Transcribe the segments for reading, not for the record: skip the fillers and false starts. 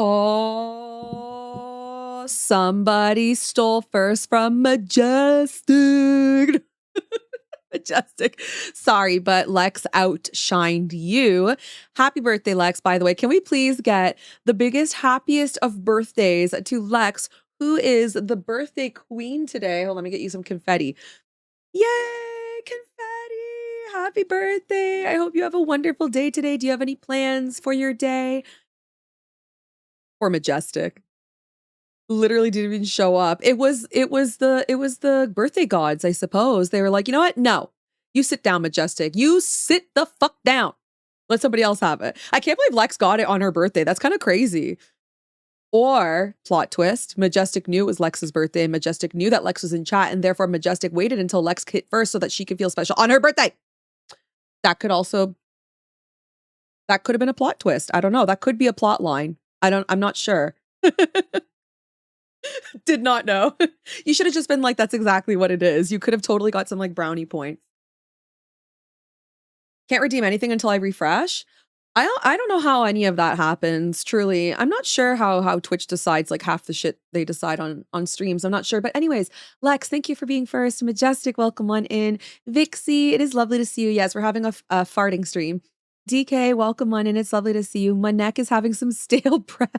Oh, somebody stole first from Majestic. Majestic. Sorry, but Lex outshined you. Happy birthday, Lex, by the way. Can we please get the biggest, happiest of birthdays to Lex, who is the birthday queen today? Hold on, let me get you some confetti. Yay, confetti. Happy birthday. I hope you have a wonderful day today. Do you have any plans for your day? Or Majestic. Literally didn't even show up. It was the birthday gods, I suppose. They were like, you know what? No, you sit down, Majestic. You sit the fuck down. Let somebody else have it. I can't believe Lex got it on her birthday. That's kind of crazy. Or plot twist, Majestic knew it was Lex's birthday, and Majestic knew that Lex was in chat, and therefore Majestic waited until Lex hit first so that she could feel special on her birthday. That could have been a plot twist. I don't know. That could be a plot line. I'm not sure. Did not know. You should have just been like, that's exactly what it is. You could have totally got some like brownie points. Can't redeem anything until I refresh. I don't know how any of that happens, truly. I'm not sure how Twitch decides like half the shit they decide on streams. I'm not sure. But anyways, Lex, thank you for being first. Majestic, welcome on in. Vixie, it is lovely to see you. Yes, we're having a farting stream. DK, welcome on in. It's lovely to see you. My neck is having some stale bread.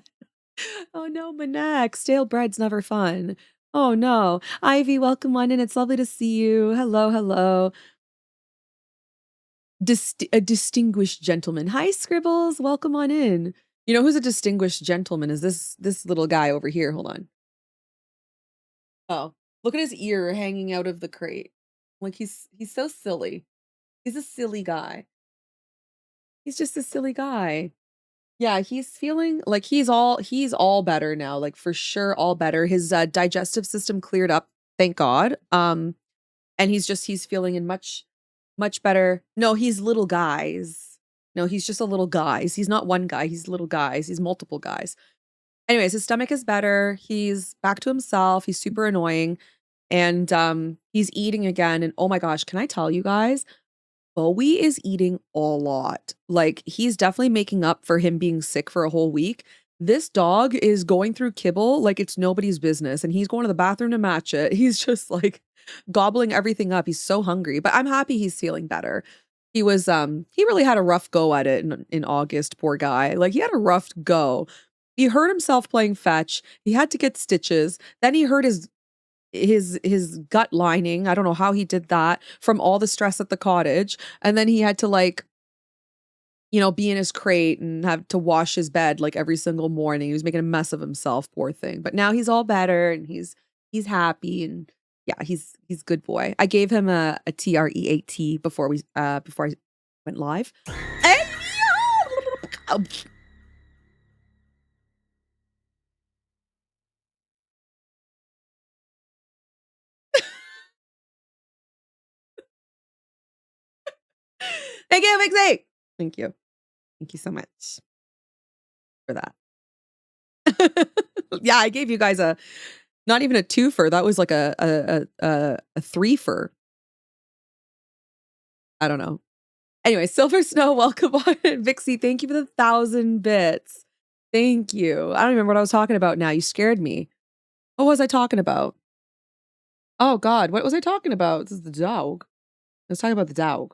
Oh no, my neck. Stale bread's never fun. Oh no. Ivy, welcome on in. It's lovely to see you. Hello, hello. A distinguished gentleman. Hi, Scribbles. Welcome on in. You know who's a distinguished gentleman? Is this little guy over here. Hold on. Oh, look at his ear hanging out of the crate. Like he's so silly. He's a silly guy. He's just a silly guy. Yeah, he's feeling like he's all better now, like for sure all better. His digestive system cleared up, thank God. And he's feeling in much better. No, he's little guys. No, he's just a little guys. He's not one guy, he's little guys. He's multiple guys. Anyways, his stomach is better. He's back to himself. He's super annoying. And he's eating again. And oh my gosh, can I tell you guys? Bowie is eating a lot. Like, he's definitely making up for him being sick for a whole week. This dog is going through kibble like it's nobody's business, and he's going to the bathroom to match it. He's just like gobbling everything up. He's so hungry, but I'm happy he's feeling better. He really had a rough go at it in August, poor guy. Like, he had a rough go. He hurt himself playing fetch. He had to get stitches. Then he hurt his gut lining. I don't know how he did that from all the stress at the cottage. And then he had to like, you know, be in his crate and have to wash his bed like every single morning. He was making a mess of himself, poor thing. But now he's all better and he's happy, and yeah, he's good boy. I gave him a TREAT before I went live. Thank you, Vixie. Thank you. Thank you so much for that. Yeah, I gave you guys not even a twofer. That was like a threefer. I don't know. Anyway, Silver Snow, welcome on. Vixie, thank you for the 1,000 bits. Thank you. I don't remember what I was talking about now. You scared me. What was I talking about? Oh God, what was I talking about? This is the dog. I was talking about the dog.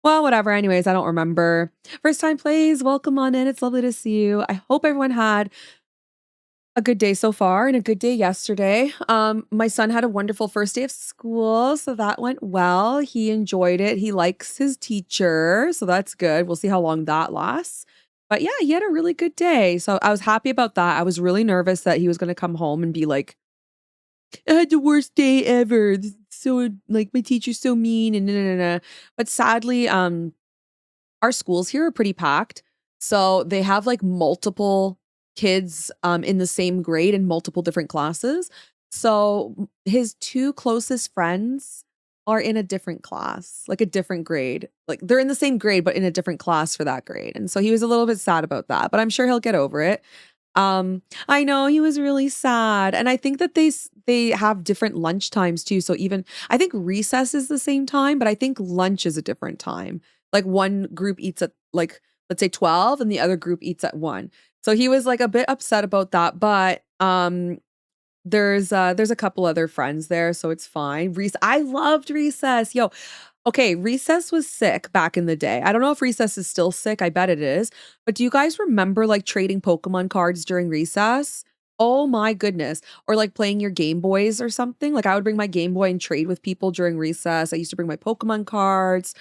Well, whatever. Anyways, I don't remember. First time plays, welcome on in. It's lovely to see you. I hope everyone had a good day so far and a good day yesterday. My son had a wonderful first day of school, so that went well. He enjoyed it. He likes his teacher, so that's good. We'll see how long that lasts. But yeah, he had a really good day. So I was happy about that. I was really nervous that he was going to come home and be like, I had the worst day ever. So like my teacher's so mean and nah. But sadly, our schools here are pretty packed. So they have like multiple kids in the same grade in multiple different classes. So his two closest friends are in a different class, like a different grade. Like they're in the same grade, but in a different class for that grade. And so he was a little bit sad about that, but I'm sure he'll get over it. I know he was really sad. And I think that they have different lunch times too. So even I think recess is the same time, but I think lunch is a different time. Like one group eats at like let's say 12, and the other group eats at 1. So he was like a bit upset about that, but there's a couple other friends there, so it's fine. I loved recess. Yo, okay, recess was sick back in the day. I don't know if recess is still sick. I bet it is. But do you guys remember like trading Pokemon cards during recess? Oh my goodness. Or like playing your Game Boys or something. Like I would bring my Game Boy and trade with people during recess. I used to bring my Pokemon cards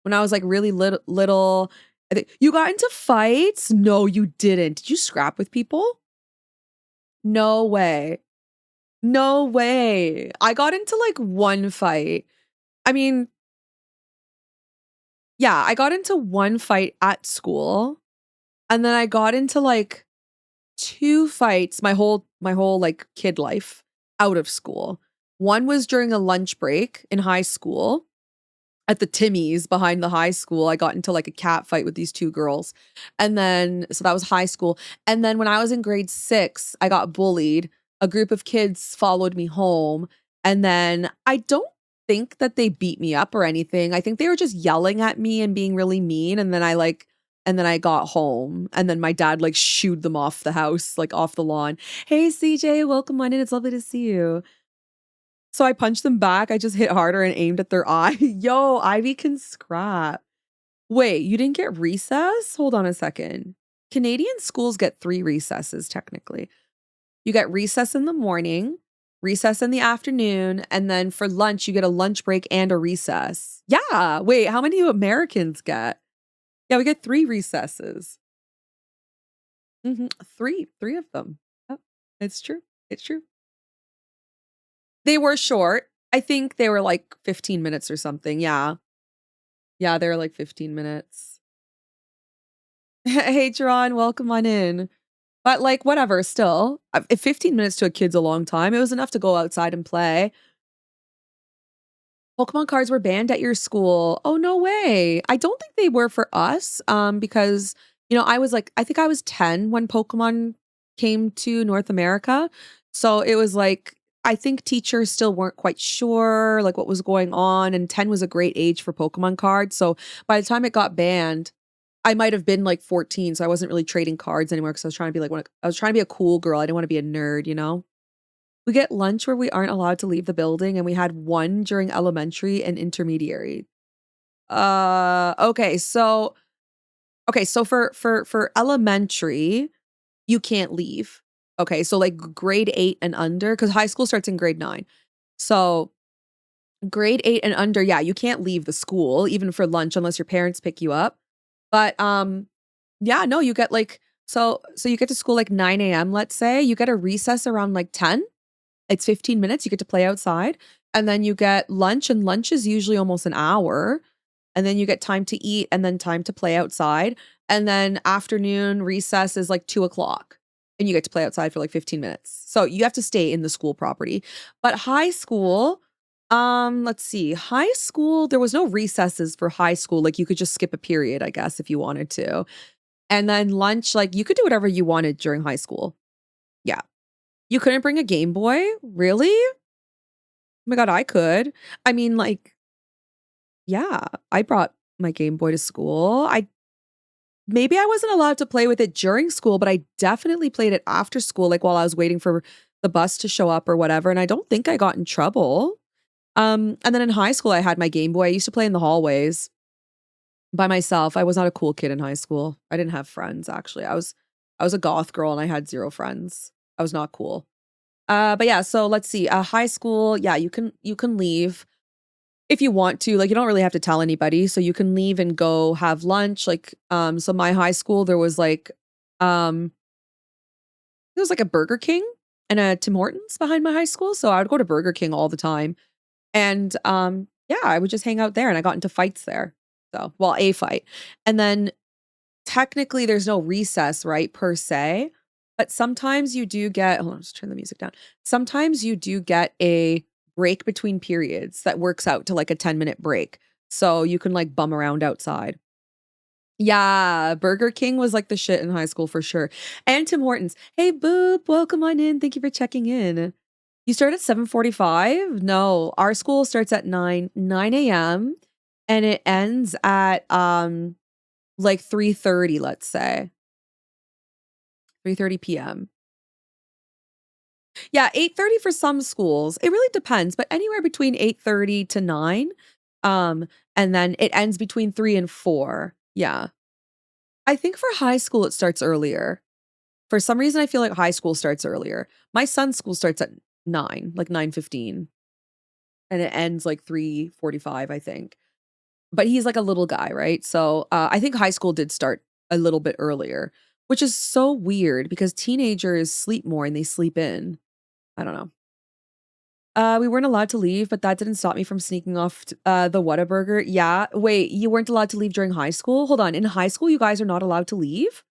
when I was like really little. I think you got into fights? No, you didn't. Did you scrap with people? No way. No way. I got into like one fight. I mean, yeah, I got into one fight at school, and then I got into like 2 fights my whole like kid life out of school. One was during a lunch break in high school at the Timmy's behind the high school. I got into like a cat fight with these 2 girls. And then so that was high school. And then when I was in grade 6, I got bullied. A group of kids followed me home, and then I don't think that they beat me up or anything. I think they were just yelling at me and being really mean, and then I got home, and then my dad like shooed them off the house, like off the lawn. "Hey CJ, welcome on in. It's lovely to see you." So I punched them back. I just hit harder and aimed at their eye. Yo, Ivy can scrap. Wait, you didn't get recess? Hold on a second. Canadian schools get 3 recesses technically. You get recess in the morning, recess in the afternoon, and then for lunch, you get a lunch break and a recess. Yeah. Wait, how many do Americans get? Yeah, we get 3 recesses. 3 of them. Yep, it's true. It's true. They were short. I think they were like 15 minutes or something. Yeah. Yeah, they were like 15 minutes. Hey, Jerron, welcome on in. But like, whatever, still, if 15 minutes to a kid's a long time, it was enough to go outside and play. Pokemon cards were banned at your school. Oh, no way. I don't think they were for us, because, I think I was 10 when Pokemon came to North America. So it was like, I think teachers still weren't quite sure like what was going on. And 10 was a great age for Pokemon cards. So by the time it got banned, I might have been like 14. So I wasn't really trading cards anymore because I was trying to be I was trying to be a cool girl. I didn't want to be a nerd, you know? We get lunch where we aren't allowed to leave the building, and we had one during elementary and intermediary. Okay, so for elementary, you can't leave. Okay, so like grade 8 and under, because high school starts in grade 9. So grade 8 and under, yeah, you can't leave the school even for lunch unless your parents pick you up. But yeah, no, you get like so you get to school like 9 a.m., let's say. You get a recess around like 10. It's 15 minutes, you get to play outside, and then you get lunch, and lunch is usually almost an hour, and then you get time to eat and then time to play outside, and then afternoon recess is like 2 o'clock, and you get to play outside for like 15 minutes. So you have to stay in the school property. But high school, let's see. High school, there was no recesses for high school. Like you could just skip a period, I guess, if you wanted to. And then lunch, like you could do whatever you wanted during high school. Yeah. You couldn't bring a Game Boy? Really? Oh my God, I could. I mean, like, yeah, I brought my Game Boy to school. Maybe I wasn't allowed to play with it during school, but I definitely played it after school, like while I was waiting for the bus to show up or whatever. And I don't think I got in trouble. And then in high school, I had my Game Boy. I used to play in the hallways by myself. I was not a cool kid in high school. I didn't have friends, actually. I was a goth girl and I had 0 friends. I was not cool. But yeah, so let's see. High school, yeah, you can leave if you want to. Like you don't really have to tell anybody, so you can leave and go have lunch. Like, so my high school um, there was like a Burger King and a Tim Hortons behind my high school, so I would go to Burger King all the time, and yeah, I would just hang out there, and I got into fights there. So, well, a fight, and then technically there's no recess, right, per se, but sometimes you do get, hold on, just turn the music down. Sometimes you do get a break between periods that works out to like a 10-minute break. So you can like bum around outside. Yeah, Burger King was like the shit in high school for sure. And Tim Hortons. Hey, Boop, welcome on in. Thank you for checking in. You start at 7:45? No, our school starts at 9 a.m. and it ends at like 3:30, let's say. 3:30 PM. Yeah, 8:30 for some schools. It really depends, but anywhere between 8:30 to 9. Um, and then it ends between 3 and 4. Yeah. I think for high school it starts earlier. For some reason I feel like high school starts earlier. My son's school starts at 9, like 9:15, and it ends like 3:45, I think. But he's like a little guy, right? So, I think high school did start a little bit earlier, which is so weird because teenagers sleep more and they sleep in. I don't know. We weren't allowed to leave, but that didn't stop me from sneaking off the Whataburger. Yeah. Wait, you weren't allowed to leave during high school? Hold on. In high school, you guys are not allowed to leave?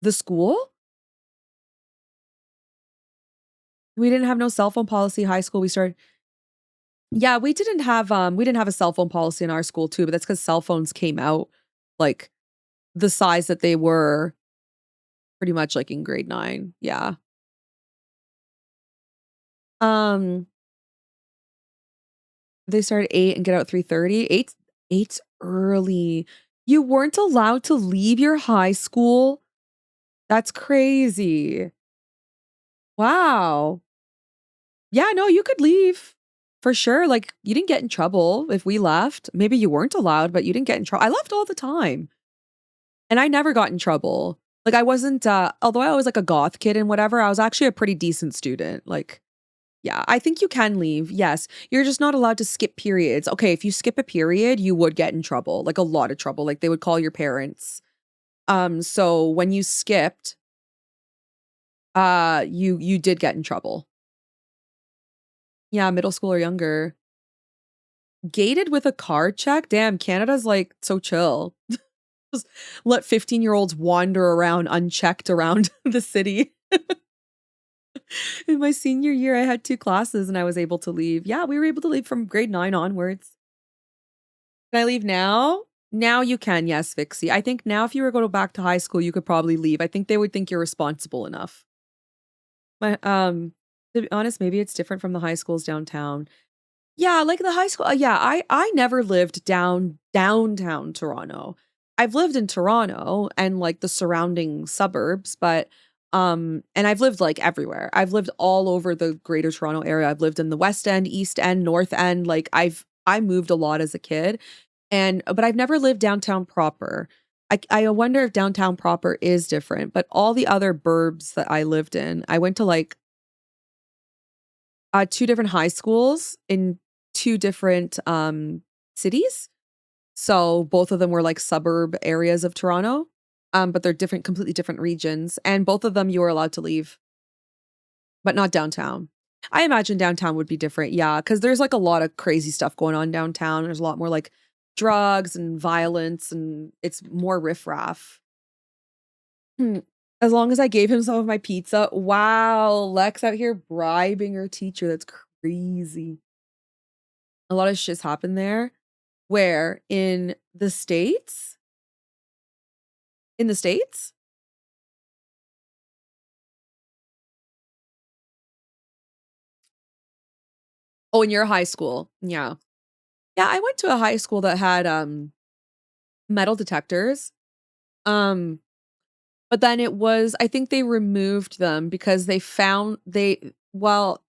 The school? We didn't have no cell phone policy high school. We started. Yeah, we didn't have a cell phone policy in our school too, but that's because cell phones came out like the size that they were pretty much like in grade 9. Yeah. Um, they start at 8 and get out at 3:30. 8's early. You weren't allowed to leave your high school? That's crazy. Wow. Yeah, no, you could leave for sure. Like, you didn't get in trouble if we left. Maybe you weren't allowed, but you didn't get in trouble. I left all the time and I never got in trouble. Like, I wasn't, although I was like a goth kid and whatever, I was actually a pretty decent student. Like, yeah, I think you can leave. Yes. You're just not allowed to skip periods. Okay. If you skip a period, you would get in trouble, like a lot of trouble. Like, they would call your parents. So when you skipped, you did get in trouble. Yeah, middle school or younger. Gated with a card check? Damn, Canada's, like, so chill. Just let 15-year-olds wander around unchecked around the city. In my senior year, I had 2 classes and I was able to leave. Yeah, we were able to leave from grade 9 onwards. Can I leave now? Now you can, yes, Vixie. I think now if you were to go back to high school, you could probably leave. I think they would think you're responsible enough. My to be honest, maybe it's different from the high schools downtown. Yeah, like the high school yeah, I never lived downtown Toronto. I've lived in Toronto and, like, the surrounding suburbs, but, and I've lived, like, everywhere. I've lived all over the Greater Toronto area. I've lived in the West End, East End, North End, like, I moved a lot as a kid, and but I've never lived downtown proper. I wonder if downtown proper is different, but all the other burbs that I lived in, I went to, like, 2 different high schools in 2 different, cities. So both of them were like suburb areas of Toronto, but they're different, completely different regions. And both of them you were allowed to leave, but not downtown. I imagine downtown would be different. Yeah. Cause there's like a lot of crazy stuff going on downtown. There's a lot more like drugs and violence and it's more riffraff. Hmm. As long as I gave him some of my pizza. Wow. Lex out here bribing her teacher. That's crazy. A lot of shit's happened there. Where in the States? Oh, in your high school. Yeah. Yeah, I went to a high school that had, metal detectors. Um, but then it was I think they removed them because they found they well,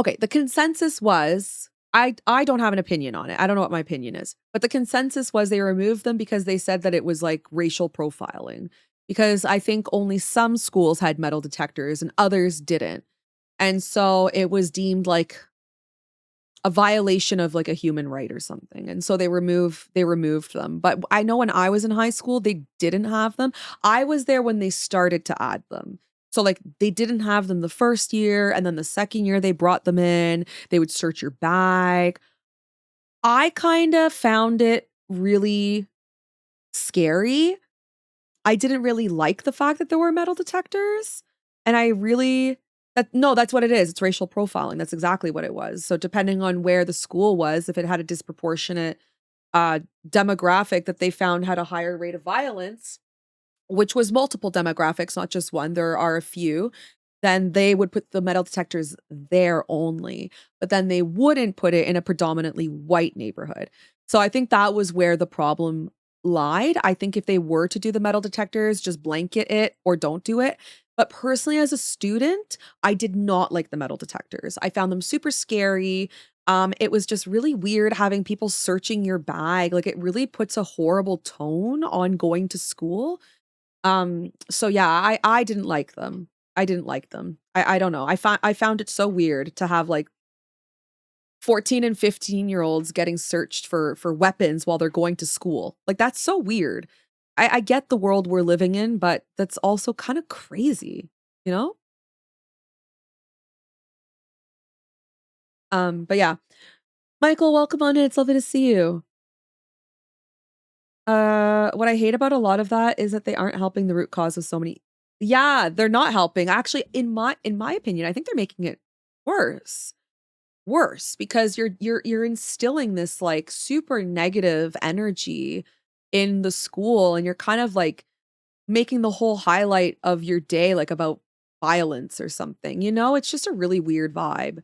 okay, the consensus was I don't have an opinion on it. I don't know what my opinion is. But the consensus was they removed them because they said that it was like racial profiling. Because I think only some schools had metal detectors and others didn't. And so it was deemed like a violation of like a human right or something. And so they removed them. But I know when I was in high school, they didn't have them. I was there when they started to add them. So like they didn't have them the first year and then the second year they brought them in. They would search your bag. I kind of found it really scary. I didn't really like the fact that there were metal detectors, and I really that no, that's what it is, it's racial profiling, that's exactly what it was. So depending on where the school was, if it had a disproportionate, demographic that they found had a higher rate of violence, which was multiple demographics, not just one, there are a few, then they would put the metal detectors there only, but then they wouldn't put it in a predominantly white neighborhood. So I think that was where the problem lied. I think if they were to do the metal detectors, just blanket it or don't do it. But personally, as a student, I did not like the metal detectors. I found them super scary. It was just really weird having people searching your bag. Like it really puts a horrible tone on going to school. So yeah, I didn't like them. I didn't like them. I don't know. I found it so weird to have like 14 and 15-year-olds getting searched for weapons while they're going to school. Like that's so weird. I get the world we're living in, but that's also kind of crazy, you know? But yeah. Michael, welcome on in. It's lovely to see you. What I hate about a lot of that is that they aren't helping the root cause of so many. Yeah, they're not helping. Actually, in my opinion, I think they're making it worse. Worse because you're instilling this like super negative energy in the school and you're kind of like making the whole highlight of your day like about violence or something. You know, it's just a really weird vibe.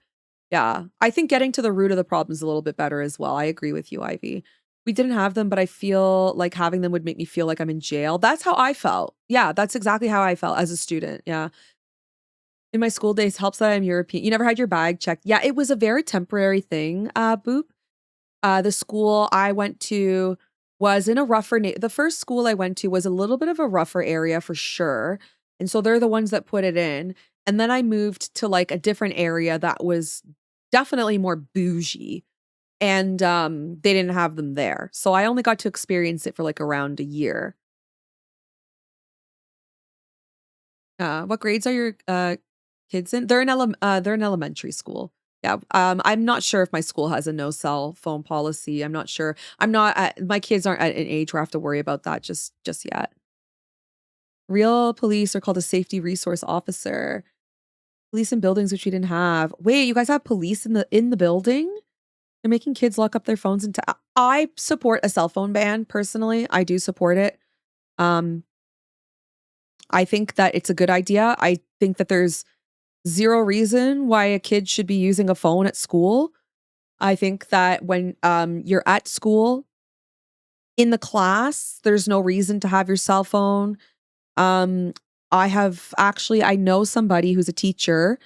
Yeah. I think getting to the root of the problem is a little bit better as well. I agree with you, Ivy. We didn't have them, but I feel like having them would make me feel like I'm in jail. That's how I felt. Yeah, that's exactly how I felt as a student. Yeah. In my school days, helps that I'm European. You never had your bag checked. Yeah, it was a very temporary thing, Boop. The school I went to was in a rougher the first school I went to was a little bit of a rougher area for sure. And so they're the ones that put it in. And then I moved to like a different area that was definitely more bougie. And they didn't have them there. So I only got to experience it for like around a year. What grades are your kids in? They're in elementary school. Yeah. I'm not sure if my school has a no cell phone policy. I'm not sure. I'm not my kids aren't at an age where I have to worry about that just yet. Real police are called a safety resource officer. Police in buildings which we didn't have. Wait, you guys have police in the building? They're making kids lock up their phones and I support a cell phone ban personally. I do support it. Um I think that it's a good idea. I think that there's zero reason why a kid should be using a phone at school. I think that when you're at school in the class, there's no reason to have your cell phone. Um, I know somebody who's a teacher.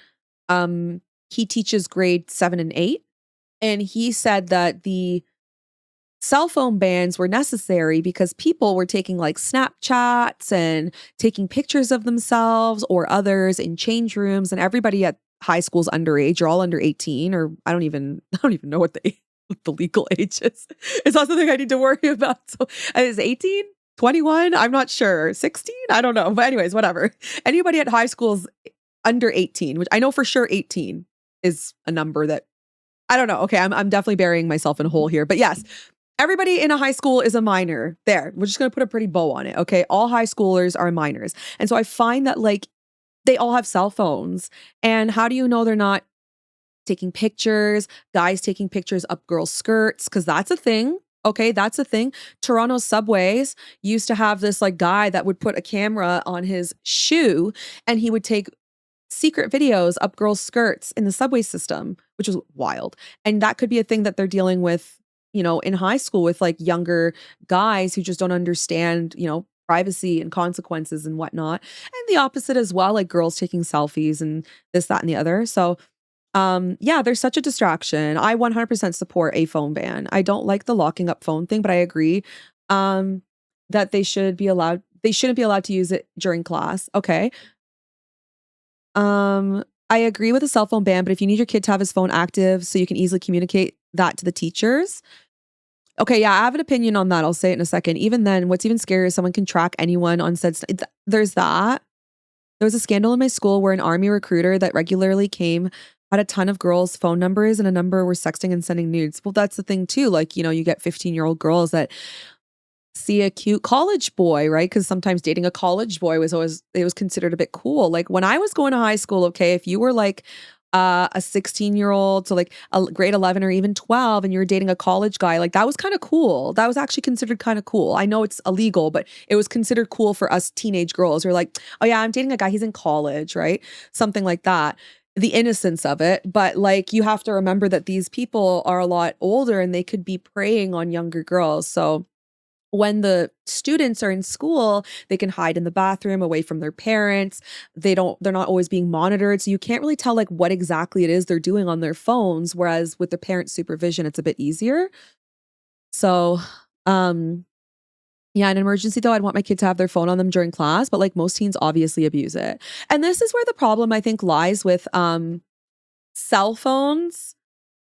He teaches grade 7 and 8, and he said that the cell phone bans were necessary because people were taking like Snapchats and taking pictures of themselves or others in change rooms, and everybody at high school's underage. You're all under 18, or I don't even know what the legal age is. It's not something I need to worry about. So is 18? 21? I'm not sure. 16? I don't know. But anyways, whatever. Anybody at high school's under 18, which I know for sure 18 is a number that I don't know. Okay, I'm definitely burying myself in a hole here. But yes, everybody in a high school is a minor. There, we're just going to put a pretty bow on it. Okay. All high schoolers are minors. And so I find that like they all have cell phones. And how do you know they're not taking pictures, guys taking pictures up girls' skirts? Because that's a thing. Okay. That's a thing. Toronto subways used to have this like guy that would put a camera on his shoe and he would take secret videos up girls' skirts in the subway system, which was wild. And that could be a thing that they're dealing with, you know, in high school with like younger guys who just don't understand, you know, privacy and consequences and whatnot. And the opposite as well, like girls taking selfies and this, that, and the other. So yeah, there's such a distraction. I 100% support a phone ban. I don't like the locking up phone thing, but I agree that they shouldn't be allowed to use it during class. Okay. I agree with a cell phone ban, but if you need your kid to have his phone active so you can easily communicate that to the teachers. Okay, yeah, I have an opinion on that. I'll say it in a second. Even then, what's even scarier is someone can track anyone on said there's that. There was a scandal in my school where an army recruiter that regularly came had a ton of girls' phone numbers and a number were sexting and sending nudes. Well, that's the thing too. Like, you know, you get 15-year-old girls that see a cute college boy, right? Because sometimes dating a college boy it was considered a bit cool. Like when I was going to high school, okay, if you were like a 16-year-old to like a grade 11 or even 12 and you're dating a college guy, like that was kind of cool. That was actually considered kind of cool. I know it's illegal, but it was considered cool for us teenage girls. We're like, oh yeah, I'm dating a guy, he's in college, right? Something like that. The innocence of it. But like, you have to remember that these people are a lot older and they could be preying on younger girls. So when the students are in school, they can hide in the bathroom away from their parents. They're not always being monitored. So you can't really tell like what exactly it is they're doing on their phones. Whereas with the parent supervision, it's a bit easier. So, yeah, in an emergency though, I'd want my kid to have their phone on them during class, but like most teens obviously abuse it. And this is where the problem I think lies with cell phones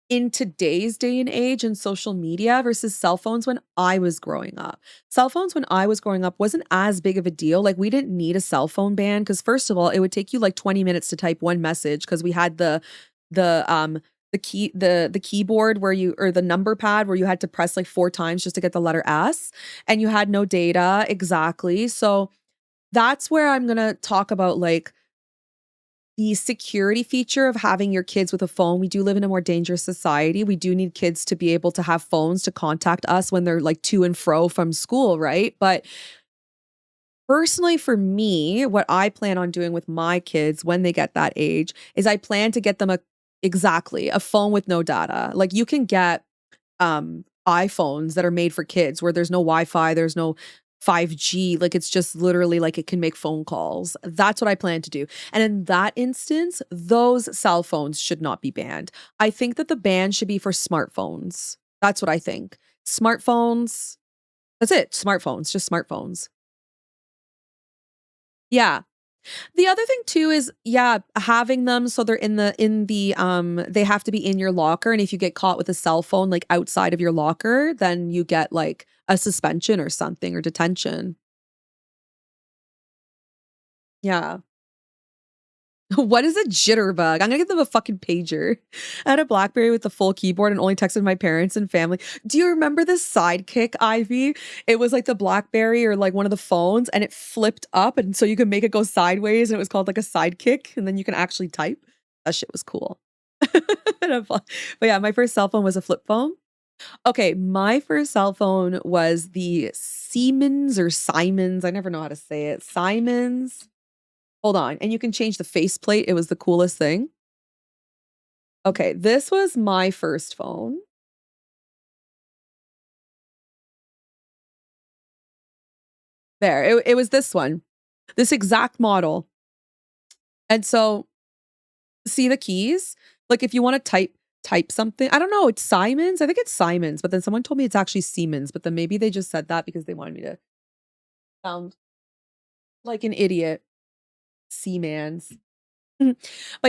in today's day and age and social media versus cell phones when I was growing up. Cell phones when I was growing up wasn't as big of a deal. Like we didn't need a cell phone ban because first of all, it would take you like 20 minutes to type one message because we had the keyboard where you or the number pad where you had to press like 4 times just to get the letter S and you had no data exactly. So that's where I'm going to talk about like the security feature of having your kids with a phone. We do live in a more dangerous society. We do need kids to be able to have phones to contact us when they're like to and fro from school, right? But personally for me, what I plan on doing with my kids when they get that age is I plan to get them a phone with no data. Like you can get iPhones that are made for kids where there's no Wi-Fi, there's no 5G, like it's just literally like it can make phone calls. That's what I plan to do. And in that instance, those cell phones should not be banned. I think that the ban should be for smartphones. That's what I think. Smartphones. That's it. Smartphones, just smartphones. Yeah. The other thing too is, yeah, having them so they're in the they have to be in your locker. And if you get caught with a cell phone like outside of your locker, then you get like a suspension or something or detention. Yeah. What is a jitterbug? I'm gonna get them a fucking pager. I had a BlackBerry with the full keyboard and only texted my parents and family. Do you remember this Sidekick, Ivy? It was like the BlackBerry or like one of the phones and it flipped up and so you could make it go sideways and it was called like a Sidekick and then you can actually type. That shit was cool. But yeah, my first cell phone was a flip phone. Okay, my first cell phone was the Siemens or Simons. I never know how to say it. Simons. Hold on. And you can change the faceplate. It was the coolest thing. Okay, this was my first phone. There, it was this one. This exact model. And so, see the keys? Like if you want to type something. I don't know, it's Simons. I think it's Simons, but then someone told me it's actually Siemens, but then maybe they just said that because they wanted me to sound like an idiot. Siemens. But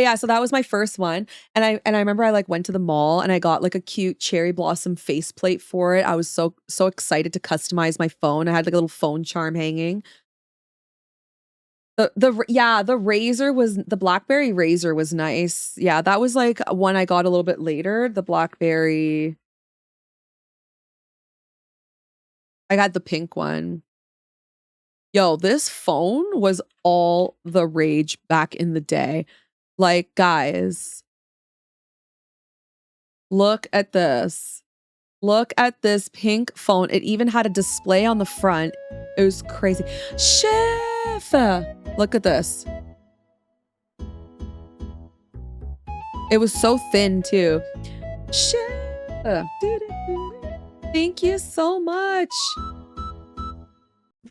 yeah, so that was my first one. And I remember I like went to the mall and I got like a cute cherry blossom faceplate for it. I was so excited to customize my phone. I had like a little phone charm hanging. The Razor was the BlackBerry Razor was nice. Yeah, that was like one I got a little bit later. The BlackBerry I got the pink one. Yo, this phone was all the rage back in the day. Like, guys, look at this. Look at this pink phone. It even had a display on the front. It was crazy. Chef! Look at this. It was so thin too. Chef! Thank you so much.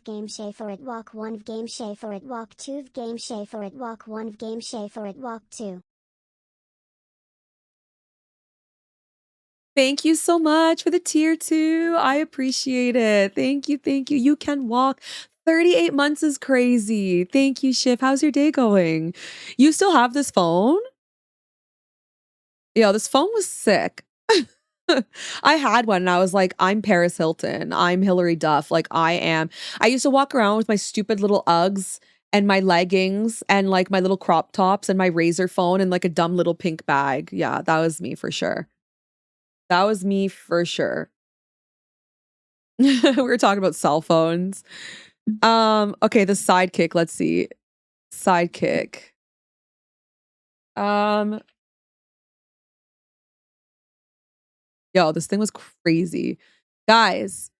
VideogameShay for it walk 1 VideogameShay for it walk 2 VideogameShay for it walk 1 VideogameShay for it walk 2. Thank you so much for the tier 2. I appreciate it. Thank you. Thank you. You can walk. 38 months is crazy. Thank you, Shiv. How's your day going? You still have this phone? Yeah, this phone was sick. I had one and I was like, I'm Paris Hilton. I'm Hilary Duff. Like I am. I used to walk around with my stupid little Uggs and my leggings and like my little crop tops and my Razor phone and like a dumb little pink bag. Yeah, that was me for sure. That was me for sure. We were talking about cell phones. Okay, the Sidekick. Let's see. Sidekick. Yo, this thing was crazy. Guys,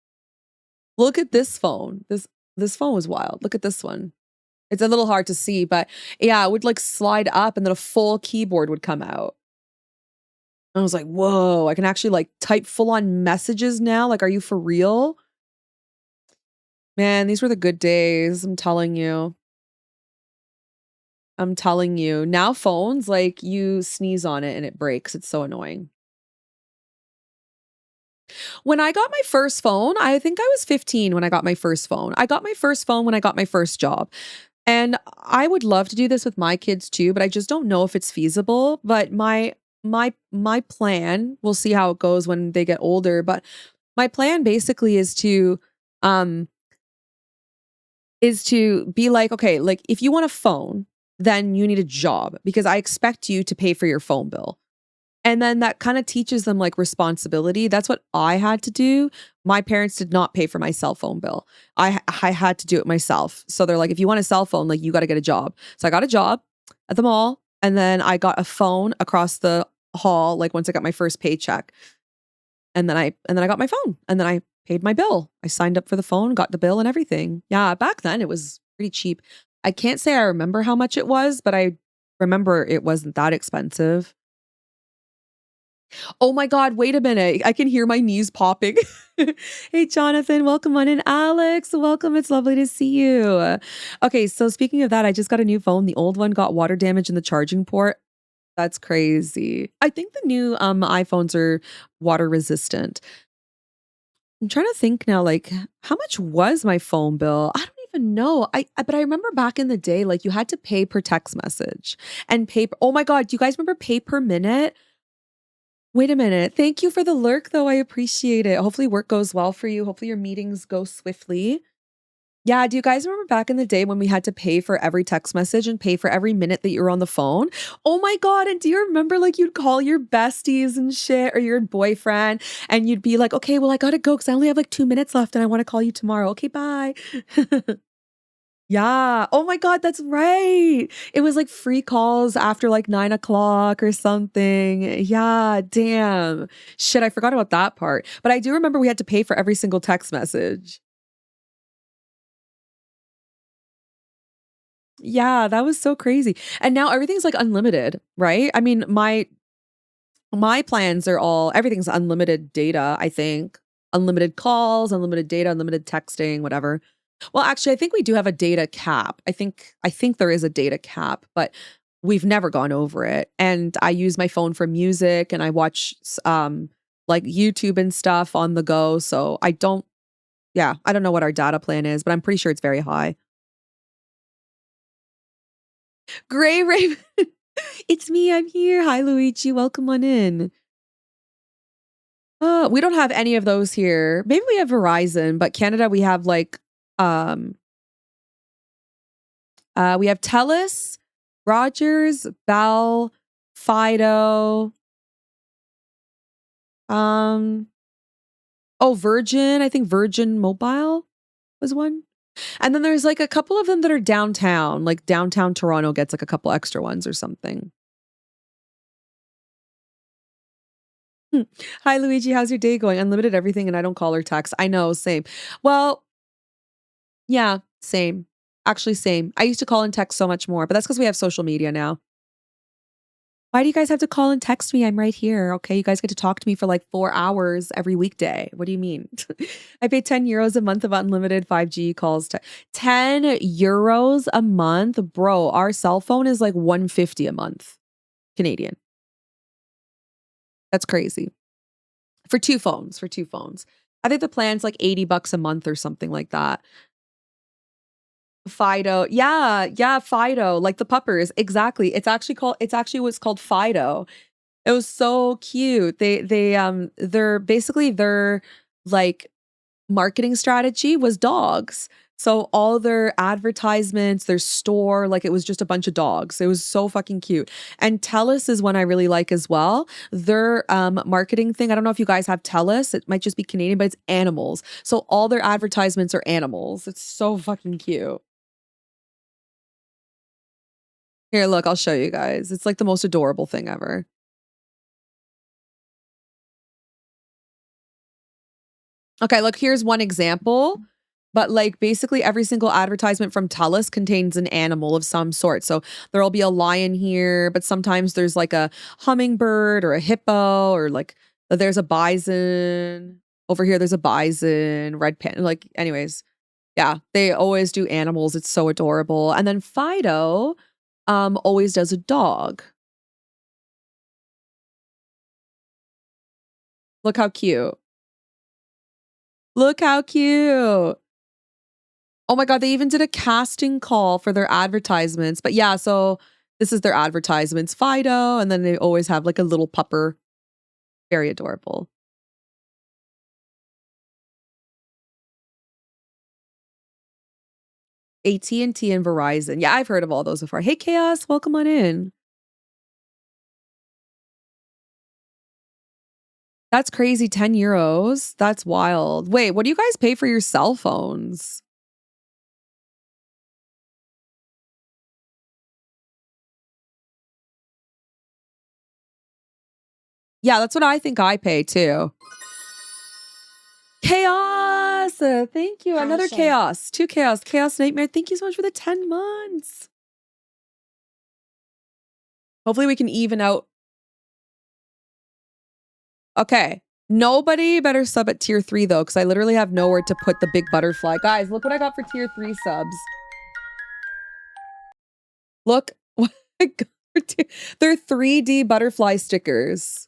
look at this phone. This phone was wild. Look at this one. It's a little hard to see, but yeah, it would like slide up and then a full keyboard would come out. I was like, whoa, I can actually like type full on messages now. Like, are you for real? Man, these were the good days. I'm telling you. I'm telling you. Now phones, like you sneeze on it and it breaks. It's so annoying. When I got my first phone, I think I was 15 when I got my first phone. I got my first phone when I got my first job. And I would love to do this with my kids too, but I just don't know if it's feasible. But my plan, we'll see how it goes when they get older, but my plan basically um is to be like, okay, like if you want a phone, then you need a job because I expect you to pay for your phone bill. And then that kind of teaches them like responsibility. That's what I had to do. My parents did not pay for my cell phone bill. I had to do it myself. So they're like, if you want a cell phone, like you got to get a job. So I got a job at the mall and then I got a phone across the hall like once I got my first paycheck. And then I got my phone and then I paid my bill. I signed up for the phone, got the bill and everything. Yeah, back then it was pretty cheap. I can't say I remember how much it was, but I remember it wasn't that expensive. Oh my God, wait a minute. I can hear my knees popping. Hey, Jonathan, welcome on in. Alex, welcome. It's lovely to see you. Okay, so speaking of that, I just got a new phone. The old one got water damage in the charging port. That's crazy. I think the new iPhones are water resistant. I'm trying to think now, like, how much was my phone bill? I don't even know. But I remember back in the day, like you had to pay per text message and pay. Oh my God, do you guys remember pay per minute? Wait a minute. Thank you for the lurk, though. I appreciate it. Hopefully, work goes well for you. Hopefully, your meetings go swiftly. Yeah. Do you guys remember back in the day when we had to pay for every text message and pay for every minute that you were on the phone? Oh my God. And do you remember like you'd call your besties and shit or your boyfriend and you'd be like, okay, well, I gotta go because I only have like 2 minutes left and I want to call you tomorrow. Okay, bye. Yeah. Oh my God, that's right. It was like free calls after like 9 o'clock or something. Yeah, damn. Shit, I forgot about that part. But I do remember we had to pay for every single text message. Yeah, that was so crazy. And now everything's like unlimited, right? I mean, my plans are all everything's unlimited data, I think. Unlimited calls, unlimited data, unlimited texting, whatever. Well, actually, I think we do have a data cap. I think there is a data cap, but we've never gone over it. And I use my phone for music and I watch like YouTube and stuff on the go. So I don't know what our data plan is, but I'm pretty sure it's very high. Gray Raven. It's me. I'm here. Hi, Luigi. Welcome on in. We don't have any of those here. Maybe we have Verizon, but Canada, we have like, um, we have Telus, Rogers, Bell, Fido, um, oh, Virgin. I think Virgin Mobile was one. And then there's like a couple of them that are downtown, like downtown Toronto gets like a couple extra ones or something. Hmm. Hi, Luigi. How's your day going? Unlimited everything, and I don't call or text. I know, same. Well, yeah, same. Actually, same. I used to call and text so much more, but that's because we have social media now. Why do you guys have to call and text me? I'm right here. Okay. You guys get to talk to me for like 4 hours every weekday. What do you mean? I pay 10 euros a month of unlimited 5G calls. 10 euros a month? Bro, our cell phone is like 150 a month Canadian. That's crazy. For two phones. I think the plan's like 80 bucks a month or something like that. Fido. Yeah, yeah, Fido, like the puppers. Exactly. It's actually what's called Fido. It was so cute. Their like marketing strategy was dogs. So all their advertisements, their store, like it was just a bunch of dogs. It was so fucking cute. And Telus is one I really like as well. Their marketing thing, I don't know if you guys have Telus. It might just be Canadian, but it's animals. So all their advertisements are animals. It's so fucking cute. Here, look, I'll show you guys. It's like the most adorable thing ever. Okay, look, here's one example. But like basically every single advertisement from TELUS contains an animal of some sort. So there'll be a lion here, but sometimes there's like a hummingbird or a hippo or like there's a bison. Over here there's a bison, red panda. Like anyways, yeah, they always do animals. It's so adorable. And then Fido always does a dog. Look how cute. Look how cute. Oh my God, they even did a casting call for their advertisements. But yeah, so this is their advertisements, Fido, and then they always have like a little pupper. Very adorable. AT&T and Verizon. Yeah, I've heard of all those before. Hey, Chaos, welcome on in. That's crazy, 10 euros. That's wild. Wait, what do you guys pay for your cell phones? Yeah, that's what I think I pay too. Chaos! Thank you. Hi, Another Shay. chaos. 2 chaos. Chaos Nightmare. Thank you so much for the 10 months. Hopefully we can even out. Okay. Nobody better sub at tier 3 though, because I literally have nowhere to put the big butterfly. Guys, look what I got for tier 3 subs. Look. What I got for they're 3D butterfly stickers.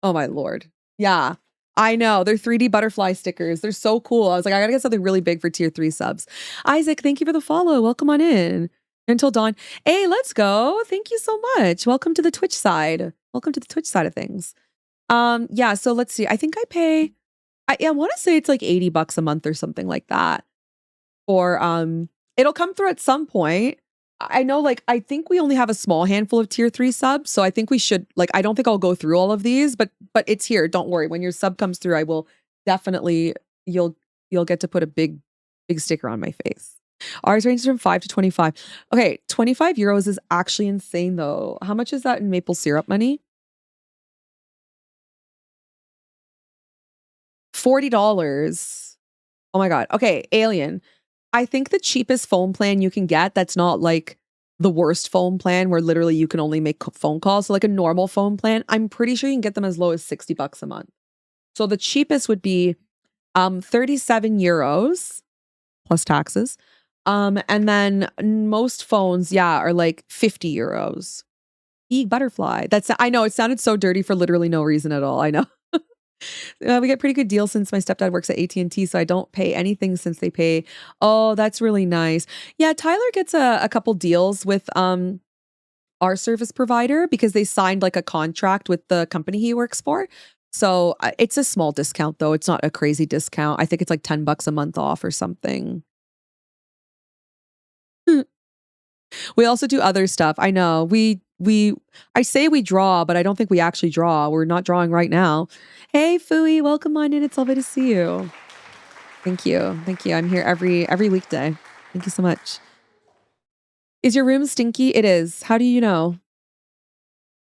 Oh my Lord. Yeah. I know. They're 3D butterfly stickers. They're so cool. I was like, I gotta get something really big for tier 3 subs. Isaac, thank you for the follow. Welcome on in. Until dawn. Hey, let's go. Thank you so much. Welcome to the Twitch side. Welcome to the Twitch side of things. Yeah, so let's see. I think I want to say it's like 80 bucks a month or something like that. Or it'll come through at some point. I know like I think we only have a small handful of tier 3 subs, so I think we should like I don't think I'll go through all of these, but it's here. Don't worry. When your sub comes through, I will definitely you'll get to put a big sticker on my face. Ours ranges from 5 to 25. Okay, 25 euros is actually insane though. How much is that in maple syrup money? $40. Oh my God. Okay, Alien. I think the cheapest phone plan you can get that's not like the worst phone plan where literally you can only make phone calls. So like a normal phone plan, I'm pretty sure you can get them as low as 60 bucks a month. So the cheapest would be 37 euros plus taxes. And then most phones, yeah, are like 50 euros. Butterfly. That's I know it sounded so dirty for literally no reason at all. I know. We get pretty good deals since my stepdad works at AT&T, so I don't pay anything since they pay. Oh, that's really nice. Yeah, Tyler gets a couple deals with our service provider because they signed like a contract with the company he works for. So it's a small discount though. It's not a crazy discount. I think it's like 10 bucks a month off or something. We also do other stuff. I know. I say we draw, but I don't think we actually draw. We're not drawing right now. Hey Fooey, welcome on in. It's lovely to see you. Thank you. Thank you. I'm here every weekday. Thank you so much. Is your room stinky? It is. How do you know?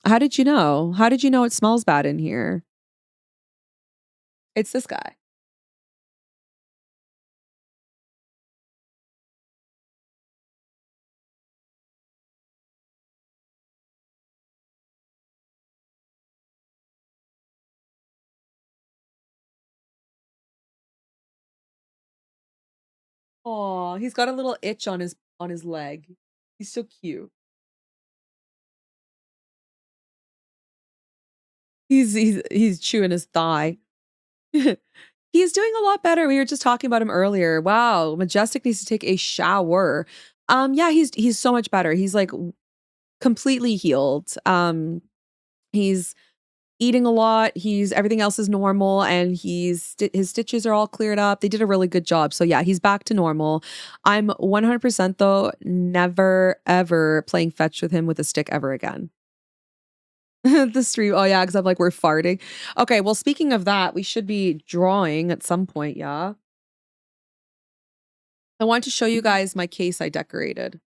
How did you know? How did you know it smells bad in here? It's this guy. Oh, he's got a little itch on his leg. He's so cute. He's chewing his thigh. He's doing a lot better. We were just talking about him earlier. Wow, Majestic needs to take a shower. Yeah, he's so much better. He's like completely healed. He's eating a lot. Everything else is normal, and his stitches are all cleared up. They did a really good job. So yeah, he's back to normal. I'm 100% though never ever playing fetch with him with a stick ever again. The stream. Oh yeah, because I'm like we're farting. Okay, well speaking of that, we should be drawing at some point. Yeah, I want to show you guys my case I decorated.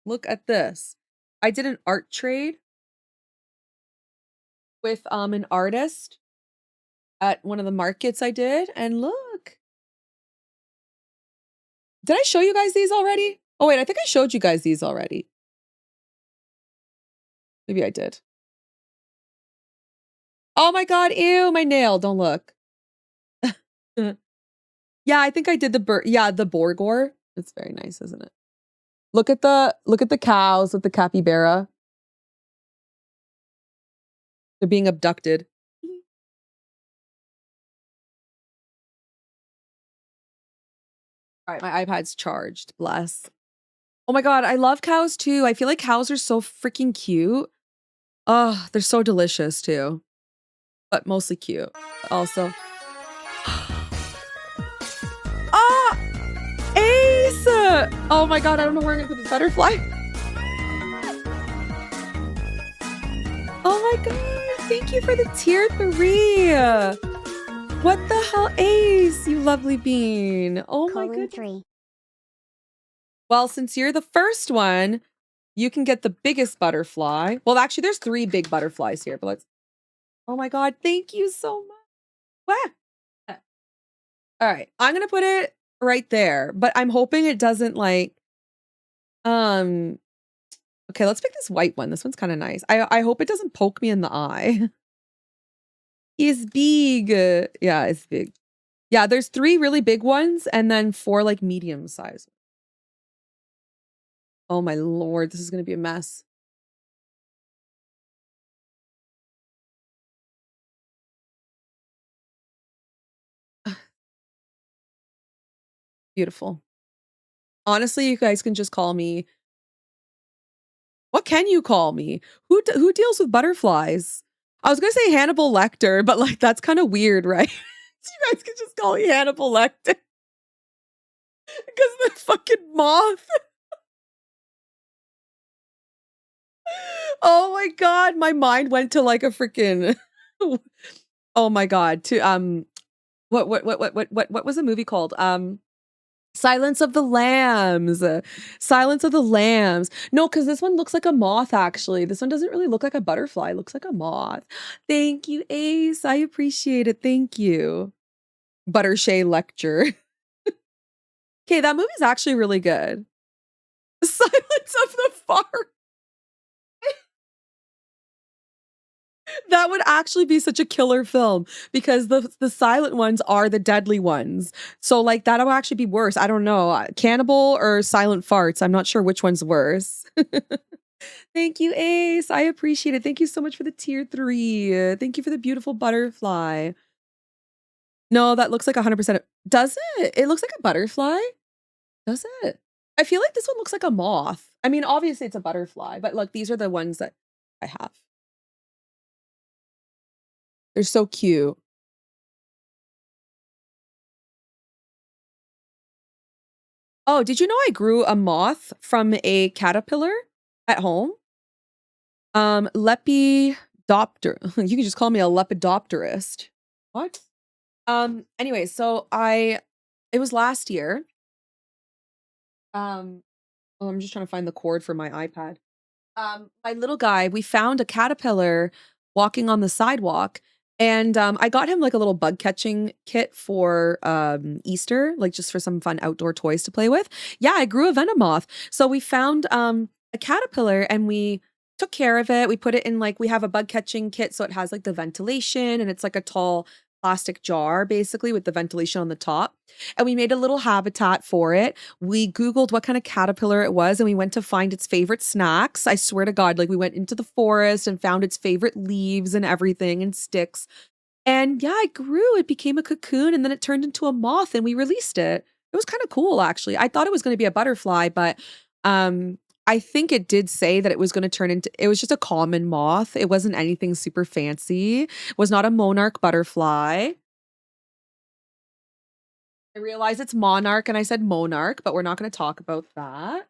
Look at this. I did an art trade with an artist at one of the markets I did, and look. Did I show you guys these already? Oh wait, I think I showed you guys these already. Maybe I did. Oh my god, ew, my nail, don't look. Yeah, I think I did the Borgor. It's very nice, isn't it? Look at the cows with the capybara. They're being abducted. All right, my iPad's charged. Bless. Oh my god, I love cows too. I feel like cows are so freaking cute. Oh, they're so delicious too. But mostly cute. Also. Ah! Ace! Oh my god, I don't know where I'm gonna put this butterfly. Oh my god, thank you for the tier 3. What the hell, Ace, you lovely bean. Oh my goodness. 3. Well, since you're the first one, you can get the biggest butterfly. Well, actually, there's 3 big butterflies here, but let's. Oh my god, thank you so much. Wah. All right, I'm gonna put it right there, but I'm hoping it doesn't like. Okay, let's pick this white one. This one's kind of nice. I hope it doesn't poke me in the eye. It's big. Yeah, it's big. Yeah, there's 3 really big ones and then 4 like medium size. Oh my lord, this is gonna be a mess. Beautiful. Honestly, you guys can just call me. What can you call me? Who deals with butterflies? I was gonna say Hannibal Lecter, but like that's kind of weird, right? You guys can just call me Hannibal Lecter because the fucking moth. Oh my god, my mind went to like a freaking. Oh my god, to what was the movie called? Silence of the Lambs. Silence of the Lambs. No, because this one looks like a moth, actually. This one doesn't really look like a butterfly. It looks like a moth. Thank you, Ace. I appreciate it. Thank you. VideogameShay lecture. Okay, that movie's actually really good. Silence of the Far. That would actually be such a killer film because the silent ones are the deadly ones. So like that'll actually be worse. I don't know. Cannibal or silent farts. I'm not sure which one's worse. Thank you, Ace. I appreciate it. Thank you so much for the tier 3. Thank you for the beautiful butterfly. No, that looks like 100%. Does it? It looks like a butterfly. Does it? I feel like this one looks like a moth. I mean, obviously it's a butterfly, but look, these are the ones that I have. They're so cute. Oh, did you know I grew a moth from a caterpillar at home? Lepidopter. You can just call me a lepidopterist. What? Anyway, so it was last year. Oh, I'm just trying to find the cord for my iPad. My little guy, we found a caterpillar walking on the sidewalk. And I got him like a little bug catching kit for Easter, like just for some fun outdoor toys to play with. Yeah, I grew a venom moth. So we found a caterpillar and we took care of it. We put it in like, we have a bug catching kit. So it has like the ventilation and it's like a tall plastic jar basically with the ventilation on the top. And we made a little habitat for it. We Googled what kind of caterpillar it was and we went to find its favorite snacks. I swear to God, like we went into the forest and found its favorite leaves and everything and sticks. And yeah, it grew. It became a cocoon and then it turned into a moth and we released it. It was kind of cool, actually. I thought it was going to be a butterfly, but I think it did say that it was going to turn into, it was just a common moth. It wasn't anything super fancy. It was not a monarch butterfly. I realize it's monarch and I said monarch, but we're not going to talk about that.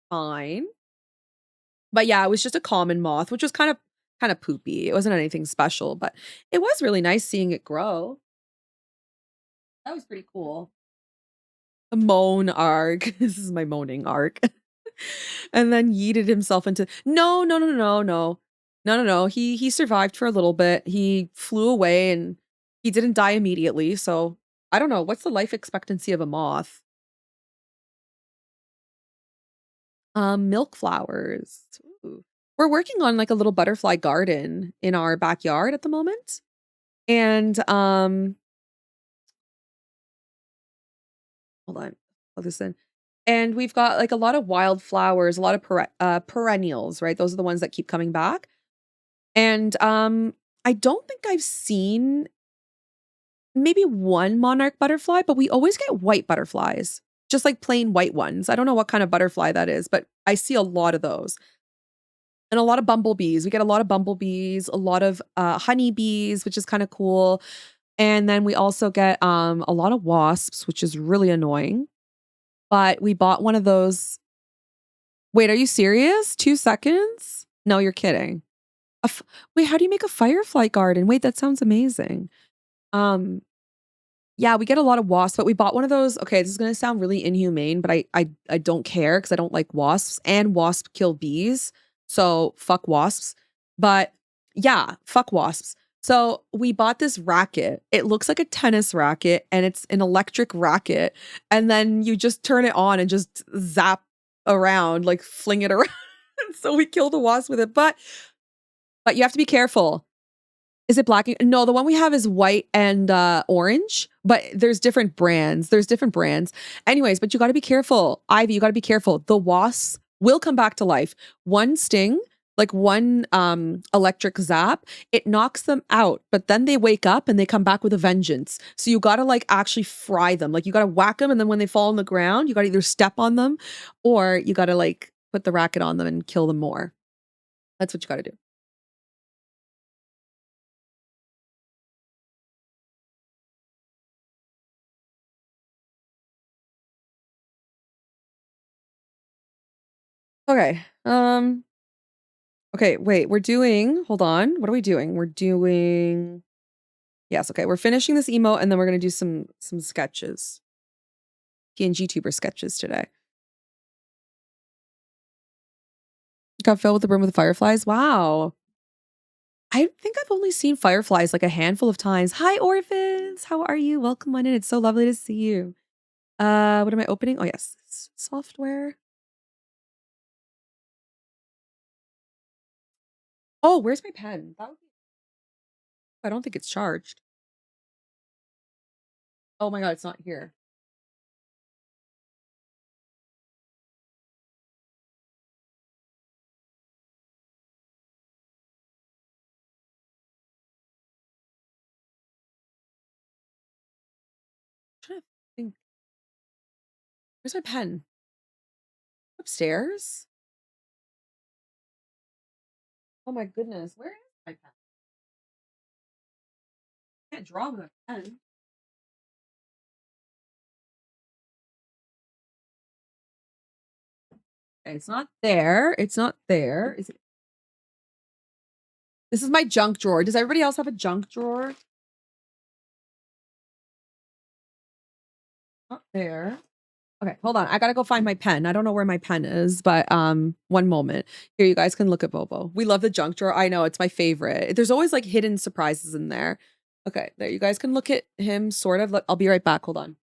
Fine. But yeah, it was just a common moth, which was kind of poopy. It wasn't anything special, but it was really nice seeing it grow. That was pretty cool. A moan arc. This is my moaning arc. And then yeeted himself into no. No. He survived for a little bit. He flew away and he didn't die immediately. So I don't know. What's the life expectancy of a moth? Milk flowers. Ooh. We're working on like a little butterfly garden in our backyard at the moment. And hold on. Plug this in. And we've got like a lot of wild flowers, a lot of perennials, right? Those are the ones that keep coming back. And I don't think I've seen maybe one monarch butterfly, but we always get white butterflies, just like plain white ones. I don't know what kind of butterfly that is, but I see a lot of those. And a lot of bumblebees. We get a lot of bumblebees, a lot of honeybees, which is kind of cool. And then we also get a lot of wasps, which is really annoying. But we bought one of those. Wait, are you serious? 2 seconds? No, you're kidding. Wait, how do you make a firefly garden? Wait, that sounds amazing. Um, yeah, we get a lot of wasps, but we bought one of those. Okay, this is gonna sound really inhumane, but I don't care because I don't like wasps, and wasps kill bees. So fuck wasps. But yeah, fuck wasps. So we bought this racket. It looks like a tennis racket and it's an electric racket. And then you just turn it on and just zap around, like fling it around. So we killed a wasp with it. But you have to be careful. Is it black? No, the one we have is white and orange, but there's different brands. There's different brands. Anyways, but you got to be careful. Ivy, you got to be careful. The wasps will come back to life. One sting, like one electric zap, it knocks them out, but then they wake up and they come back with a vengeance. So you got to like actually fry them. Like you got to whack them, and then when they fall on the ground, you got to either step on them or you got to like put the racket on them and kill them more. That's what you got to do. Okay. Okay, wait, hold on. What are we doing? We're doing, yes, okay. We're finishing this emote and then we're going to do some sketches. PNGTuber sketches today. Got filled with the room with fireflies. Wow. I think I've only seen fireflies like a handful of times. Hi, orphans. How are you? Welcome on in. It's so lovely to see you. What am I opening? Oh, yes. Software. Oh, where's my pen? I don't think it's charged. Oh my God, it's not here. I'm trying to think. Where's my pen? Upstairs? Oh my goodness. Where is my pen? I can't draw with a pen. Okay, it's not there. It's not there. Is it? This is my junk drawer. Does everybody else have a junk drawer? Not there. Okay, hold on. I gotta go find my pen. I don't know where my pen is, but one moment. Here, you guys can look at Bobo. We love the junk drawer. I know, it's my favorite. There's always like hidden surprises in there. Okay, there. You guys can look at him sort of. Look, I'll be right back. Hold on.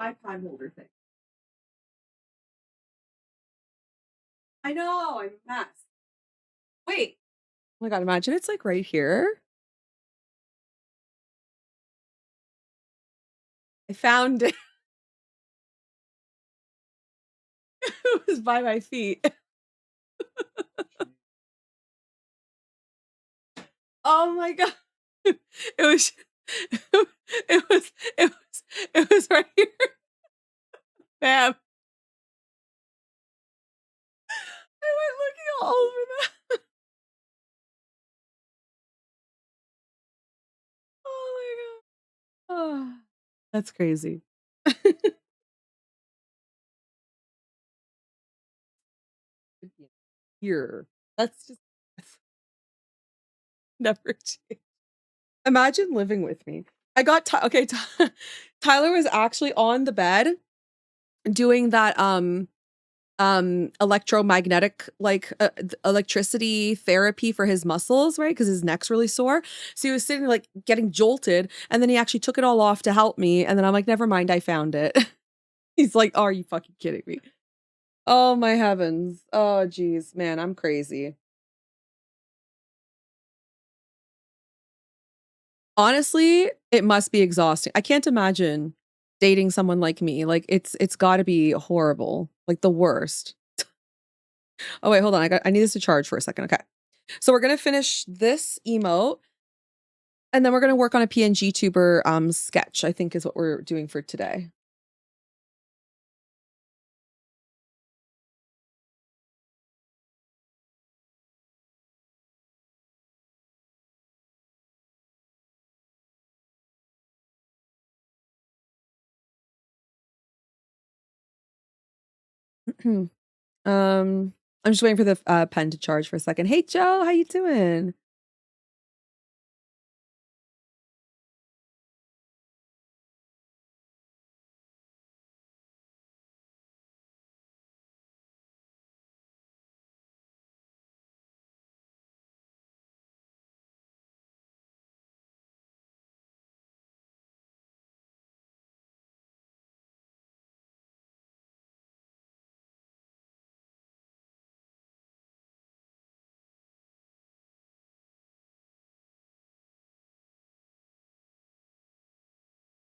iPad holder thing. I know, I'm a mess. Wait. Oh my god, imagine it's like right here. I found it. It was by my feet. Oh my god. It was it was it was right here. Bam. I went looking all over that. Oh my god. Oh, that's crazy. Here. That's just never change. Imagine living with me. I got okay, Tyler was actually on the bed doing that electromagnetic like electricity therapy for his muscles, right? Because his neck's really sore. So he was sitting like getting jolted, and then he actually took it all off to help me. And then I'm like, never mind, I found it. He's like, oh, are you fucking kidding me? Oh my heavens. Oh geez, man, I'm crazy. Honestly, it must be exhausting. I can't imagine dating someone like me. Like it's got to be horrible, like the worst. Oh wait, hold on. I need this to charge for a second. Okay. So we're gonna finish this emote, and then we're gonna work on a PNGTuber sketch, I think is what we're doing for today. I'm just waiting for the pen to charge for a second. Hey Joe, how you doing?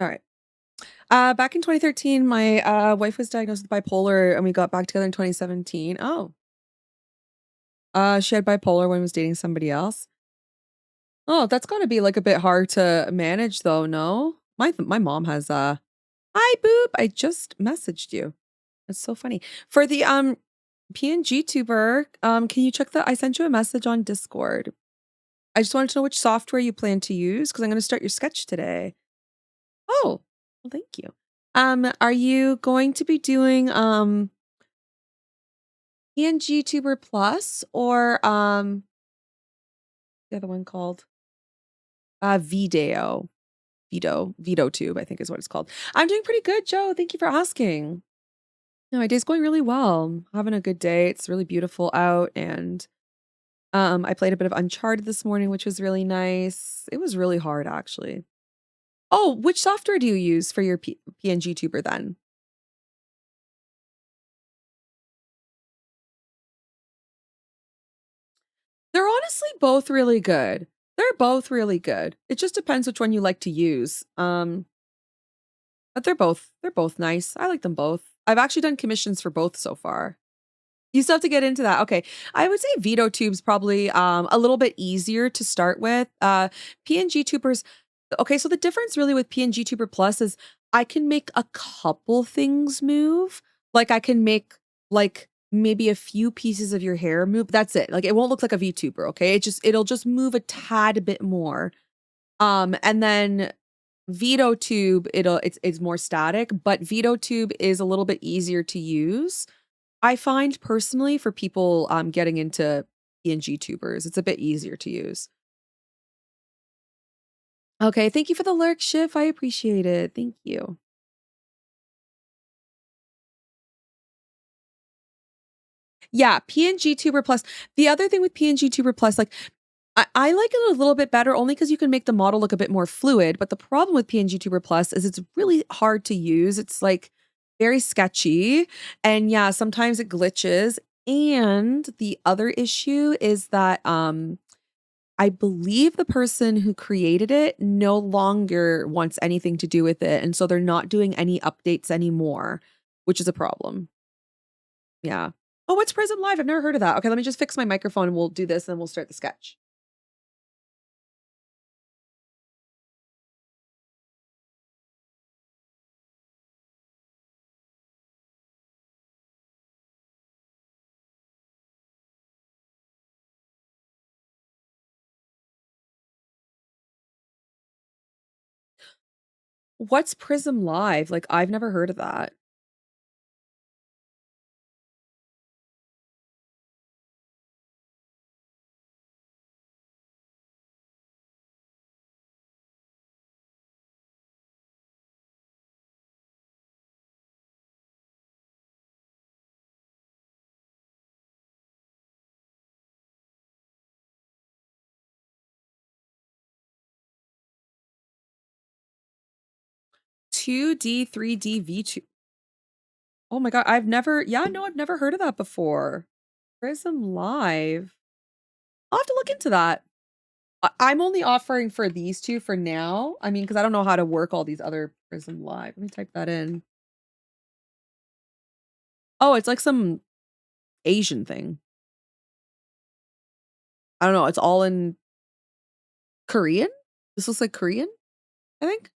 All right. Back in 2013, my wife was diagnosed with bipolar, and we got back together in 2017. Oh, she had bipolar when was dating somebody else. Oh, that's gotta be like a bit hard to manage, though. No, my mom has Hi, boop. I just messaged you. That's so funny. For the PNG tuber, can you check the I sent you a message on Discord. I just wanted to know which software you plan to use because I'm going to start your sketch today. Oh, well, thank you. Are you going to be doing PNG Tuber Plus or the other one called VideoTube, I think is what it's called. I'm doing pretty good, Joe. Thank you for asking. No, my day's going really well. I'm having a good day. It's really beautiful out, and I played a bit of Uncharted this morning, which was really nice. It was really hard, actually. Oh, which software do you use for your PNG tuber then? They're honestly both really good. They're both really good. It just depends which one you like to use. But they're both nice. I like them both. I've actually done commissions for both so far. You still have to get into that. Okay. I would say VideoTube's probably a little bit easier to start with. PNG Tubers. Okay, so the difference really with PNG Tuber Plus is I can make a couple things move. Like I can make like maybe a few pieces of your hair move. That's it. Like it won't look like a VTuber, okay? It'll just move a tad bit more. And then VideoTube, it's more static, but VideoTube is a little bit easier to use. I find personally for people getting into PNG tubers, it's a bit easier to use. Okay, thank you for the lurk, Shift. I appreciate it. Thank you. Yeah, PNG Tuber Plus. The other thing with PNG Tuber Plus, like I like it a little bit better only because you can make the model look a bit more fluid, but the problem with PNGTuber Plus is it's really hard to use. It's, like, very sketchy, and yeah, sometimes it glitches, and the other issue is that, I believe the person who created it no longer wants anything to do with it, and so they're not doing any updates anymore, which is a problem. Yeah. Oh, what's Prism Live? I've never heard of that. Okay, let me just fix my microphone and we'll do this, and then we'll start the sketch. What's Prism Live? Like, I've never heard of that. 2D, 3D V2. Oh my god, I've never heard of that before. Prism Live. I'll have to look into that. I'm only offering for these 2 for now. I mean, because I don't know how to work all these other Prism Live. Let me type that in. Oh, it's like some Asian thing. I don't know, it's all in Korean? This looks like Korean, I think?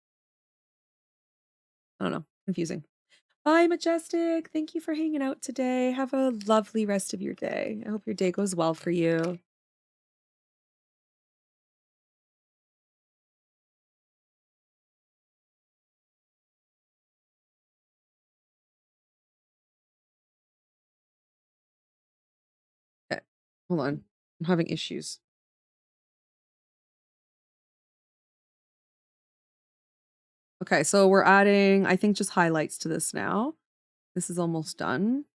I don't know, confusing. Bye, Majestic. Thank you for hanging out today. Have a lovely rest of your day. I hope your day goes well for you. Okay, hold on. I'm having issues. Okay, so we're adding, I think, just highlights to this now. This is almost done.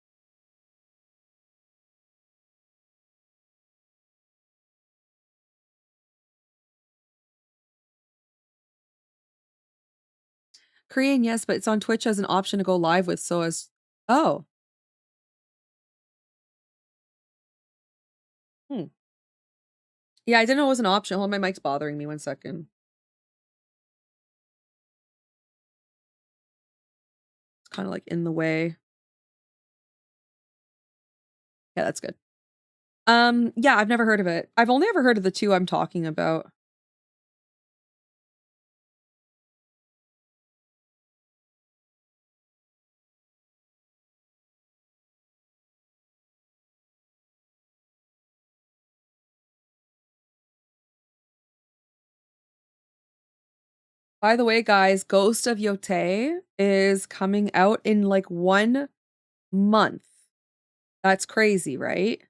Korean, yes, but it's on Twitch as an option to go live with, so as oh. Hmm. Yeah, I didn't know it was an option. Hold on, my mic's bothering me, 1 second. It's kinda, like, in the way. Yeah, that's good. Yeah, I've never heard of it. I've only ever heard of the 2 I'm talking about. By the way, guys, Ghost of Yote is coming out in, like, 1 month. That's crazy, right?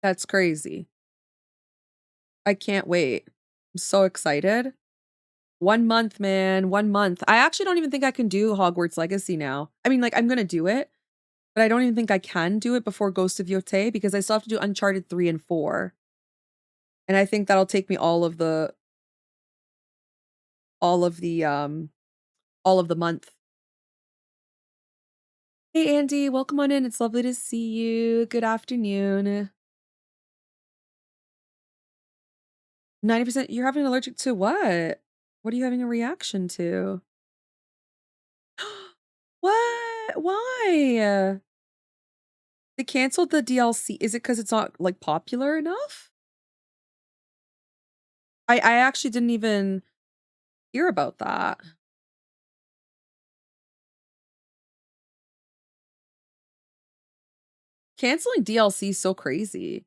That's crazy. I can't wait. I'm so excited. 1 month, man, 1 month. I actually don't even think I can do Hogwarts Legacy now. I mean, like, I'm gonna do it, but I don't even think I can do it before Ghost of Yote because I still have to do Uncharted 3 and 4, and I think that'll take me all of the, all of the month. Hey, Andy, welcome on in. It's lovely to see you. Good afternoon. 90%, you're having an allergic to what? What are you having a reaction to? What? Why? They canceled the DLC. Is it because it's not, like, popular enough? I actually didn't even hear about that. Canceling DLC is so crazy.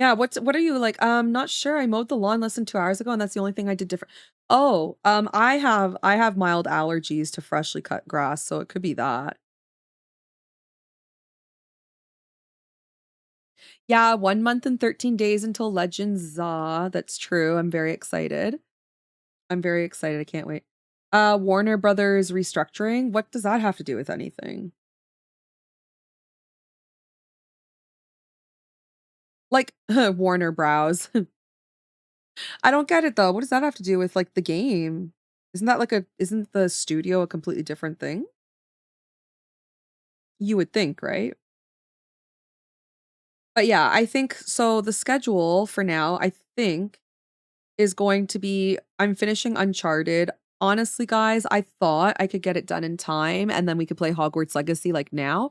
Yeah, what are you like? Not sure. I mowed the lawn less than 2 hours ago, and that's the only thing I did different. Oh, I have mild allergies to freshly cut grass, so it could be that. Yeah, 1 month and 13 days until Legends Za. That's true. I'm very excited. I'm very excited. I can't wait. Warner Brothers restructuring. What does that have to do with anything? Like Warner Browse. I don't get it though. What does that have to do with like the game? Isn't that like isn't the studio a completely different thing? You would think, right? But yeah, I think so the schedule for now, I think is going to be I'm finishing Uncharted. Honestly, guys, I thought I could get it done in time and then we could play Hogwarts Legacy like now.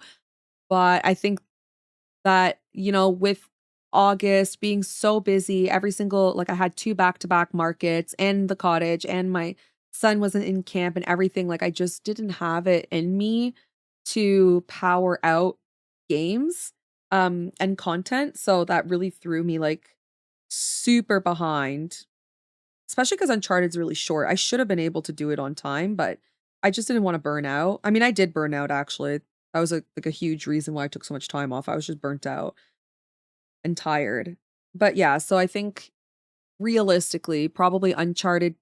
But I think that, with August being so busy, every single like I had 2 back-to-back markets and the cottage and my son wasn't in camp and everything, like I just didn't have it in me to power out games and content. So that really threw me like super behind. Especially because Uncharted's really short. I should have been able to do it on time, but I just didn't wanna burn out. I mean, I did burn out actually. That was, like, a huge reason why I took so much time off. I was just burnt out and tired. But, yeah, so I think realistically, probably Uncharted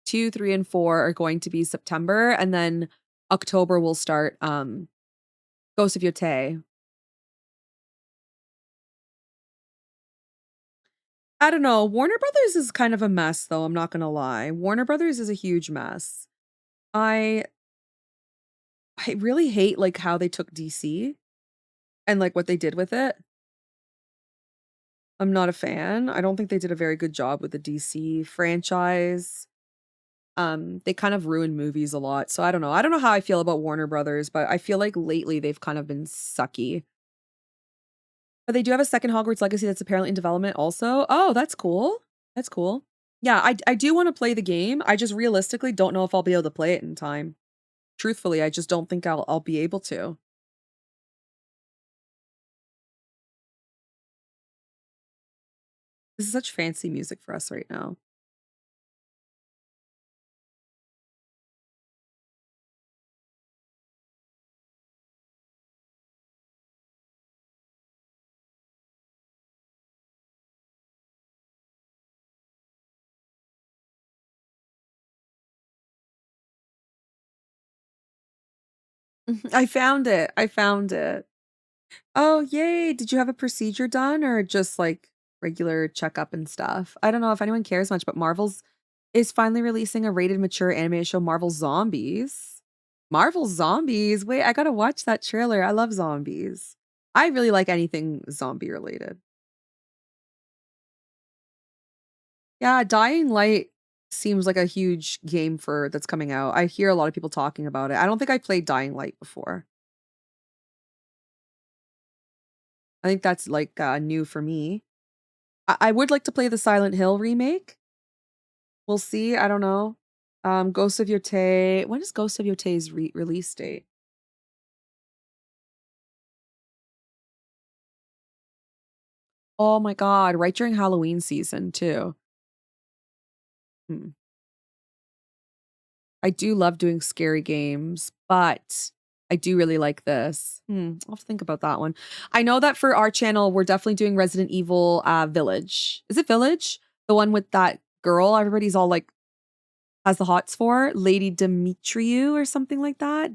2, 3, and 4 are going to be September, and then October will start, Ghost of Yotei. I don't know. Warner Brothers is kind of a mess, though, I'm not gonna lie. Warner Brothers is a huge mess. I I really hate, like, how they took DC and, like, what they did with it. I'm not a fan. I don't think they did a very good job with the DC franchise. They kind of ruined movies a lot, so I don't know. I don't know how I feel about Warner Brothers, but I feel like lately they've kind of been sucky. But they do have a second Hogwarts Legacy that's apparently in development also. Oh, that's cool. That's cool. Yeah, I do wanna play the game. I just realistically don't know if I'll be able to play it in time. Truthfully, I just don't think I'll be able to. This is such fancy music for us right now. I found it. I found it. Oh, yay. Did you have a procedure done or just like regular checkup and stuff? I don't know if anyone cares much, but Marvel's is finally releasing a rated mature animated show, Marvel Zombies. Marvel Zombies. Wait, I gotta watch that trailer. I love zombies. I really like anything zombie related. Yeah, Dying Light seems like a huge game for that's coming out. I hear a lot of people talking about it. I don't think I played Dying Light before. I think that's like new for me. I would like to play the Silent Hill remake. We'll see, I don't know. Ghost of Yotei when is Ghost of Yotei's release date? Oh my god, right during Halloween season too. Hmm. I do love doing scary games, but I do really like this. I'll have to think about that one. I know that for our channel, we're definitely doing Resident Evil, Village. Is it Village? The one with that girl everybody's all like has the hots for? Lady Demetriou or something like that?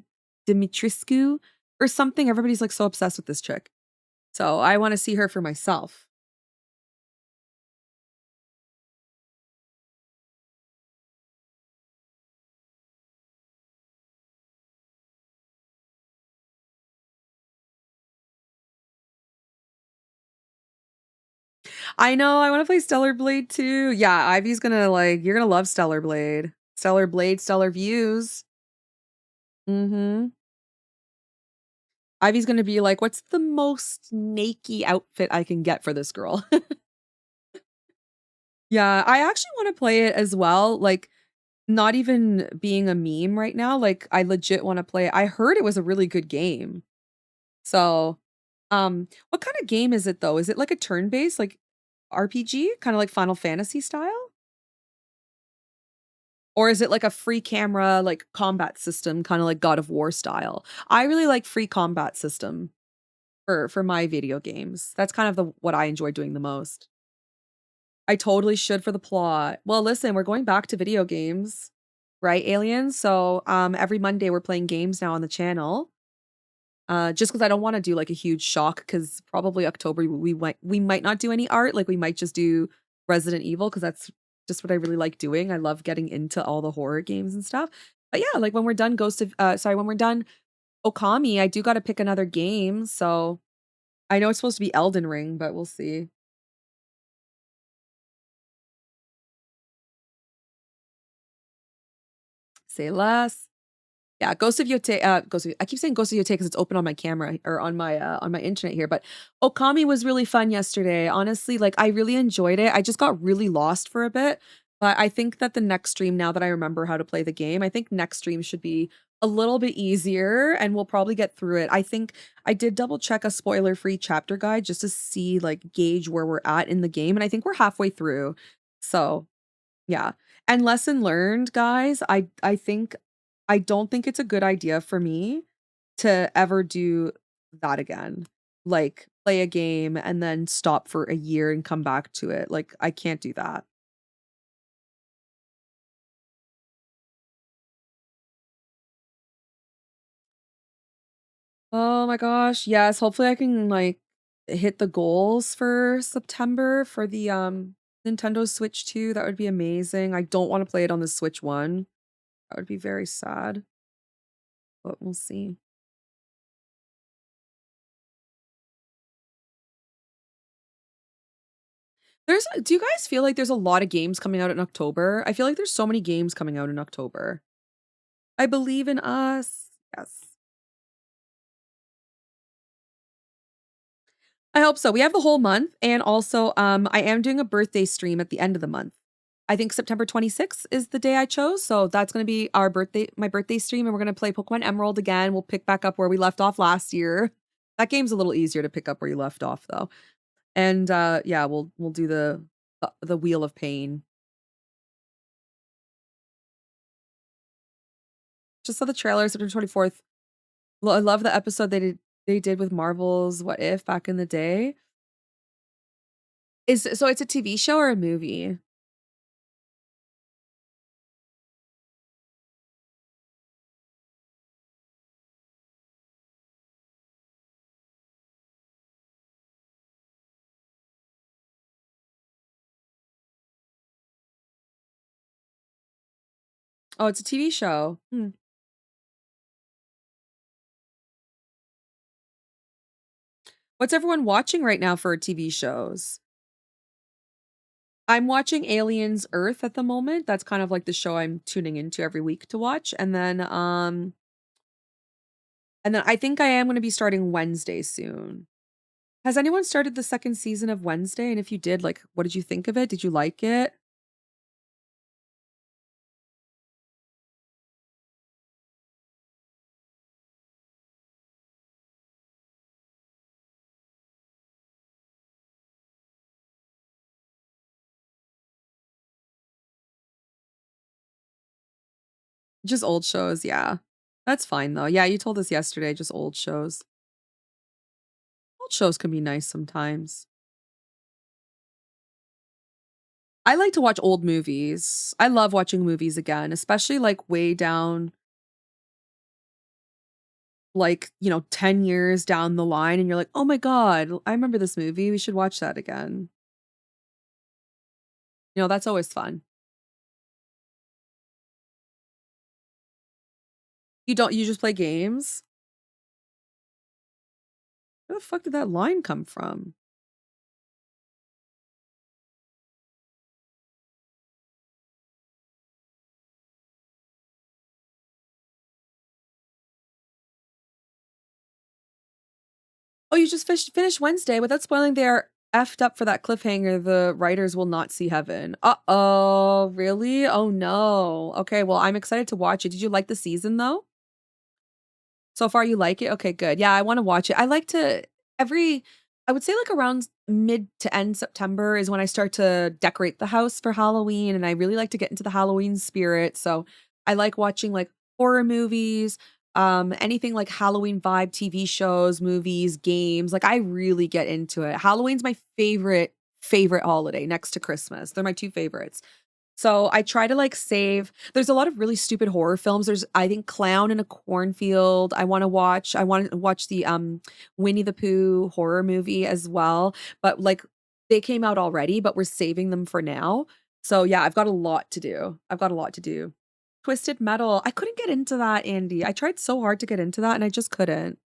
Dimitrescu or something. Everybody's like so obsessed with this chick. So I wanna see her for myself. I know, I wanna play Stellar Blade too. Yeah, Ivy's gonna like you're gonna love Stellar Blade. Stellar Blade, Stellar Views. Mhm. Ivy's gonna be like, "What's the most nakey outfit I can get for this girl?" Yeah, I actually wanna play it as well, like, not even being a meme right now, like, I legit wanna play it. I heard it was a really good game. So, what kinda game is it though? Is it like a turn-based, like, RPG? Kinda like Final Fantasy style? Or is it like a free camera, like, combat system, kinda like God of War style? I really like free combat system. for my video games. That's kind of what I enjoy doing the most. I totally should for the plot. Well, listen, we're going back to video games, right, aliens? So, every Monday we're playing games now on the channel. Just because I don't wanna do, like, a huge shock, because probably October we might not do any art, like, we might just do Resident Evil, because that's just what I really like doing. I love getting into all the horror games and stuff. But yeah, like, when we're done when we're done Okami, I do gotta pick another game, so I know it's supposed to be Elden Ring, but we'll see. Say less. Yeah, Ghost of I keep saying Ghost of Yote because it's open on my camera or on my internet here, but Okami was really fun yesterday. Honestly, like, I really enjoyed it. I just got really lost for a bit, but I think that the next stream, now that I remember how to play the game, I think next stream should be a little bit easier and we'll probably get through it. I think I did double check a spoiler-free chapter guide just to see, like, gauge where we're at in the game, and I think we're halfway through. So, yeah. And lesson learned, guys, I don't think it's a good idea for me to ever do that again. Like, play a game and then stop for a year and come back to it. Like, I can't do that. Oh my gosh, yes, hopefully I can, like, hit the goals for September for the, Nintendo Switch 2. That would be amazing. I don't wanna play it on the Switch 1. That would be very sad, but we'll see. Do you guys feel like there's a lot of games coming out in October? I feel like there's so many games coming out in October. I believe in us. Yes. I hope so. We have the whole month, and also, I am doing a birthday stream at the end of the month. I think September 26th is the day I chose, so that's gonna be my birthday stream, and we're gonna play Pokemon Emerald again. We'll pick back up where we left off last year. That game's a little easier to pick up where you left off, though. And, yeah, we'll do the Wheel of Pain. Just saw the trailer, September 24th. Well, I love the episode they did with Marvel's What If back in the day. So it's a TV show or a movie? Oh, it's a TV show. Hmm. What's everyone watching right now for TV shows? I'm watching Aliens Earth at the moment. That's kind of like the show I'm tuning into every week to watch. And then I think I am gonna be starting Wednesday soon. Has anyone started the second season of Wednesday? And if you did, like, what did you think of it? Did you like it? Just old shows, yeah. That's fine though. Yeah, you told us yesterday, just old shows. Old shows can be nice sometimes. I like to watch old movies. I love watching movies again, especially like way down, like, 10 years down the line, and you're like, oh my God, I remember this movie. We should watch that again. That's always fun. You just play games? Where the fuck did that line come from? Oh, you just finished Wednesday. Without spoiling, they're effed up for that cliffhanger. The writers will not see heaven. Uh-oh, really? Oh no. Okay, well, I'm excited to watch it. Did you like the season though? So far you like it? Okay, good. Yeah, I wanna watch it. I like to every I would say, like, around mid to end September is when I start to decorate the house for Halloween, and I really like to get into the Halloween spirit, so I like watching, like, horror movies. anything like Halloween vibe, TV shows, movies, games. Like I really get into it. Halloween's my favorite holiday next to Christmas. They're my two favorites. So I try to like save. There's a lot of really stupid horror films. There's I think Clown in a Cornfield. I want to watch the Winnie the Pooh horror movie as well. But like they came out already, but we're saving them for now. So yeah, I've got a lot to do. I've got a lot to do. Twisted Metal. I couldn't get into that, Andy. I tried so hard to get into that and I just couldn't.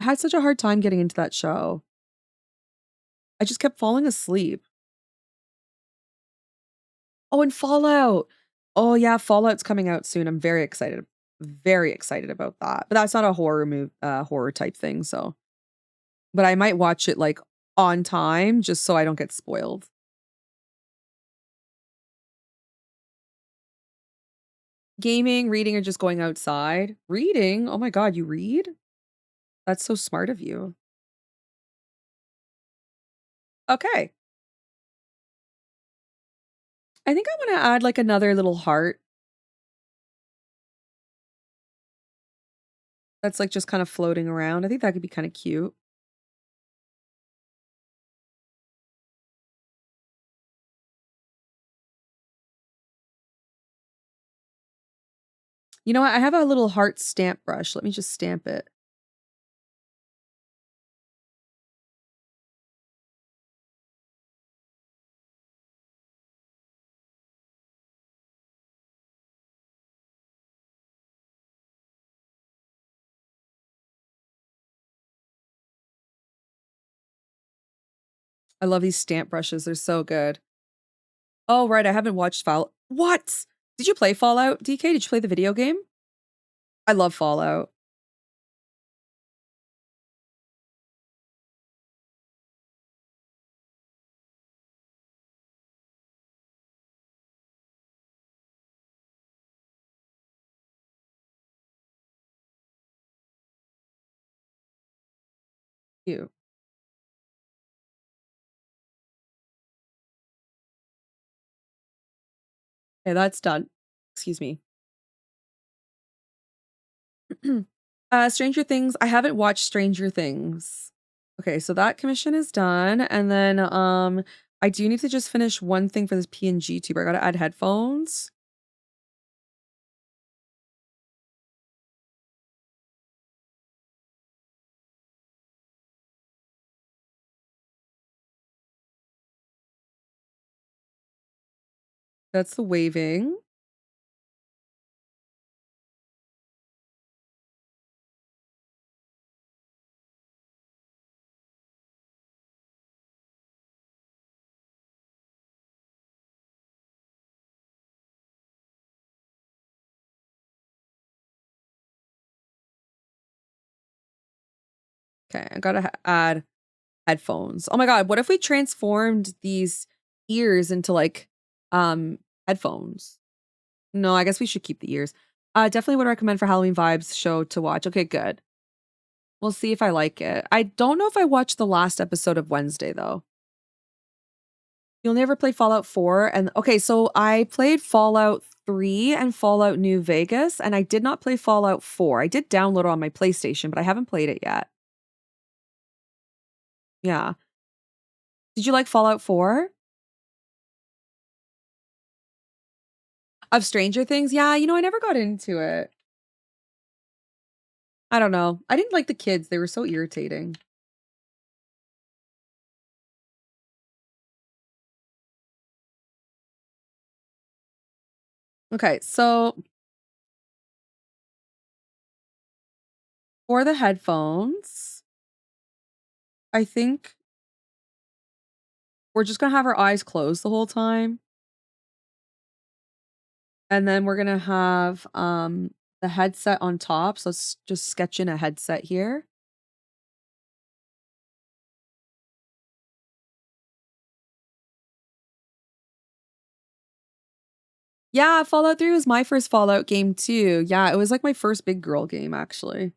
I had such a hard time getting into that show. I just kept falling asleep. Oh, and Fallout. Oh, yeah, Fallout's coming out soon. I'm very excited about that. But that's not a horror type thing, so but I might watch it, like, on time just so I don't get spoiled. Gaming, reading, or just going outside? Reading? Oh my god, you read? That's so smart of you. Okay. I think I wanna add, like, another little heart that's, like, just kind of floating around. I think that could be kinda cute. You know what? I have a little heart stamp brush. Let me just stamp it. I love these stamp brushes, they're so good. Oh, right, I haven't watched Fall What? Did you play Fallout, DK? Did you play the video game? I love Fallout. You. Okay, that's done. Excuse me. Stranger Things, I haven't watched Stranger Things. Okay, so that commission is done, and then, I do need to just finish one thing for this PNGTuber. I gotta add headphones. That's the waving. Okay, I gotta add headphones. Oh my god, what if we transformed these ears into, like, headphones? No, I guess we should keep the ears. Definitely would recommend for Halloween vibes show to watch. Okay, good. We'll see if I like it. I don't know if I watched the last episode of Wednesday though. You'll never play Fallout 4 and okay, so I played Fallout 3 and Fallout New Vegas and I did not play Fallout 4. I did download it on my PlayStation, but I haven't played it yet. Yeah. Did you like Fallout 4? Of Stranger Things? Yeah, I never got into it. I don't know. I didn't like the kids. They were so irritating. Okay, so for the headphones, I think we're just gonna have our eyes closed the whole time. And then we're gonna have the headset on top. So let's just sketch in a headset here. Yeah, Fallout 3 was my first Fallout game too. Yeah, it was like my first big girl game actually.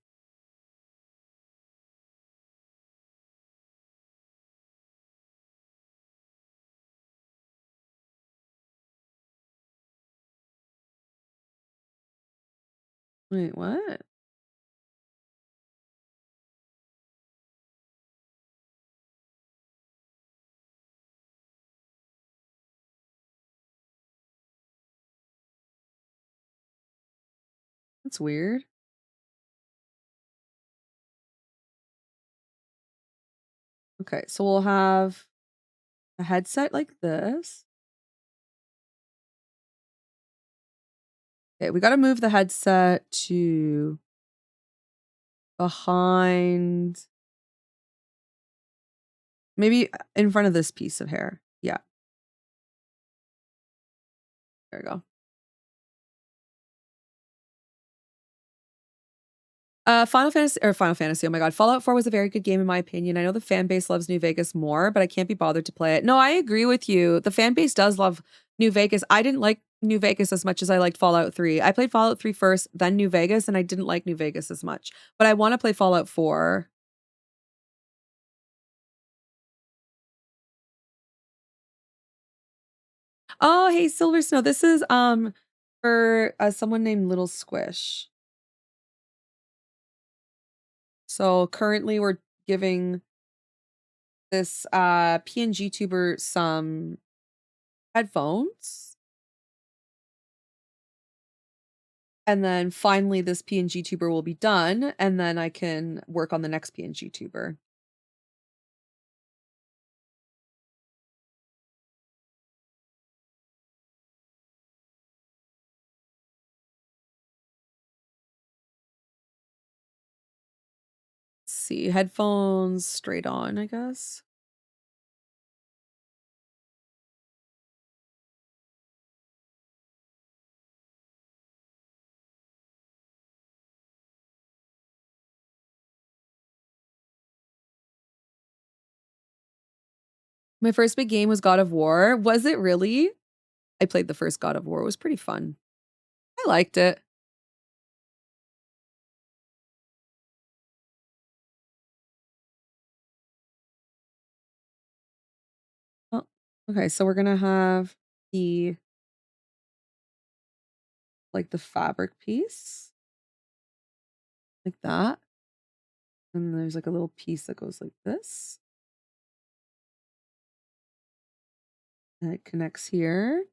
Wait, what? That's weird. Okay, so we'll have a headset like this. Okay, we gotta move the headset to behind, maybe in front of this piece of hair. Yeah, there we go. Final Fantasy, oh my god, Fallout 4 was a very good game in my opinion. I know the fan base loves New Vegas more, but I can't be bothered to play it. No, I agree with you. The fan base does love New Vegas. I didn't like New Vegas as much as I liked Fallout 3. I played Fallout 3 first, then New Vegas, and I didn't like New Vegas as much. But I want to play Fallout 4. Oh, hey, Silver Snow. This is for someone named Little Squish. So currently we're giving this PNGTuber some headphones. And then finally this PNGTuber will be done, and then I can work on the next PNGTuber. Let's see, headphones straight on, I guess. My first big game was God of War. Was it really? I played the first God of War. It was pretty fun. I liked it. Oh, okay, so we're gonna have the like the fabric piece like that. And there's like a little piece that goes like this. And it connects here.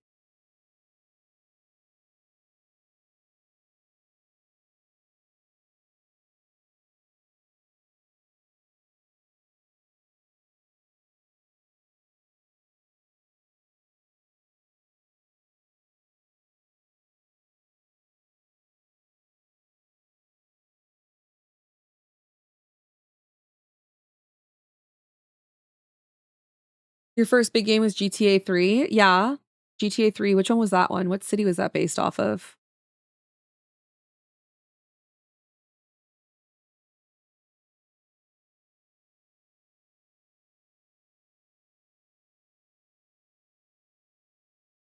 Your first big game was GTA 3? Yeah. GTA 3, which one was that one? What city was that based off of?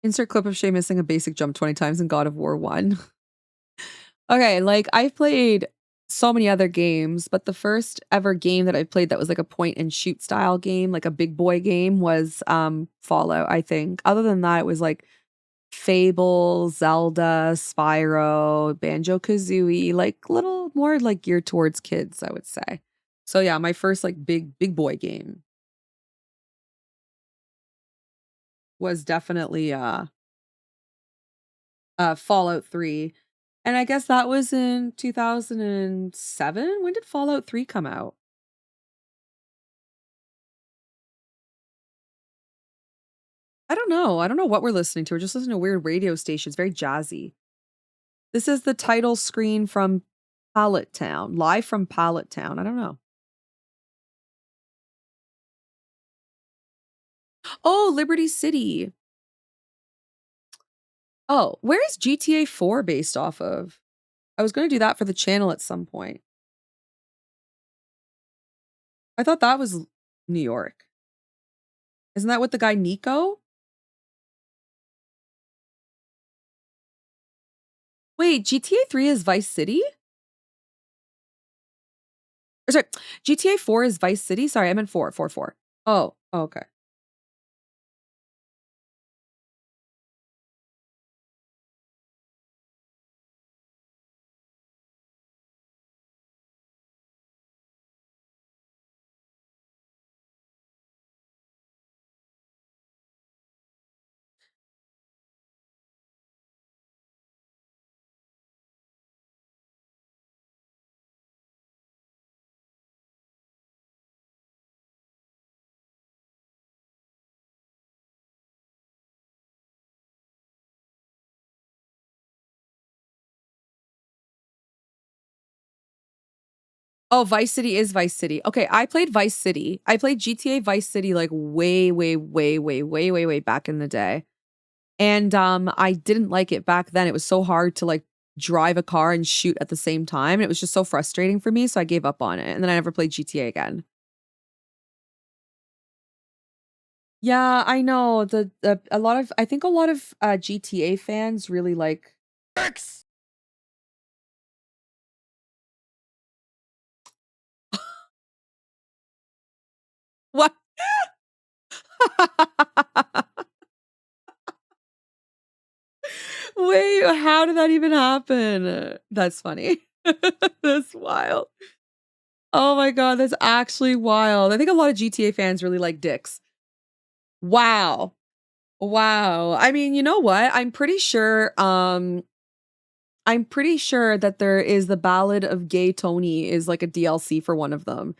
Insert clip of Shay missing a basic jump 20 times in God of War 1. Okay, like, I've played so many other games, but the first ever game that I played that was like a point and shoot style game, like a big boy game, was, Fallout, I think. Other than that, it was like Fable, Zelda, Spyro, Banjo-Kazooie, like, little more, like, geared towards kids, I would say. So, yeah, my first, like, big boy game was definitely, Fallout 3, and I guess that was in 2007? When did Fallout 3 come out? I don't know what we're listening to, we're just listening to weird radio stations, very jazzy. This is the title screen from Pallet Town, live from Pallet Town, I don't know. Oh, Liberty City. Oh, where is GTA 4 based off of? I was gonna do that for the channel at some point. I thought that was New York. Isn't that with the guy Nico? Wait, GTA 3 is Vice City? Or sorry, GTA 4 is Vice City? Sorry, I meant 4, 4, 4. Oh, okay. Oh, Vice City is Vice City. Okay, I played Vice City. I played GTA Vice City like way back in the day. And I didn't like it back then. It was so hard to like drive a car and shoot at the same time. It was just so frustrating for me, so I gave up on it. And then I never played GTA again. Yeah, I know. I think a lot of GTA fans really like X. what? Wait, how did that even happen? That's funny. That's wild. Oh my god, that's actually wild. I think a lot of GTA fans really like dicks. Wow. Wow. I mean, you know what? I'm pretty sure that there is the Ballad of Gay Tony is like a DLC for one of them.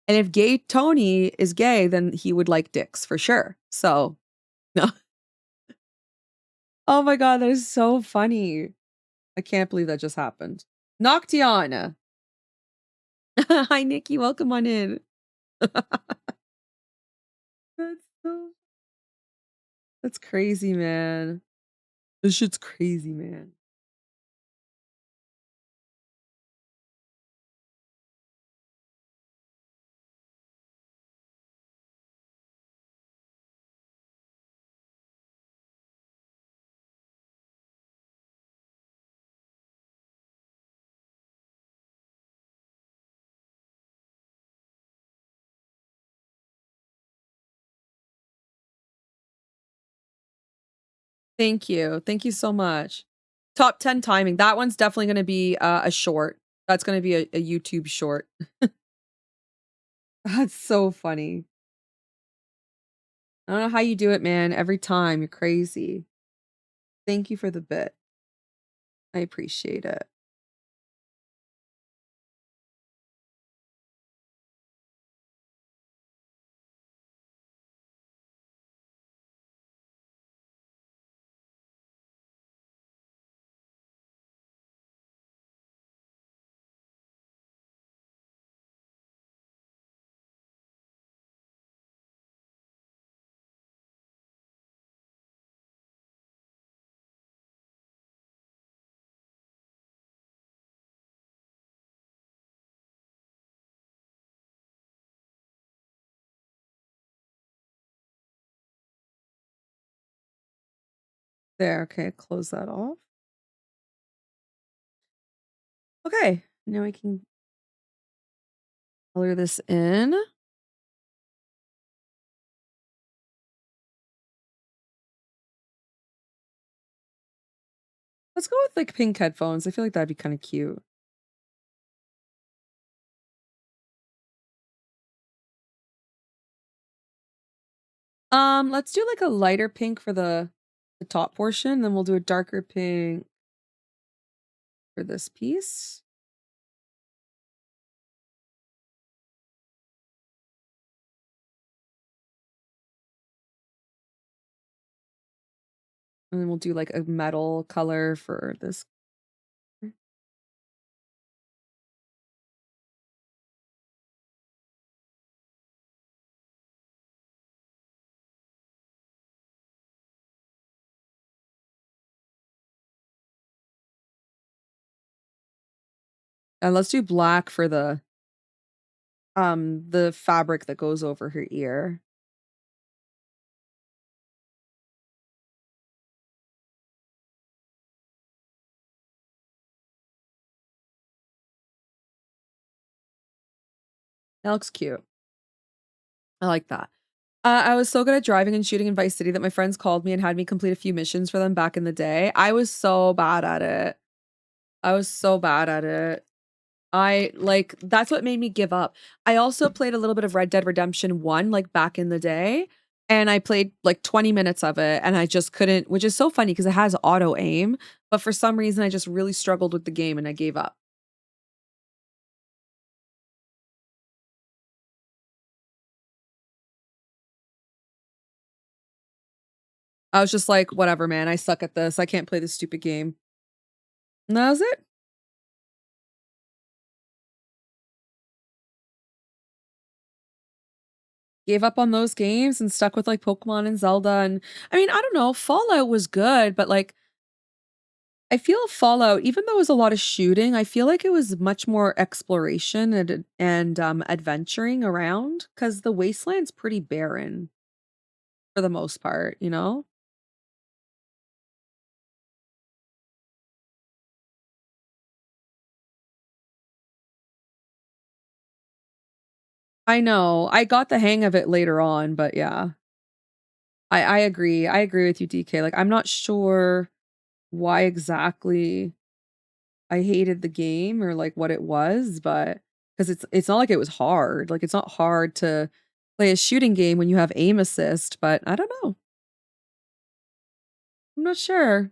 And if Gay Tony is gay, then he would like dicks for sure. So, no. Oh my god, that is so funny. I can't believe that just happened. Noctiana. Hi, Nikki. Welcome on in. That's so that's crazy, man. This shit's crazy, man. Thank you. Thank you so much. Top 10 timing. That one's definitely going to be a short. That's going to be a YouTube short. That's so funny. I don't know how you do it, man. Every time. You're crazy. Thank you for the bit. I appreciate it. There. Okay. Close that off. Okay. Now we can color this in. Let's go with like pink headphones. I feel like that'd be kind of cute. Let's do like a lighter pink for the top portion, then we'll do a darker pink for this piece. And then we'll do like a metal color for this. And let's do black for the fabric that goes over her ear. That looks cute. I like that. I was so good at driving and shooting in Vice City that my friends called me and had me complete a few missions for them back in the day. I was so bad at it. I was so bad at it. I like that's what made me give up. I also played a little bit of Red Dead Redemption 1 like back in the day, and I played like 20 minutes of it and I just couldn't, which is so funny because it has auto aim, but for some reason I just really struggled with the game and I gave up. I was just like, whatever, man, I suck at this. I can't play this stupid game. And that was it. gave up on those games and stuck with like Pokemon and Zelda. And I mean, I don't know, Fallout was good, but like I feel Fallout, even though it was a lot of shooting, I feel like it was much more exploration and adventuring around because the wasteland's pretty barren for the most part, you know? I know. I got the hang of it later on, but yeah. I agree. I agree with you, DK. Like I'm not sure why exactly I hated the game or like what it was, but because it's not like it was hard. Like it's not hard to play a shooting game when you have aim assist, but I don't know. I'm not sure.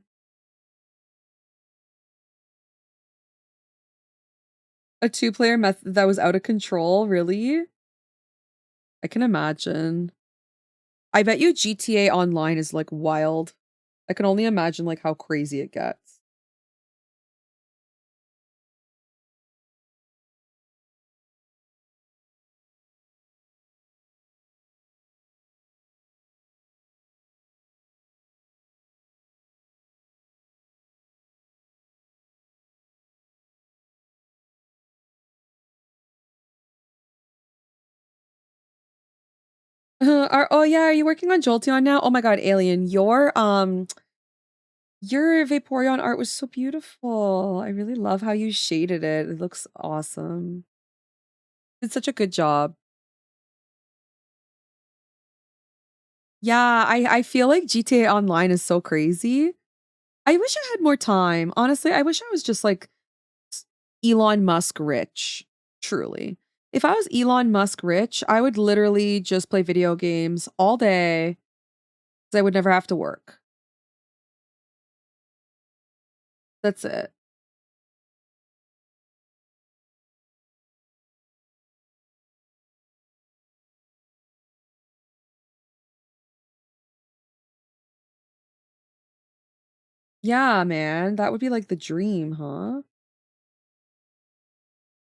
A two-player method that was out of control, really? I can imagine. I bet you GTA Online is like wild. I can only imagine like how crazy it gets. Oh yeah, are you working on Jolteon now? Oh my god, Alien, your Vaporeon art was so beautiful. I really love how you shaded it. It looks awesome. Did such a good job. Yeah, I feel like GTA Online is so crazy. I wish I had more time. Honestly, I wish I was just like s- Elon Musk rich, truly. If I was Elon Musk rich, I would literally just play video games all day 'cause I would never have to work. That's it. Yeah, man, that would be like the dream, huh?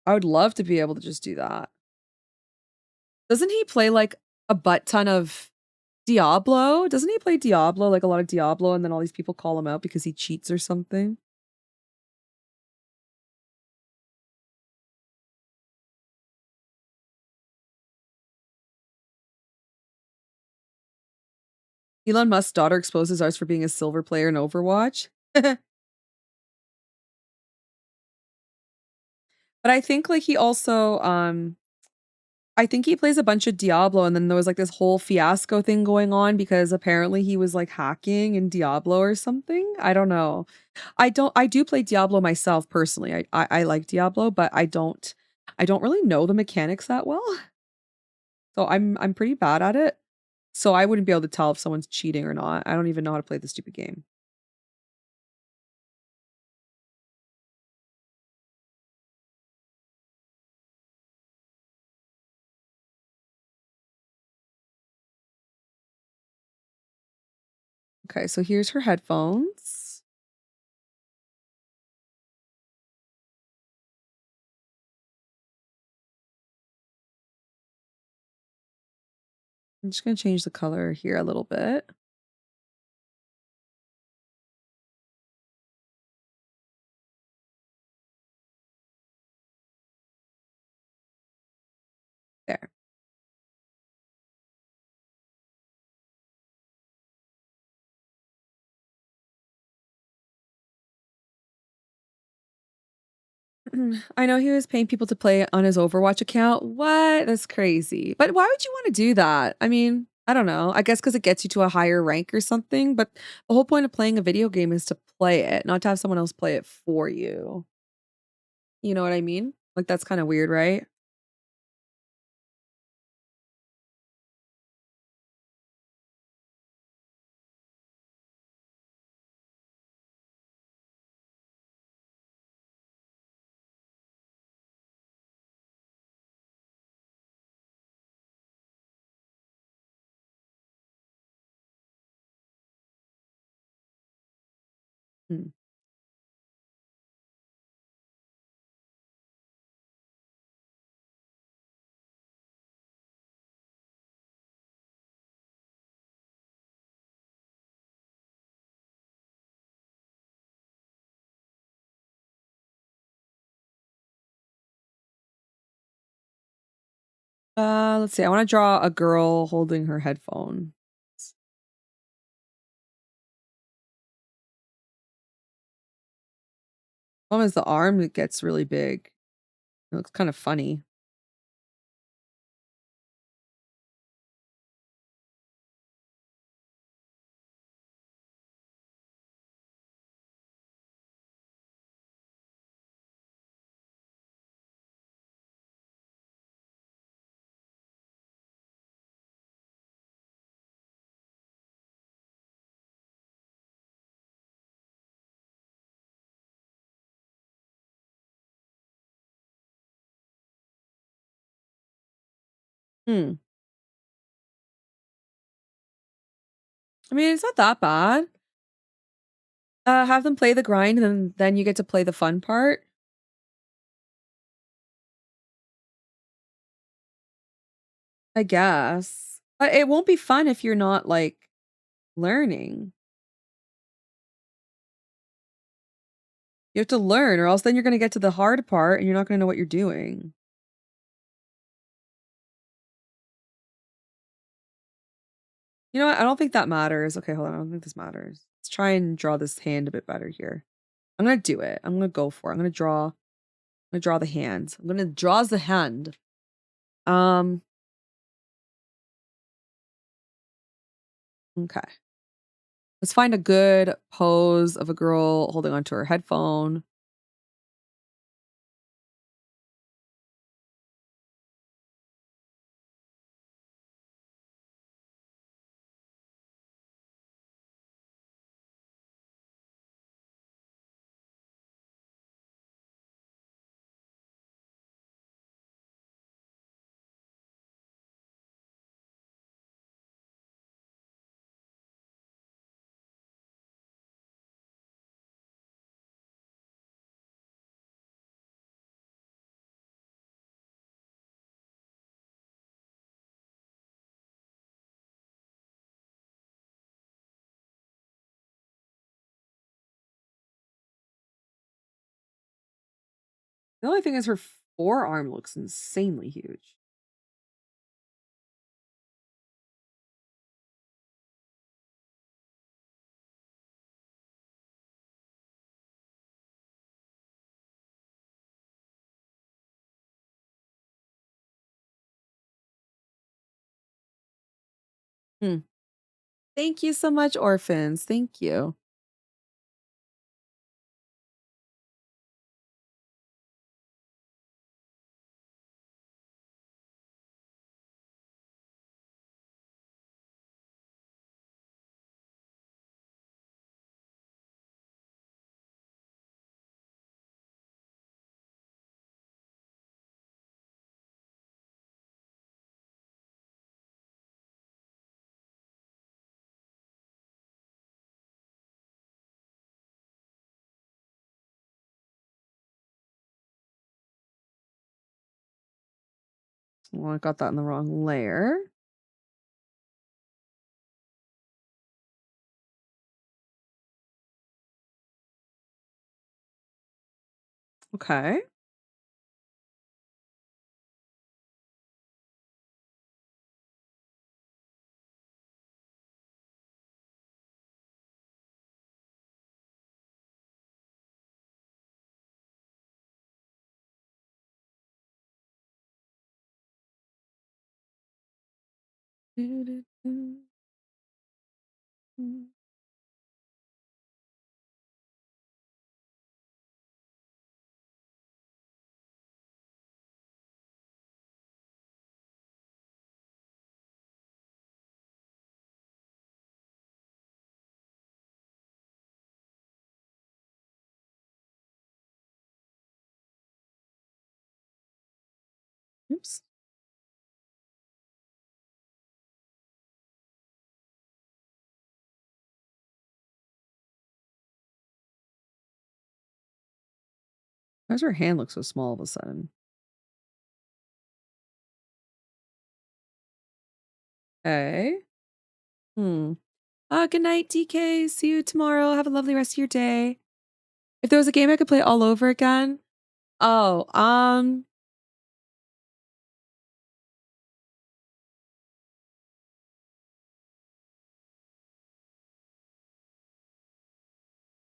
I would love to be able to just do that. Doesn't he play like a butt ton of Diablo? Doesn't he play Diablo, like a lot of Diablo, and then all these people call him out because he cheats or something? Elon Musk's daughter exposes ours for being a silver player in Overwatch. But I think like he also I think he plays a bunch of Diablo and then there was like this whole fiasco thing going on because apparently he was like hacking in Diablo or something. I don't know. I do play Diablo myself personally. I like Diablo, but I don't really know the mechanics that well. So I'm pretty bad at it. So I wouldn't be able to tell if someone's cheating or not. I don't even know how to play the stupid game. Okay, so here's her headphones. I'm just gonna change the color here a little bit. There. I know he was paying people to play on his Overwatch account. What? That's crazy. But why would you want to do that? I mean, I don't know. I guess because it gets you to a higher rank or something. But the whole point of playing a video game is to play it, not to have someone else play it for you. You know what I mean? Like, that's kind of weird, right? Hmm. Let's see. I want to draw a girl holding her headphone. Problem is the arm, it gets really big. It looks kind of funny. Hmm. I mean, it's not that bad. Have them play the grind, and then you get to play the fun part. I guess. But it won't be fun if you're not, like, learning. You have to learn, or else then you're gonna get to the hard part, and you're not gonna know what you're doing. You know what? I don't think that matters. Okay, hold on. I don't think this matters. Let's try and draw this hand a bit better here. I'm gonna do it. I'm gonna go for it. I'm gonna draw the hand. I'm gonna draw the hand. Um, okay. Let's find a good pose of a girl holding onto her headphone. The only thing is her forearm looks insanely huge. Hmm. Thank you so much, orphans. Thank you. Well, I got that in the wrong layer. Okay. Oops. Why does her hand look so small all of a sudden? Okay. Hmm. Good night, DK. See you tomorrow. Have a lovely rest of your day. If there was a game I could play all over again, oh,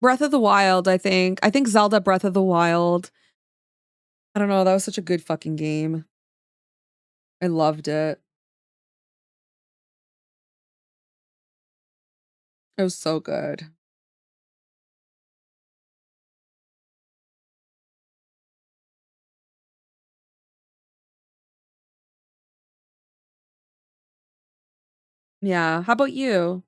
Breath of the Wild, I think. I think Zelda Breath of the Wild. I don't know, that was such a good fucking game. I loved it. It was so good. Yeah, how about you?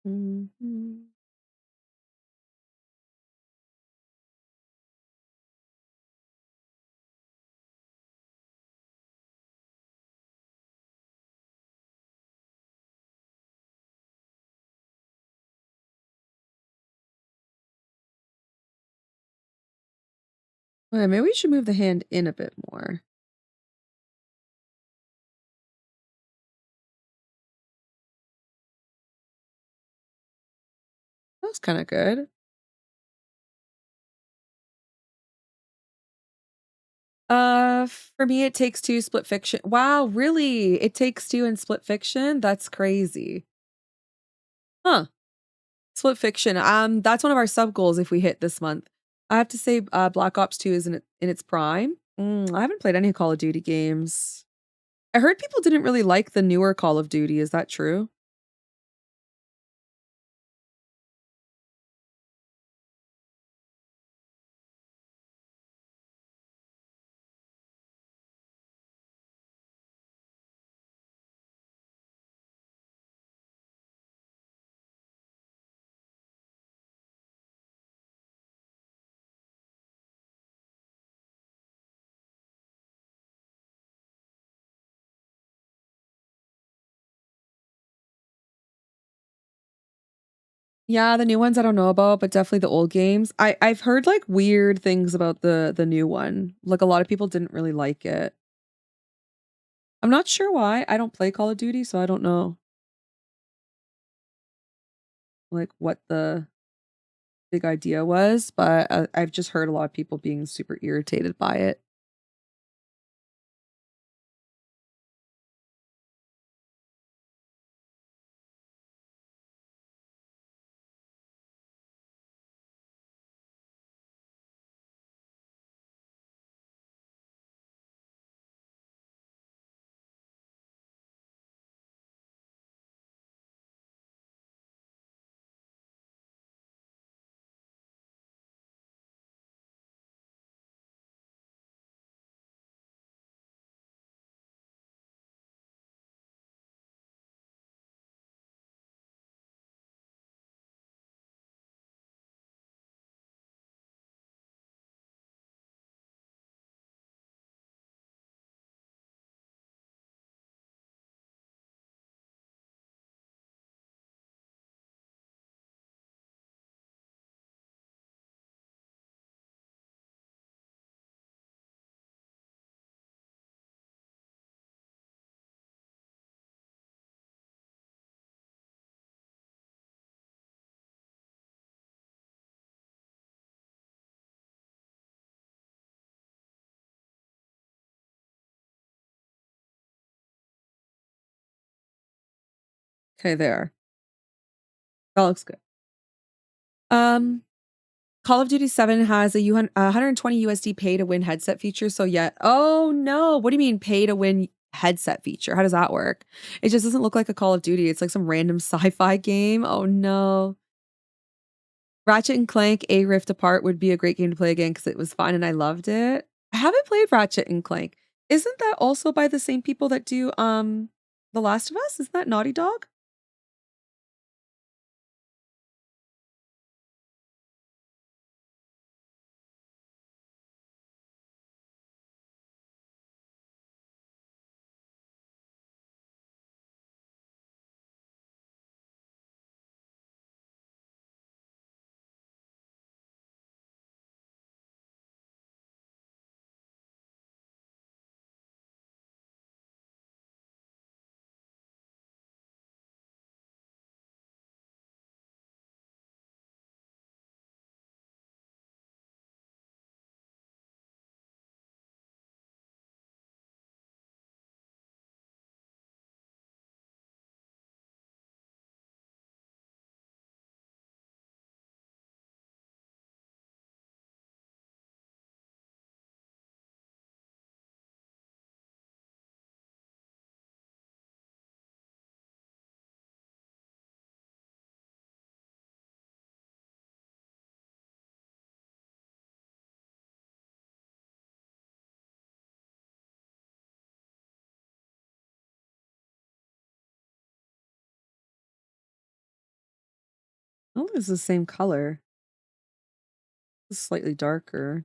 Mhm. Okay, maybe we should move the hand in a bit more. That was kinda good. For me, It Takes Two, Split Fiction. Wow, really? It Takes Two and Split Fiction? That's crazy. Huh. Split Fiction. That's one of our sub goals if we hit this month. I have to say, Black Ops 2 is in its prime. I haven't played any Call of Duty games. I heard people didn't really like the newer Call of Duty. Is that true? Yeah, the new ones I don't know about, but definitely the old games. I've heard like weird things about the new one. Like a lot of people didn't really like it. I'm not sure why. I don't play Call of Duty, so I don't know like what the big idea was, but I've just heard a lot of people being super irritated by it. Okay, there. That looks good. Um, Call of Duty 7 has a 120 USD pay to win headset feature. So yeah. Oh no. What do you mean pay to win headset feature? How does that work? It just doesn't look like a Call of Duty. It's like some random sci-fi game. Oh no. Ratchet and Clank A Rift Apart would be a great game to play again because it was fun and I loved it. I haven't played Ratchet and Clank. Isn't that also by the same people that do The Last of Us? Isn't that Naughty Dog? Oh, it's the same color. It's slightly darker.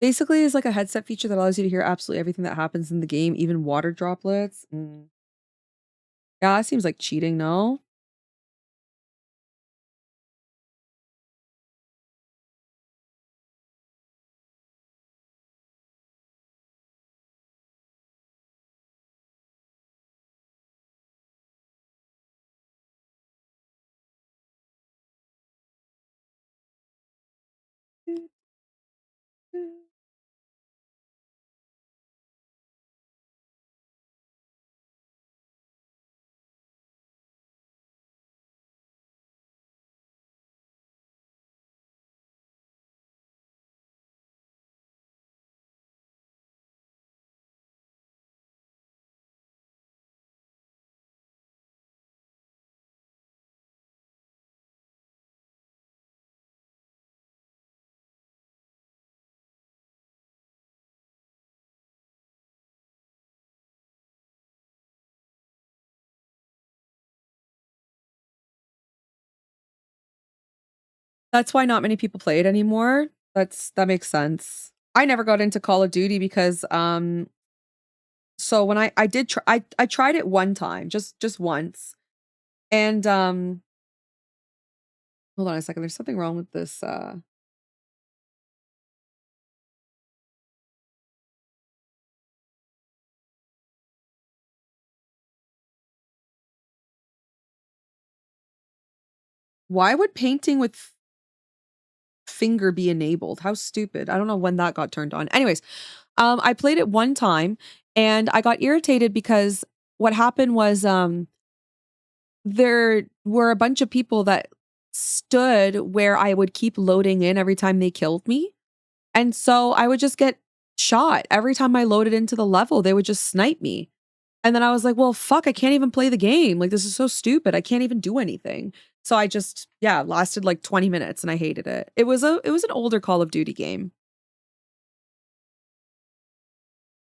Basically, it's like a headset feature that allows you to hear absolutely everything that happens in the game, even water droplets. Yeah, that seems like cheating, no? That's why not many people play it anymore. That makes sense. I never got into Call of Duty because so when I did try I tried it one time, just once. And hold on a second, there's something wrong with this why would painting with finger be enabled? How stupid. I don't know when that got turned on. Anyways, I played it one time and I got irritated because what happened was there were a bunch of people that stood where I would keep loading in every time they killed me. And so I would just get shot every time I loaded into the level. They would just snipe me. And then I was like, well, fuck, I can't even play the game. Like, this is so stupid. I can't even do anything. So I just, yeah, lasted like 20 minutes and I hated it. It was an older Call of Duty game.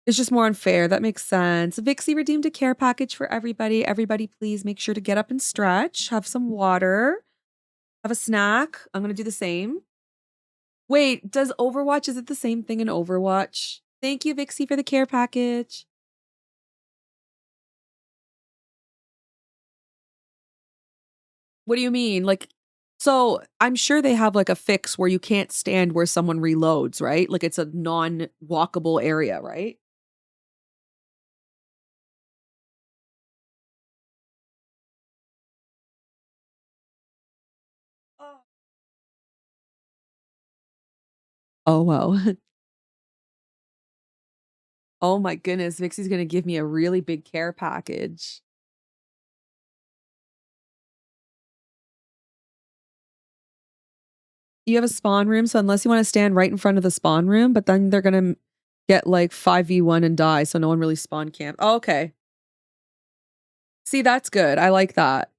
It's just more unfair. That makes sense. Vixie redeemed a care package for everybody. Everybody, please make sure to get up and stretch, have some water, have a snack. I'm going to do the same. Wait, does Overwatch, is it the same thing in Overwatch? Thank you, Vixie, for the care package. What do you mean? Like, so I'm sure they have like a fix where you can't stand where someone reloads, right? Like it's a non-walkable area, right? Oh, oh wow. Oh my goodness, Vixie's gonna give me a really big care package. You have a spawn room, so unless you want to stand right in front of the spawn room, but then they're gonna get like 5v1 and die, so no one really spawn camp. Oh, okay. See, that's good. I like that.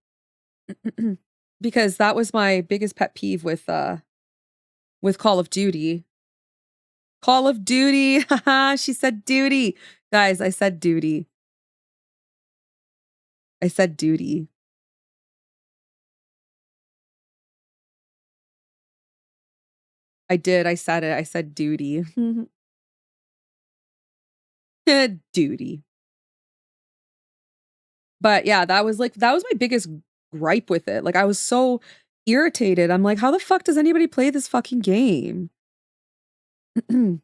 Because that was my biggest pet peeve with Call of Duty. Call of Duty. Haha, she said duty. Guys, I said duty. I said duty. I did. I said it. I said duty. Duty. But yeah, that was my biggest gripe with it. Like I was so irritated. I'm like, how the fuck does anybody play this fucking game? I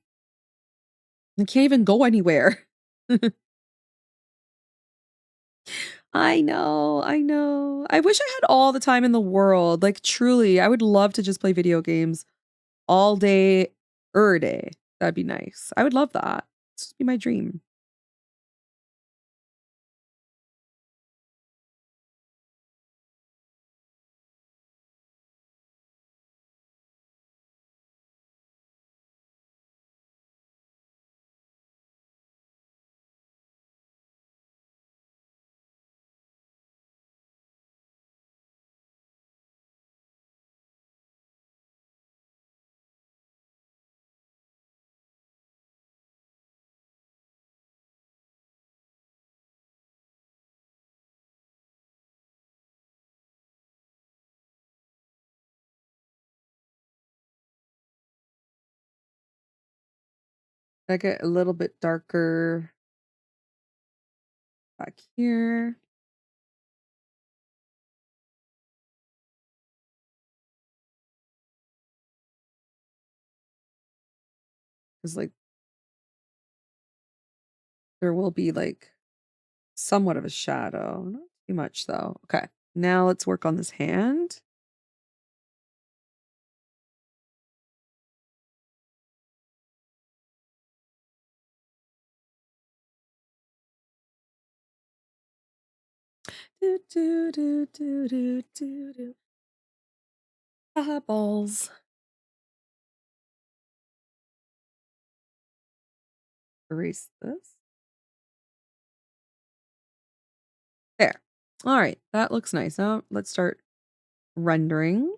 can't even go anywhere. I know, I know. I wish I had all the time in the world. Like truly, I would love to just play video games all day, day. That'd be nice. I would love that. This would be my dream. Make it a little bit darker back here. Because like there will be like somewhat of a shadow. Not too much though. Okay. Now let's work on this hand. Do do do do do do do. Haha, balls. Erase this. There. All right, that looks nice. Now let's start rendering.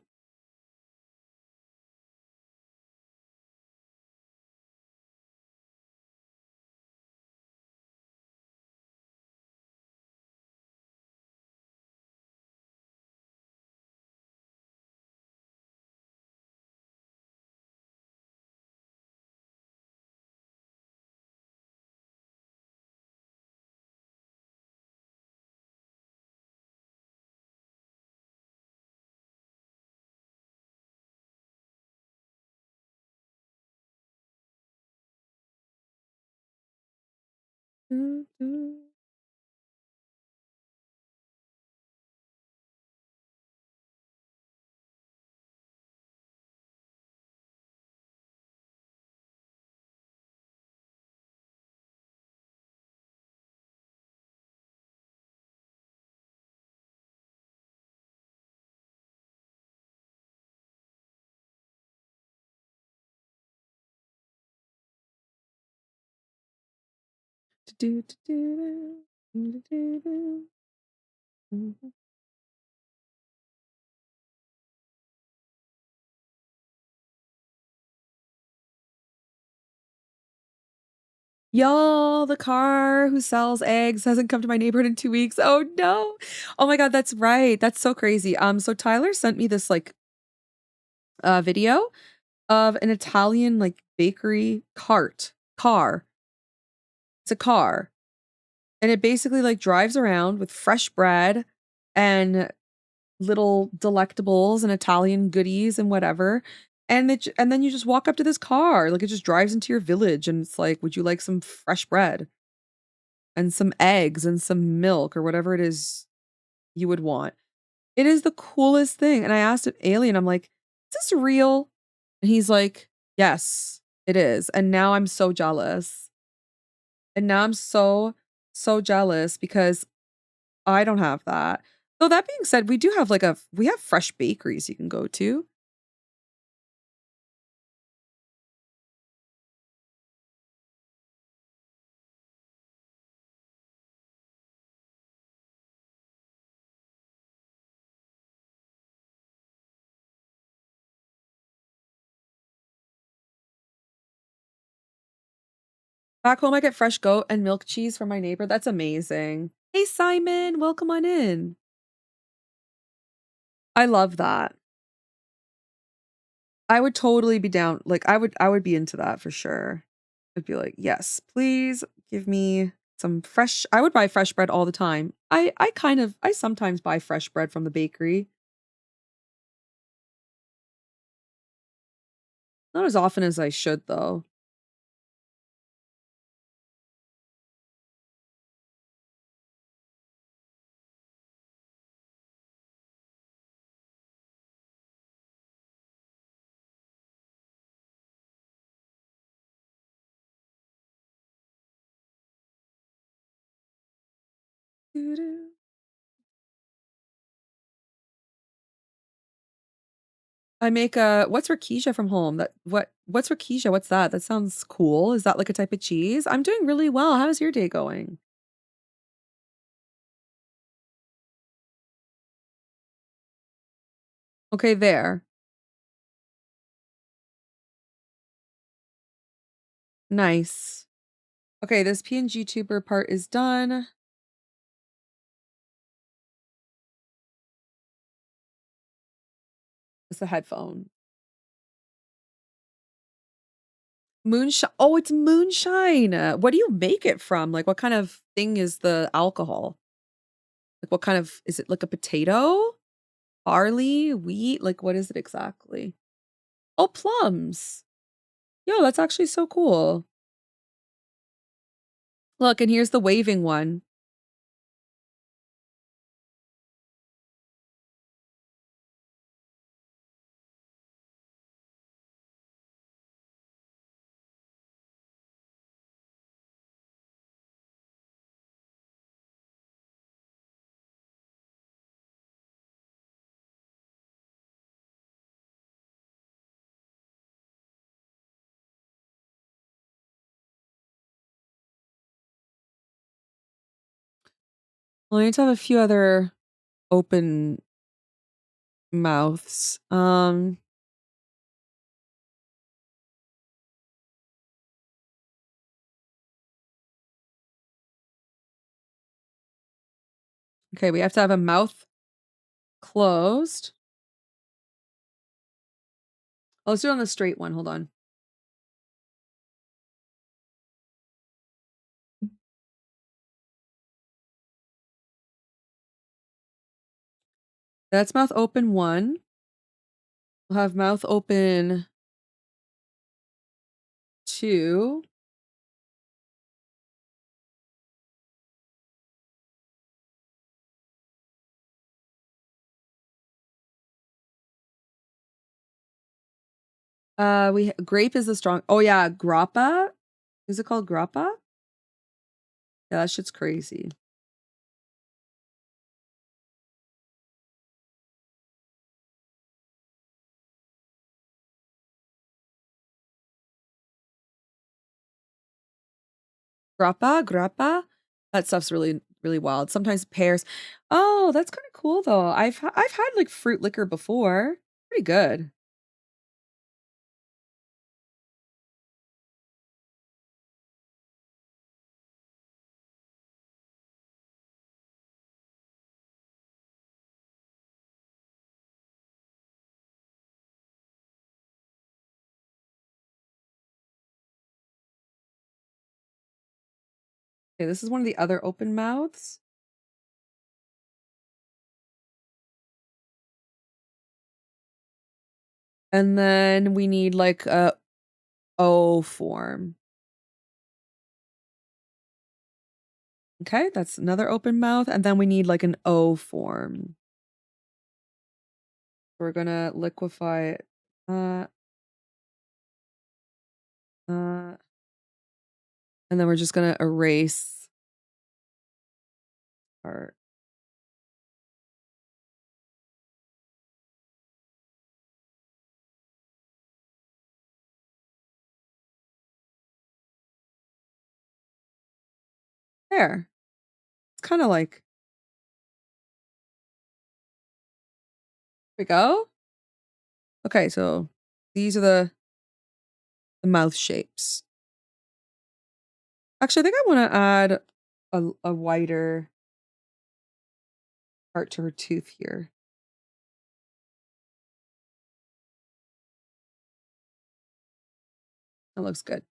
Do, do. Do, do, do, do, do, do, do. Y'all, the car who sells eggs hasn't come to my neighborhood in 2 weeks. Oh no. Oh my God, that's right. That's so crazy. So Tyler sent me this like video of an Italian like bakery car. It's a car. And it basically like drives around with fresh bread and little delectables and Italian goodies and whatever. And then you just walk up to this car, like it just drives into your village and it's like, would you like some fresh bread and some eggs and some milk or whatever it is you would want? It is the coolest thing. And I asked an alien, I'm like, is this real? And he's like, yes, it is. And now I'm so jealous. And now I'm so, so jealous because I don't have that. So that being said, we do have like we have fresh bakeries you can go to. Back home, I get fresh goat and milk cheese from my neighbor. That's amazing. Hey, Simon, welcome on in. I love that. I would totally be down. Like I would be into that for sure. I'd be like, yes, please give me some fresh. I would buy fresh bread all the time. I sometimes buy fresh bread from the bakery. Not as often as I should though. Doo-doo. I make a what's raquisha from home? What's raquisha? What's that? That sounds cool. Is that like a type of cheese? I'm doing really well. How's your day going? Okay, there. Nice. Okay, this PNGTuber part is done. It's the headphone. Moonshine. Oh, it's moonshine. What do you make it from? Like, what kind of thing is the alcohol? Like, what kind of, is it like a potato? Barley? Wheat? Like, what is it exactly? Oh, plums. Yo, that's actually so cool. Look, and here's the waving one. Well, I need to have a few other open mouths. Okay, we have to have a mouth closed. Oh, let's do it on the straight one. Hold on. That's mouth open 1. We'll have mouth open 2. Grape is the strong. Oh yeah, grappa. Is it called grappa? Yeah, that shit's crazy. Grappa. That stuff's really, really wild. Sometimes pears. Oh, that's kind of cool though. I've had like fruit liquor before. Pretty good. Okay, this is one of the other open mouths. And then we need like a O form. Okay, that's another open mouth. And then we need like an O form. We're gonna liquefy it. Uh, and then we're just gonna erase our. There. It's kind of like, here we go. Okay, so these are the mouth shapes. Actually, I think I want to add a wider part to her tooth here. That looks good.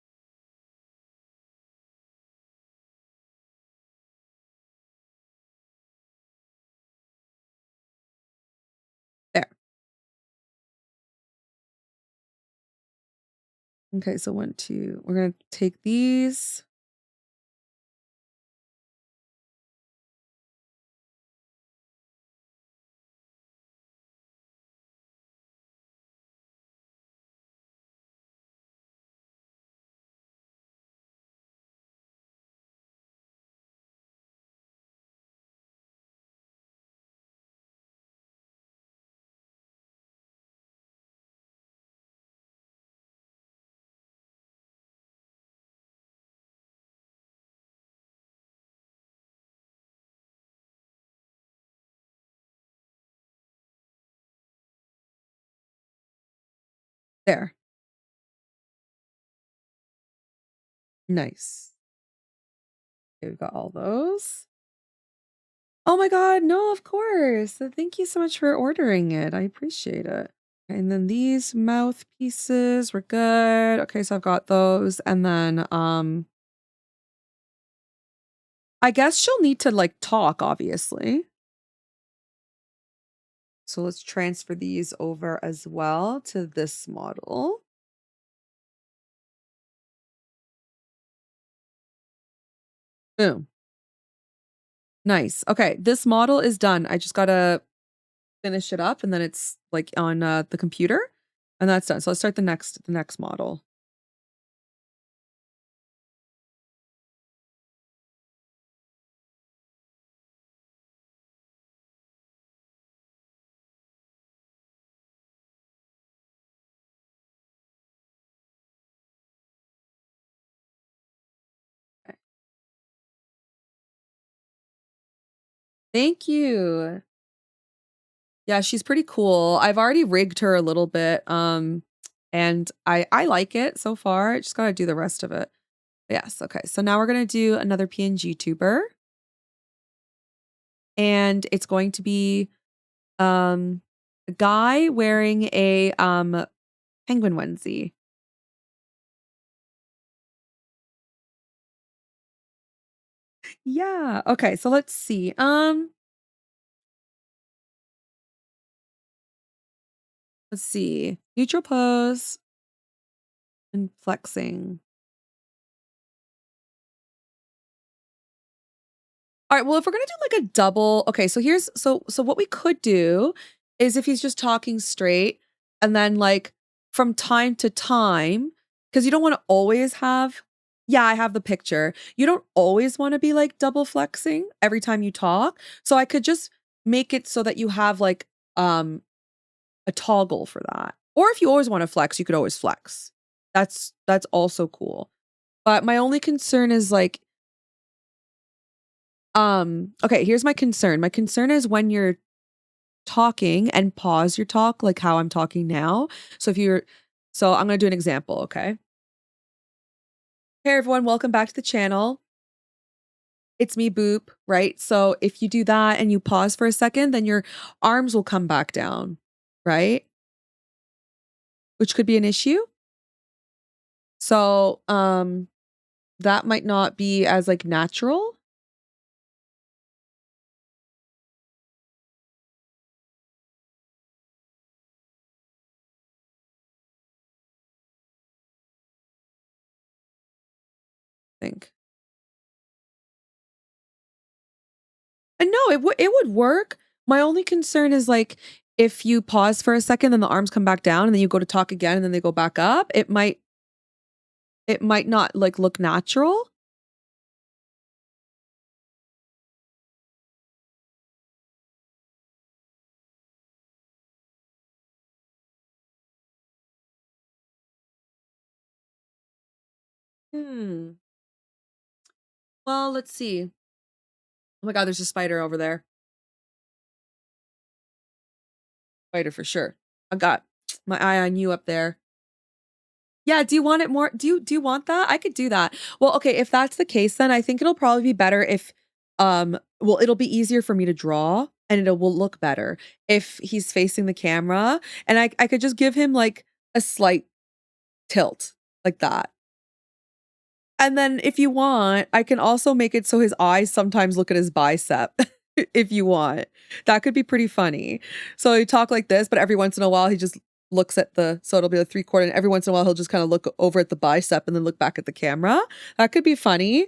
There. Okay, so 1, 2. We're gonna take these. There. Nice. Okay, we've got all those. Oh my god, no, of course. Thank you so much for ordering it. I appreciate it. And then these mouthpieces were good. Okay, so I've got those. And then I guess she'll need to like talk, obviously. So let's transfer these over as well to this model. Boom. Nice. Okay, this model is done. I just gotta finish it up and then it's like on the computer and that's done. So let's start the next model. Okay. Thank you. Yeah, she's pretty cool. I've already rigged her a little bit. And I like it so far. I just gotta do the rest of it. Yes, okay. So now we're gonna do another PNGTuber. And it's going to be a guy wearing a penguin onesie. Yeah. Okay, so let's see. Let's see. Neutral pose and flexing. All right, well, if we're gonna do like a double, okay, so here's so what we could do is if he's just talking straight and then like from time to time, because you don't want to always have, yeah, I have the picture. You don't always want to be like double flexing every time you talk. So I could just make it so that you have like a toggle for that. Or if you always want to flex, you could always flex. That's also cool. But my only concern is like okay, here's my concern. My concern is when you're talking and pause your talk like how I'm talking now. So if you're so I'm going to do an example, okay? Hey everyone, welcome back to the channel. It's me, Boop, right? So if you do that and you pause for a second, then your arms will come back down, right? Which could be an issue. So, that might not be as like natural. I think. And no, it would work. My only concern is like if you pause for a second, then the arms come back down, and then you go to talk again, and then they go back up. It might not like look natural. Hmm. Well, let's see. Oh my God, there's a spider over there. Spider for sure. I got my eye on you up there. Yeah, do you want it more? Do you want that? I could do that. Well, okay, if that's the case, then I think it'll probably be better if well, it'll be easier for me to draw and it will look better if he's facing the camera and I could just give him like a slight tilt like that. And then if you want, I can also make it so his eyes sometimes look at his bicep if you want. That could be pretty funny. So he talk like this, but every once in a while he just looks at the so it'll be a 3/4 and every once in a while he'll just kind of look over at the bicep and then look back at the camera. That could be funny.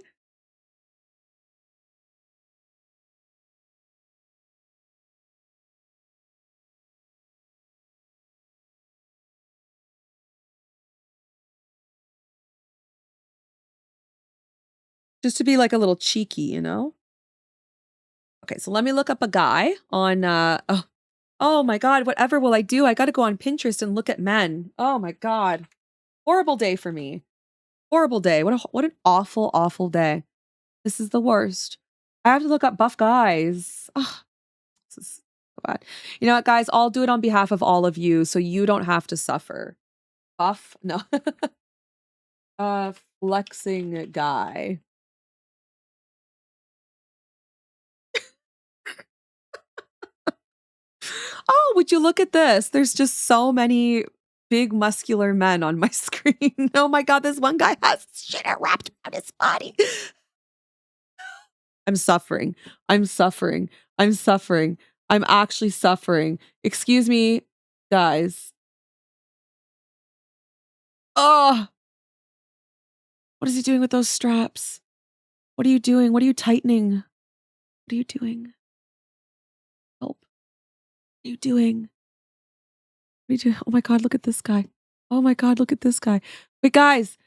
Just to be like a little cheeky, you know? Okay, so let me look up a guy on oh my God, whatever will I do? I got to go on Pinterest and look at men. Oh my God. Horrible day for me. Horrible day. What an awful, awful day. This is the worst. I have to look up buff guys. Ugh, this is so bad. You know what, guys? I'll do it on behalf of all of you so you don't have to suffer. Buff? No. Flexing guy. Oh, would you look at this? There's just so many big muscular men on my screen. Oh my God, this one guy has shit wrapped around his body. I'm suffering. I'm suffering. I'm suffering. I'm actually suffering. Excuse me, guys. Oh, what is he doing with those straps? What are you doing? What are you tightening? What are you doing? Help. What are you doing? What are you doing? Oh my God, look at this guy. Oh my God, look at this guy. Wait, guys.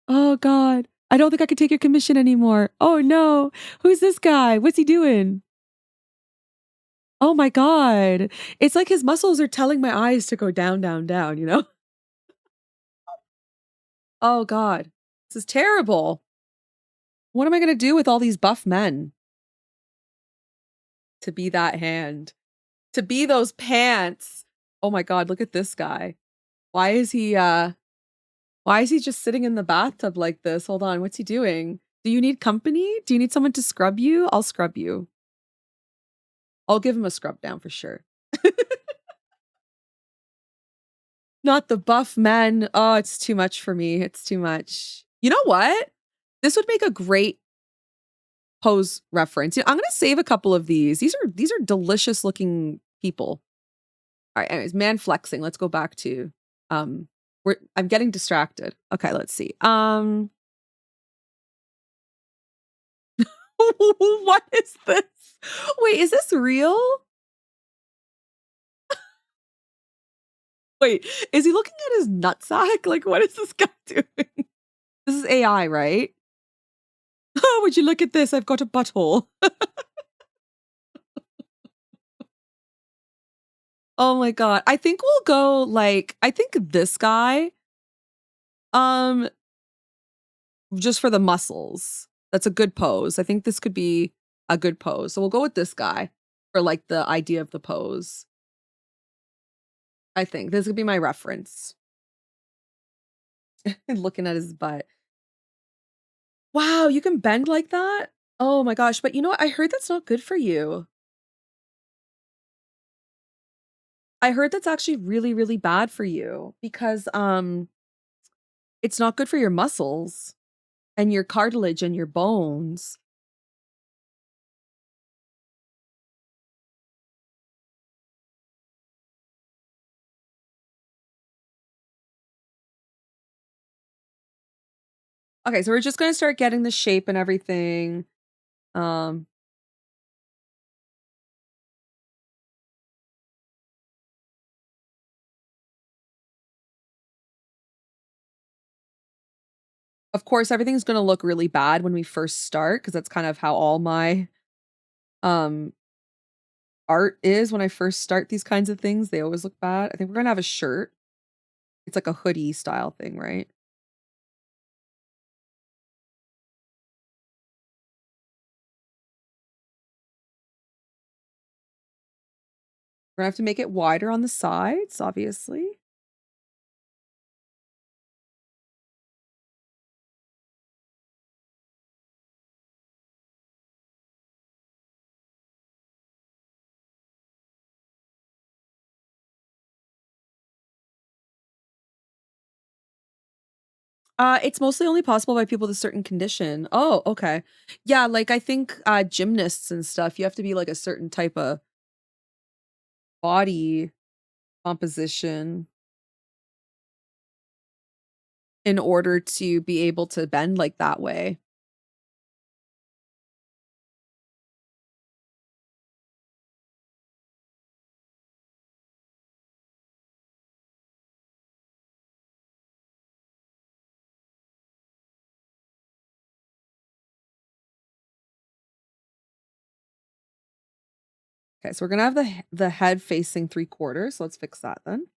Oh God. I don't think I can take your commission anymore. Oh no. Who's this guy? What's he doing? Oh my God. It's like his muscles are telling my eyes to go down, down, down, you know? Oh God. This is terrible. What am I going to do with all these buff men? To be that hand. To be those pants. Oh my God, look at this guy. Why is he just sitting in the bathtub like this? Hold on, what's he doing? Do you need company? Do you need someone to scrub you? I'll scrub you. I'll give him a scrub down for sure. Not the buff men. Oh, it's too much for me. It's too much. You know what? This would make a great pose reference. You know, I'm gonna save a couple of these. These are delicious looking people. All right, anyways, man flexing. Let's go back to I'm getting distracted. Okay, let's see. What is this? Wait, is this real? Wait, is he looking at his nutsack? Like, what is this guy doing? This is AI, right? Oh, would you look at this? I've got a butthole. Oh my God. I think we'll go like, I think this guy, um, just for the muscles. That's a good pose. I think this could be a good pose. So we'll go with this guy for like the idea of the pose. I think this could be my reference. Looking at his butt. Wow, you can bend like that? Oh my gosh. But you know what? I heard that's not good for you. I heard that's actually really, really bad for you because it's not good for your muscles and your cartilage and your bones. Okay, so we're just gonna start getting the shape and everything. Um of course everything's gonna look really bad when we first start because that's kind of how all my um art is when I first start these kinds of things. They always look bad. I think we're gonna have a shirt. It's like a hoodie style thing, right? We're gonna have to make it wider on the sides, obviously. It's mostly only possible by people with a certain condition. Oh, okay. Yeah, like I think gymnasts and stuff, you have to be like a certain type of body composition in order to be able to bend like that way. Okay, so we're gonna have the head facing 3/4. So let's fix that then.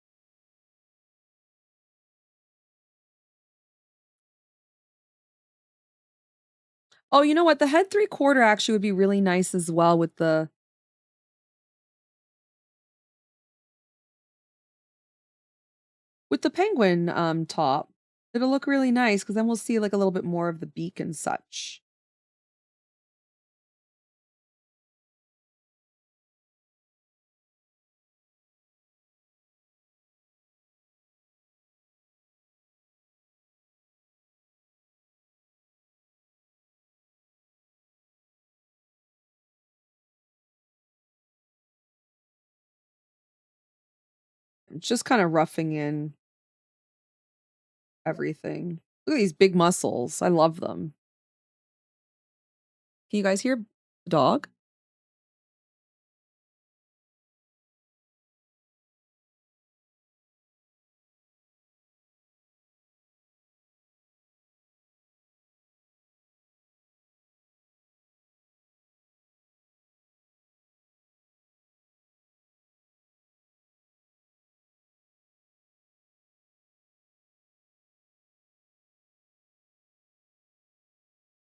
Oh, you know what? The head 3/4 actually would be really nice as well with the penguin top. It'll look really nice because then we'll see like a little bit more of the beak and such. It's just kind of roughing in everything. Look at these big muscles. I love them. Can you guys hear the dog?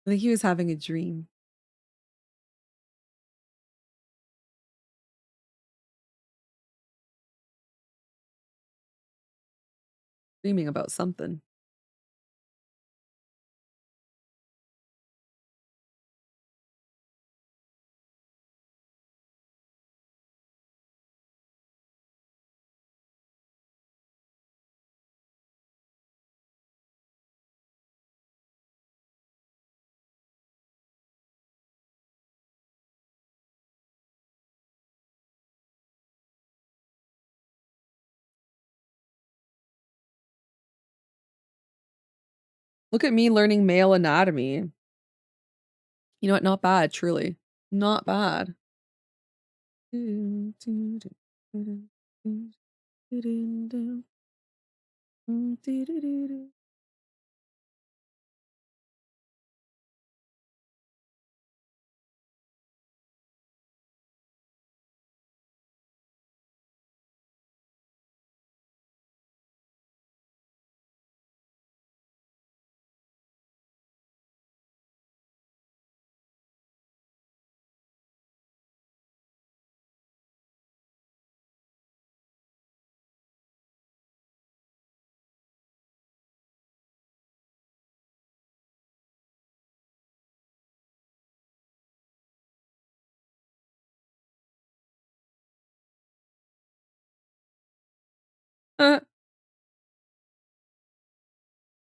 I think he was having a dream. Dreaming about something. Look at me learning male anatomy. You know what? Not bad, truly. Not bad.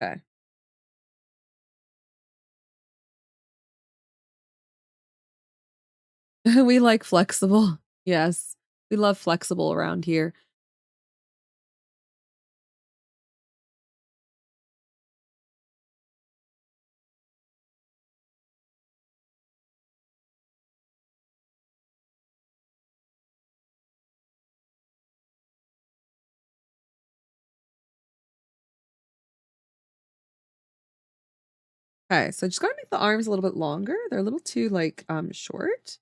Okay. We like flexible. Yes. We love flexible around here. Okay, so just gotta make the arms a little bit longer. They're a little too like short.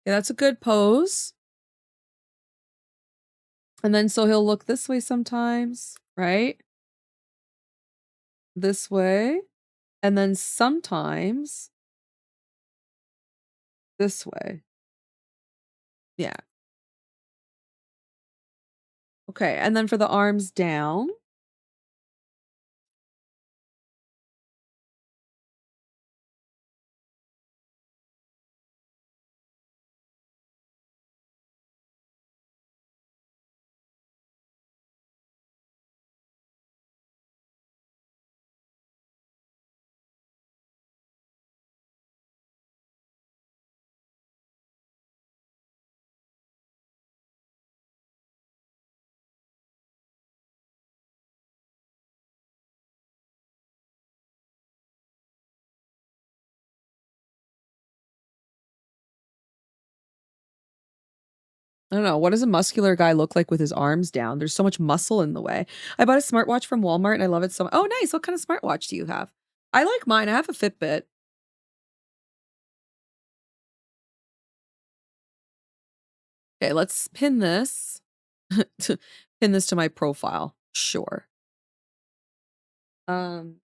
Yeah, that's a good pose. And then so he'll look this way sometimes, right? This way. And then sometimes this way. Yeah. Okay. And then for the arms down. I don't know. What does a muscular guy look like with his arms down? There's so much muscle in the way. I bought a smartwatch from Walmart and I love it so much. Oh, nice. What kind of smartwatch do you have? I like mine. I have a Fitbit. Okay, let's pin this. pin this to my profile. Sure. Um,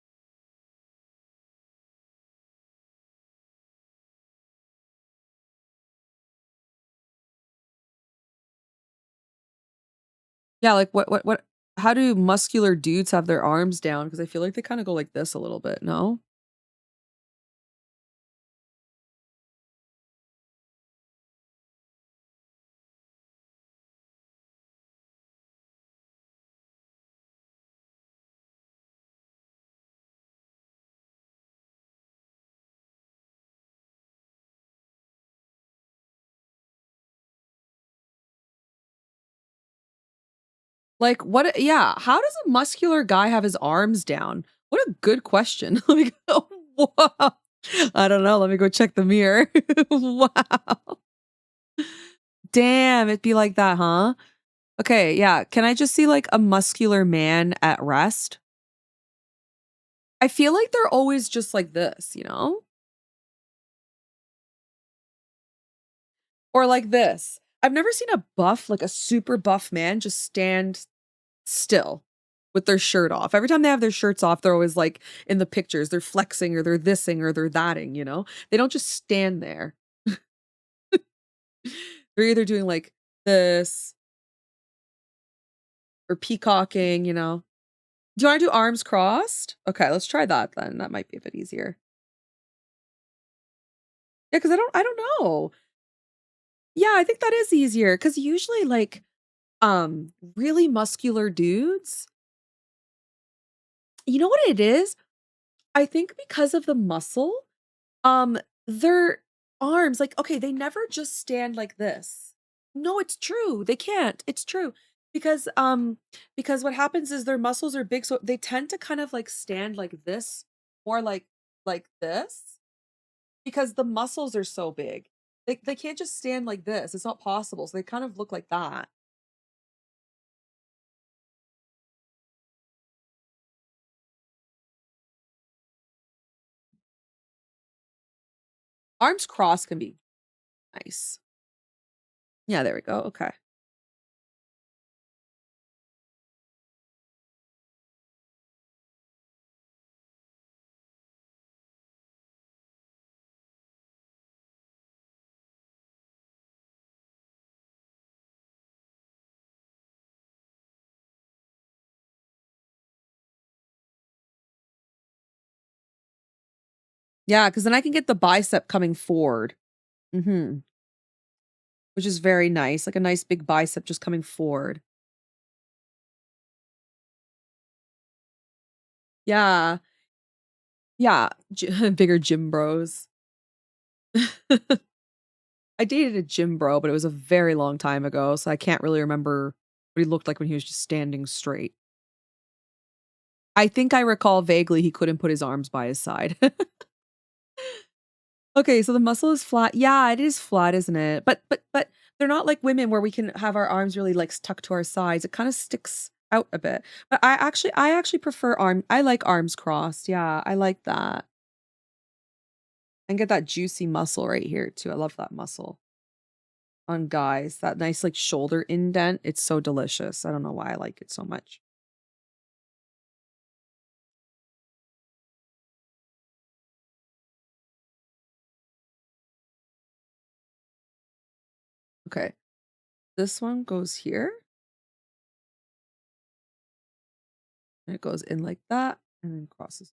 yeah, like what how do muscular dudes have their arms down? Because I feel like they kind of go like this a little bit, no? Like what yeah, how does a muscular guy have his arms down? What a good question. Like, wow. I don't know. Let me go check the mirror. Wow. Damn, it'd be like that, huh? Okay, yeah. Can I just see like a muscular man at rest? I feel like they're always just like this, you know? Or like this. I've never seen a buff, like a super buff man just stand still with their shirt off. Every time they have their shirts off, they're always like in the pictures, they're flexing or they're thising or they're thatting, you know? They don't just stand there. They're either doing like this or peacocking, you know? Do you wanna do arms crossed? Okay, let's try that then. That might be a bit easier. Yeah, because I don't know. Yeah, I think that is easier because usually, like, really muscular dudes, you know what it is? I think because of the muscle, um, their arms, like, okay, they never just stand like this. No, it's true. They can't. It's true. Because what happens is their muscles are big, so they tend to kind of like stand like this, or like this, because the muscles are so big. They can't just stand like this. It's not possible. So they kind of look like that. Arms crossed can be nice. Yeah, there we go. Okay. Yeah, because then I can get the bicep coming forward. Mhm. Which is very nice, like a nice big bicep just coming forward. Yeah. Yeah, bigger gym bros. I dated a gym bro, but it was a very long time ago, so I can't really remember what he looked like when he was just standing straight. I think I recall vaguely he couldn't put his arms by his side. Okay, so the muscle is flat. Yeah, it is flat, isn't it? But they're not like women where we can have our arms really like tucked to our sides. It kind of sticks out a bit. But I actually prefer I like arms crossed. Yeah, I like that. And get that juicy muscle right here too. I love that muscle on guys. That nice like shoulder indent. It's so delicious. I don't know why I like it so much. Okay. This one goes here and it goes in like that and then crosses.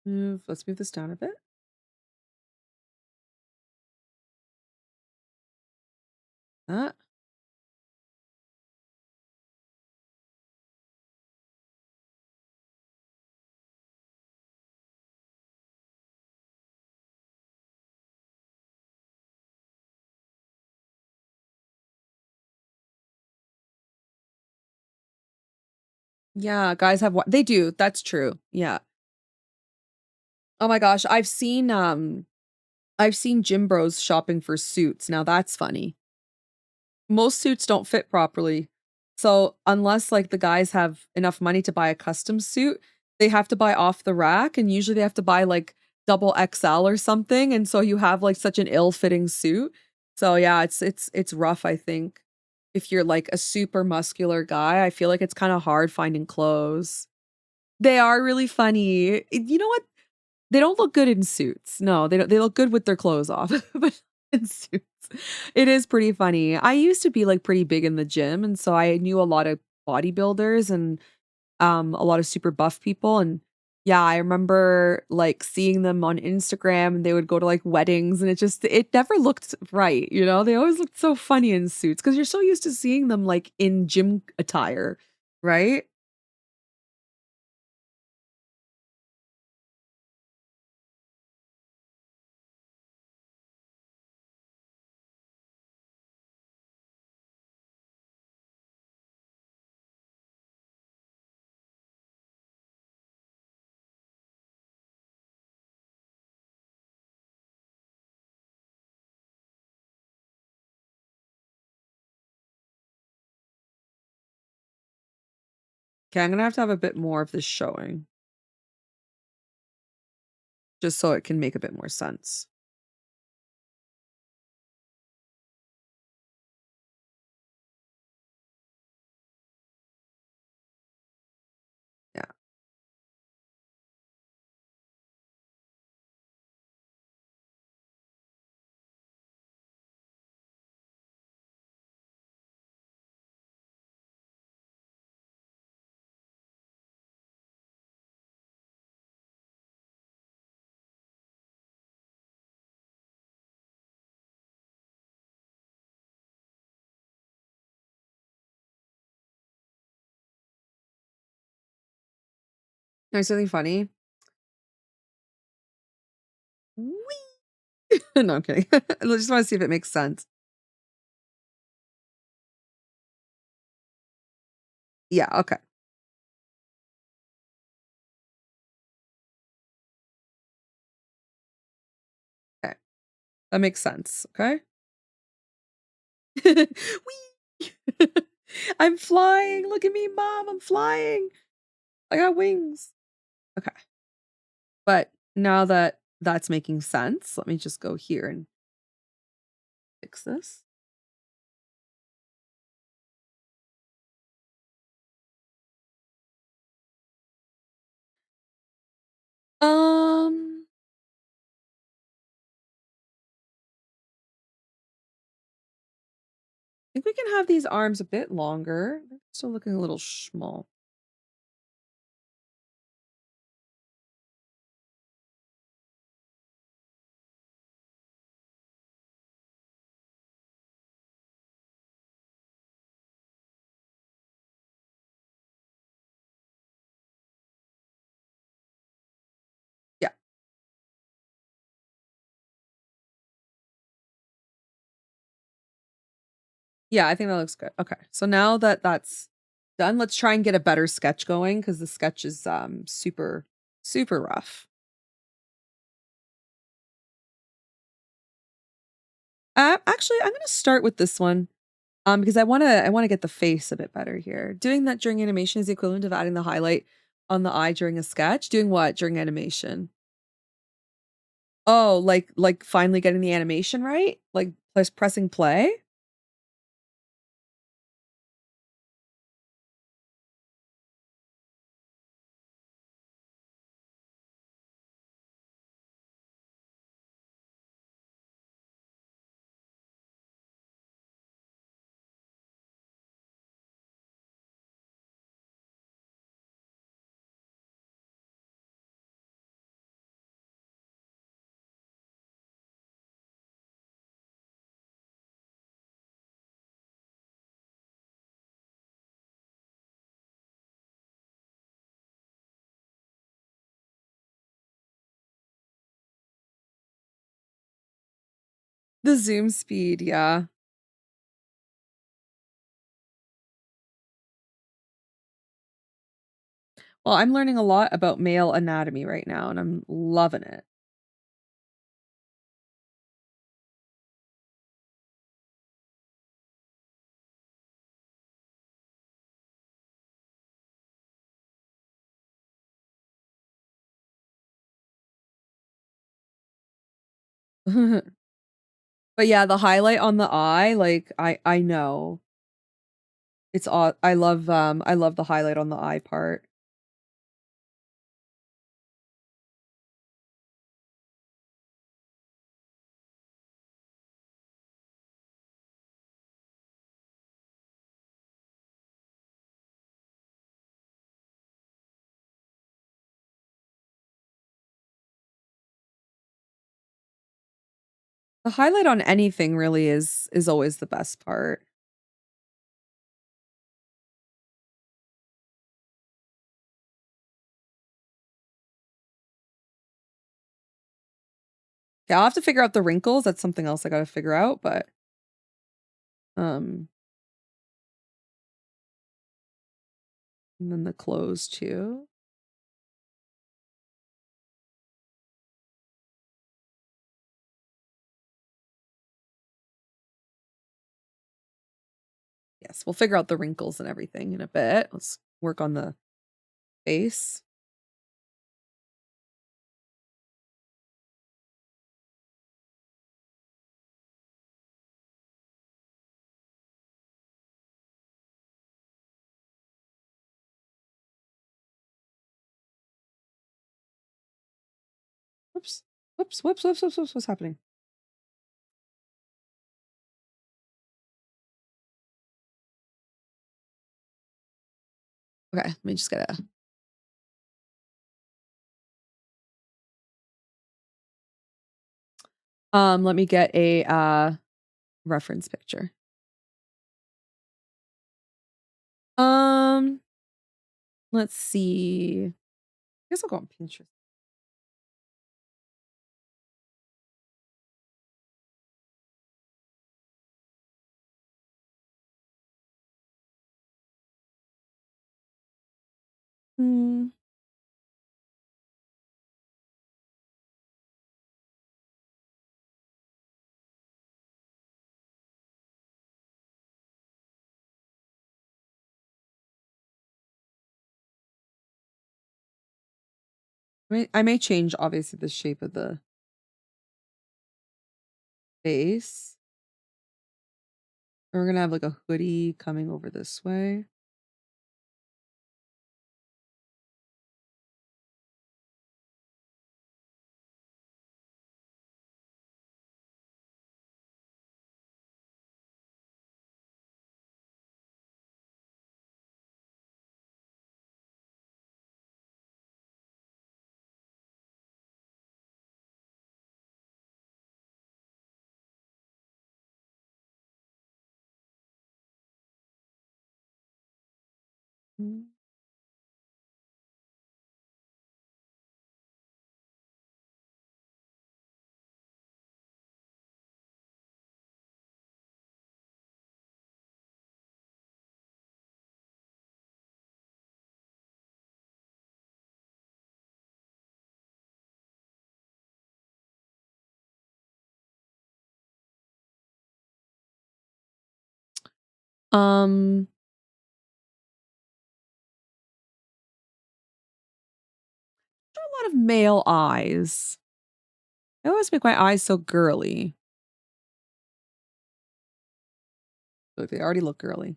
Let's move this down a bit. That. Yeah, guys have they do. That's true. Yeah. Oh my gosh, I've seen gym bros shopping for suits. Now that's funny. Most suits don't fit properly. So, unless like the guys have enough money to buy a custom suit, they have to buy off the rack and usually they have to buy like double XL or something, and so you have, like, such an ill-fitting suit. So, yeah, it's rough, I think. If you're, like, a super muscular guy, I feel like it's kinda hard finding clothes. They are really funny. You know what? They don't look good in suits. No, they don't they look good with their clothes off, but in suits. It is pretty funny. I used to be, like, pretty big in the gym, and so I knew a lot of bodybuilders and, a lot of super buff people, and yeah, I remember, like, seeing them on Instagram, and they would go to, like, weddings, and it never looked right, you know? They always looked so funny in suits because 'cause you're so used to seeing them, like, in gym attire, right? 'Kay, I'm gonna have to have a bit more of this showing, just so it can make a bit more sense. Yeah. Know something funny? Whee! No, I'm kidding. I just wanna see if it makes sense. Yeah, okay, okay. That makes sense, okay? Whee! I'm flying, look at me, mom, I'm flying. I got wings. Okay, but now that that's making sense, let me just go here and fix this. Um, I think we can have these arms a bit longer. They're still looking a little small. Yeah. Yeah, I think that looks good. Okay. So now that that's done, let's try and get a better sketch going because the sketch is super, super rough. Actually, I'm gonna start with this one. Because I wanna get the face a bit better here. Doing that during animation is the equivalent of adding the highlight on the eye during a sketch. Doing what during animation? Oh, like finally getting the animation right? Like pressing play? The zoom speed, yeah. Well, I'm learning a lot about male anatomy right now, and I'm loving it. But yeah, the highlight on the eye, like I know. It's aw I love the highlight on the eye part. The highlight on anything really is always the best part. Yeah, I'll have to figure out the wrinkles, that's something else I gotta figure out, but, um and then the clothes too. Yes, we'll figure out the wrinkles and everything in a bit. Let's work on the face. Whoops. Whoops, whoops, whoops, whoops, whoops, what's happening? Okay, let me just get a let me get a reference picture. Um, let's see. I guess I'll go on Pinterest. Hmm. I may change obviously the shape of the face. We're gonna have like a hoodie coming over this way. Mm. Um, a lot of male eyes. I always make my eyes so girly. Look, they already look girly.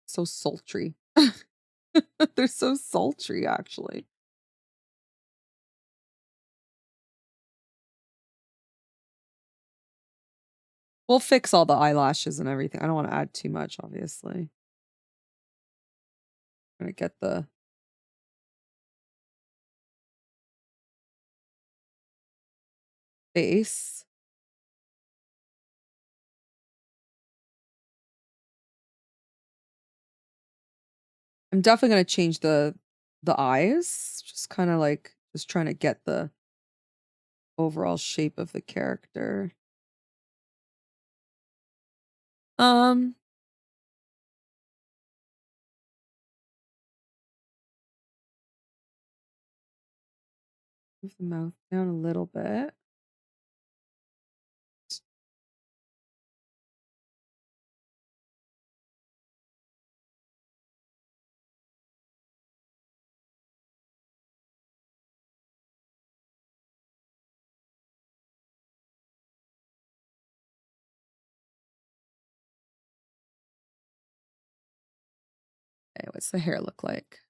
So sultry. They're so sultry, actually. We'll fix all the eyelashes and everything. I don't want to add too much, obviously. I'm gonna get the face. I'm definitely gonna change the eyes. Just kind of like just trying to get the overall shape of the character. Um, move the mouth down a little bit. Okay, what's the hair look like?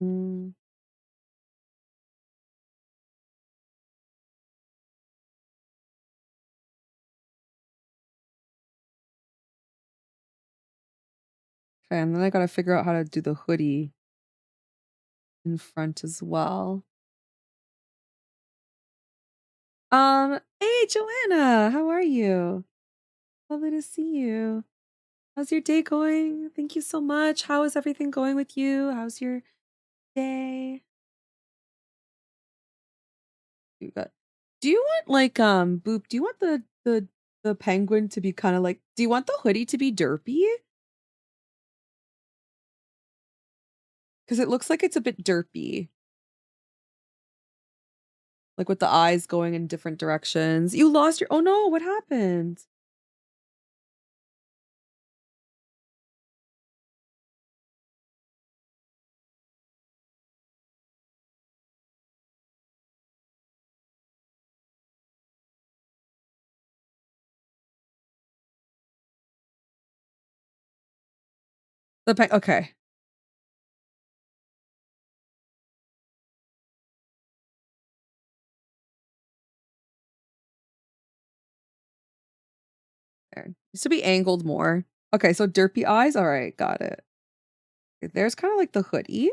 Mm, okay, and then I gotta figure out how to do the hoodie in front as well. Hey, Joanna, how are you? Lovely to see you. How's your day going? Thank you so much. How is everything going with you? How's your day? You got Do you want like Boop, do you want the penguin to be kind of like do you want the hoodie to be derpy? Because it looks like it's a bit derpy. Like with the eyes going in different directions. You lost your Oh no, what happened? Okay. There. Used to be angled more. Okay, so derpy eyes. All right, got it. Okay, there's kind of like the hoodie.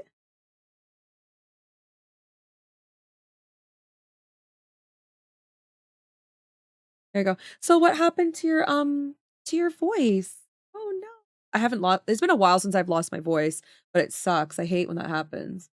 There you go. So what happened to your voice? Oh no. I haven't lost It's been a while since I've lost my voice, but it sucks. I hate when that happens.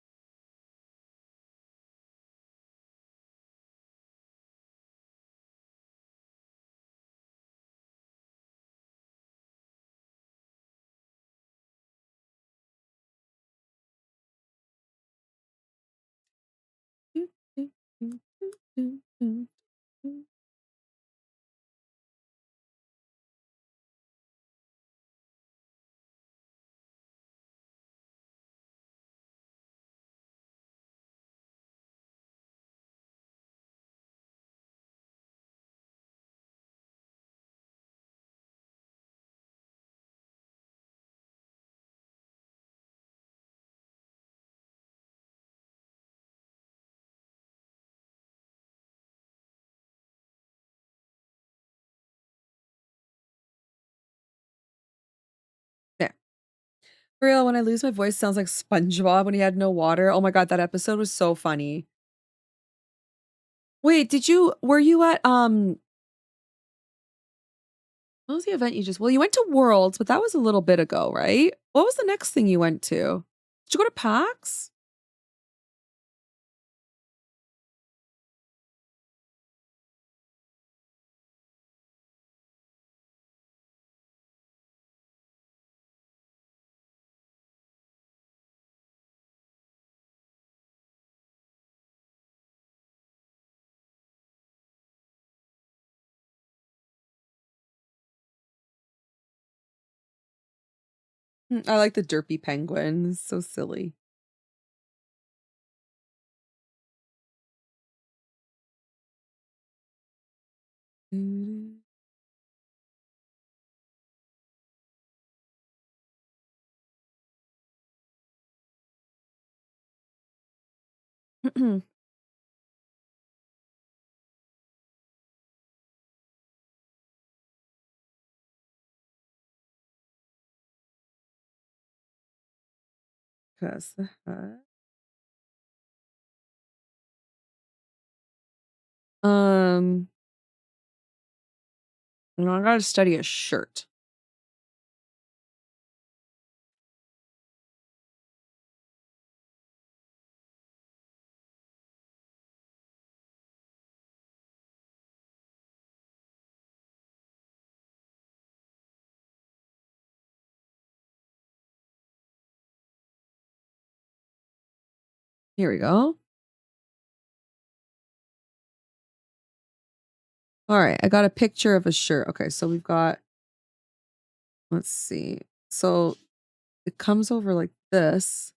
Yeah. For real, when I lose my voice, it sounds like SpongeBob when he had no water. Oh my god, that episode was so funny. Wait, were you at what was the event you just well, you went to Worlds, but that was a little bit ago, right? What was the next thing you went to? Did you go to PAX? I like the derpy penguin. It's so silly. Cause the heck? Um, no, I gotta study a shirt. Here we go. All right, I got a picture of a shirt. Okay, so we've got, let's see. So it comes over like this.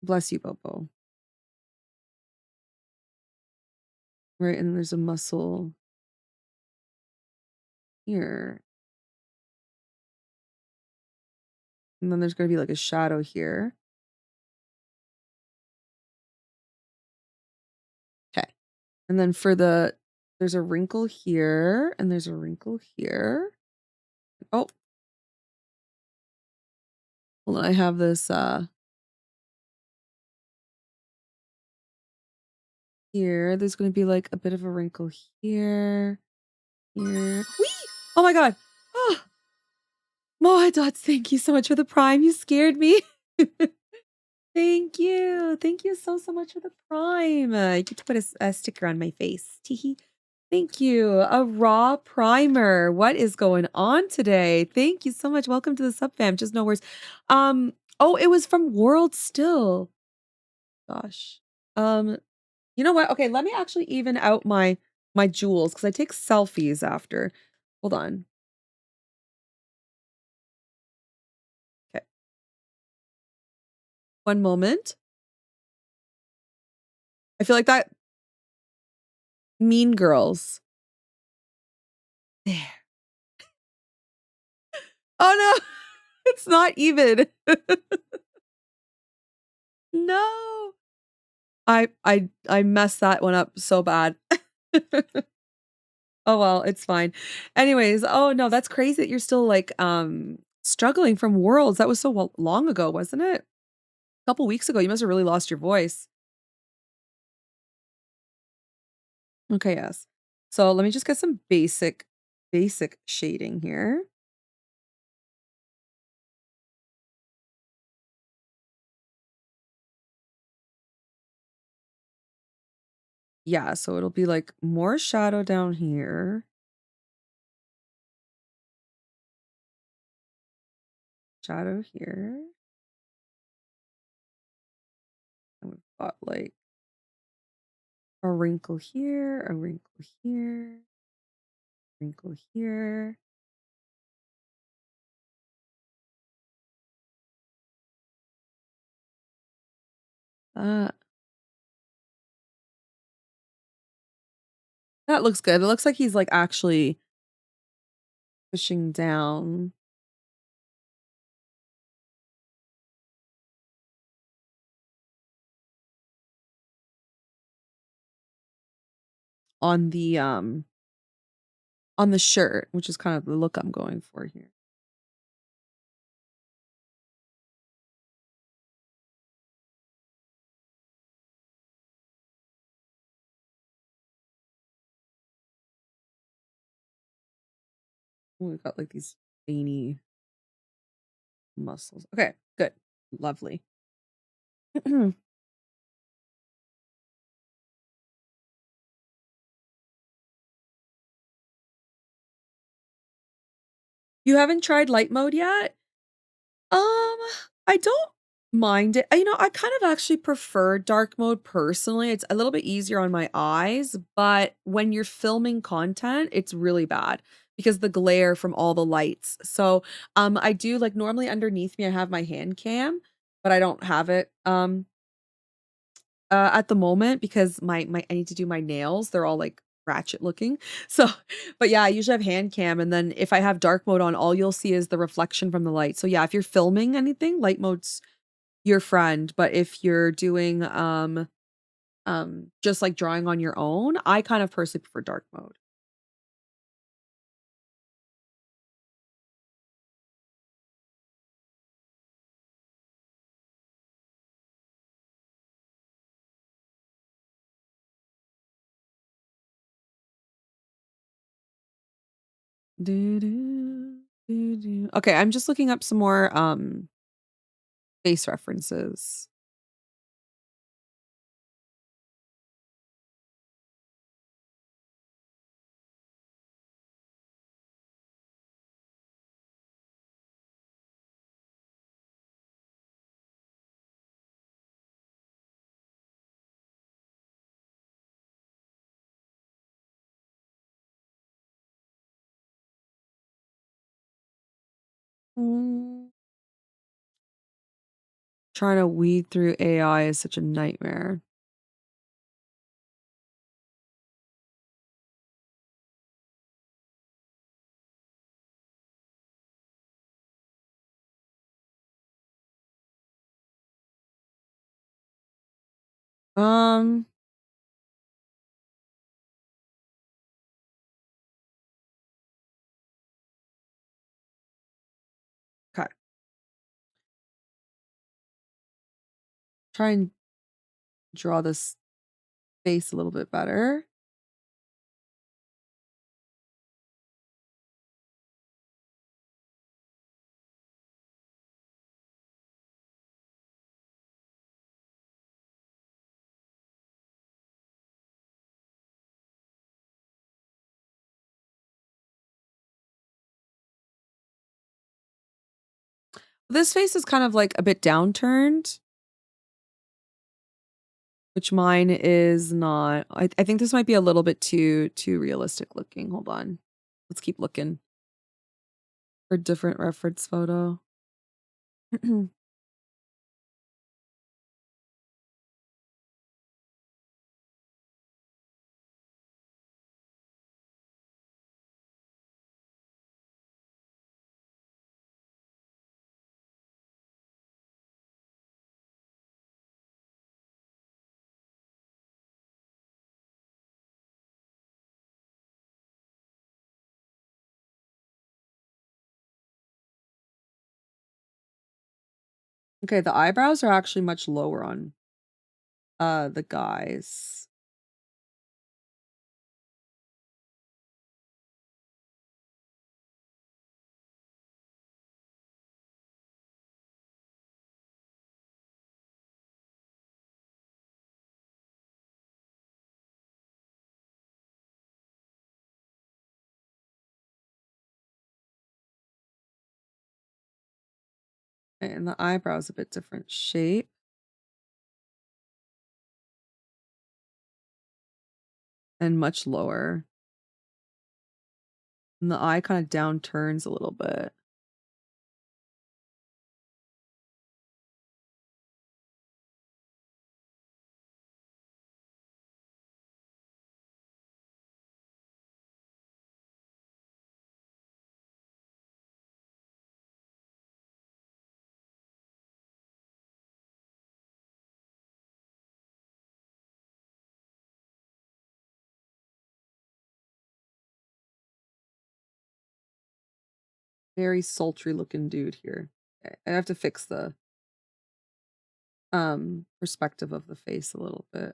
Bless you, Bobo. Right, and there's a muscle here. And then there's going to be like a shadow here. Okay. And then there's a wrinkle here and there's a wrinkle here. Oh, hold on. I have this, here. There's going to be like a bit of a wrinkle here, here. Whee! Oh my God. Oh, Moa Dots, thank you so much for the prime. You scared me. Thank you. Thank you so, so much for the prime. You get to put a sticker on my face. Teehee. Thank you. A raw primer. What is going on today? Thank you so much. Welcome to the sub fam. Just no words. Oh, it was from World Still. Gosh. You know what? Okay, let me actually even out my jewels because I take selfies after. Hold on. Okay. One moment. I feel like that Mean Girls. There. Oh no, it's not even. No. I messed that one up so bad. Oh well, it's fine. Anyways, oh no, that's crazy that you're still like struggling from Worlds. That was so long ago, wasn't it? A couple weeks ago. You must have really lost your voice. Okay, yes. So let me just get some basic shading here. Yeah, so it'll be like more shadow down here. Shadow here. And we've got like a wrinkle here, a wrinkle here, wrinkle here. Uh, that looks good. It looks like he's like actually pushing down on the shirt, which is kind of the look I'm going for here. Ooh, we've got like these veiny muscles. Okay, good. Lovely. You haven't tried light mode yet? I don't mind it. You know, I kind of actually prefer dark mode personally. It's a little bit easier on my eyes, but when you're filming content, it's really bad because the glare from all the lights. So, I do like normally underneath me I have my hand cam, but I don't have it at the moment because my I need to do my nails. They're all like ratchet looking. So, but yeah, I usually have hand cam and then if I have dark mode on, all you'll see is the reflection from the light. So yeah, if you're filming anything, light mode's your friend, but if you're doing just like drawing on your own, I kind of personally prefer dark mode. Do, do, do, do. Okay, I'm just looking up some more face references. Mm. Trying to weed through AI is such a nightmare. Um, okay. Try and draw this face a little bit better. This face is kind of like a bit downturned, which mine is not. I think this might be a little bit too realistic looking. Hold on. Let's keep looking for different reference photo. Okay, the eyebrows are actually much lower on the guys. And the eyebrows a bit different shape and much lower. And the eye kind of down turns a little bit. Very sultry looking dude here. Okay, I have to fix the perspective of the face a little bit.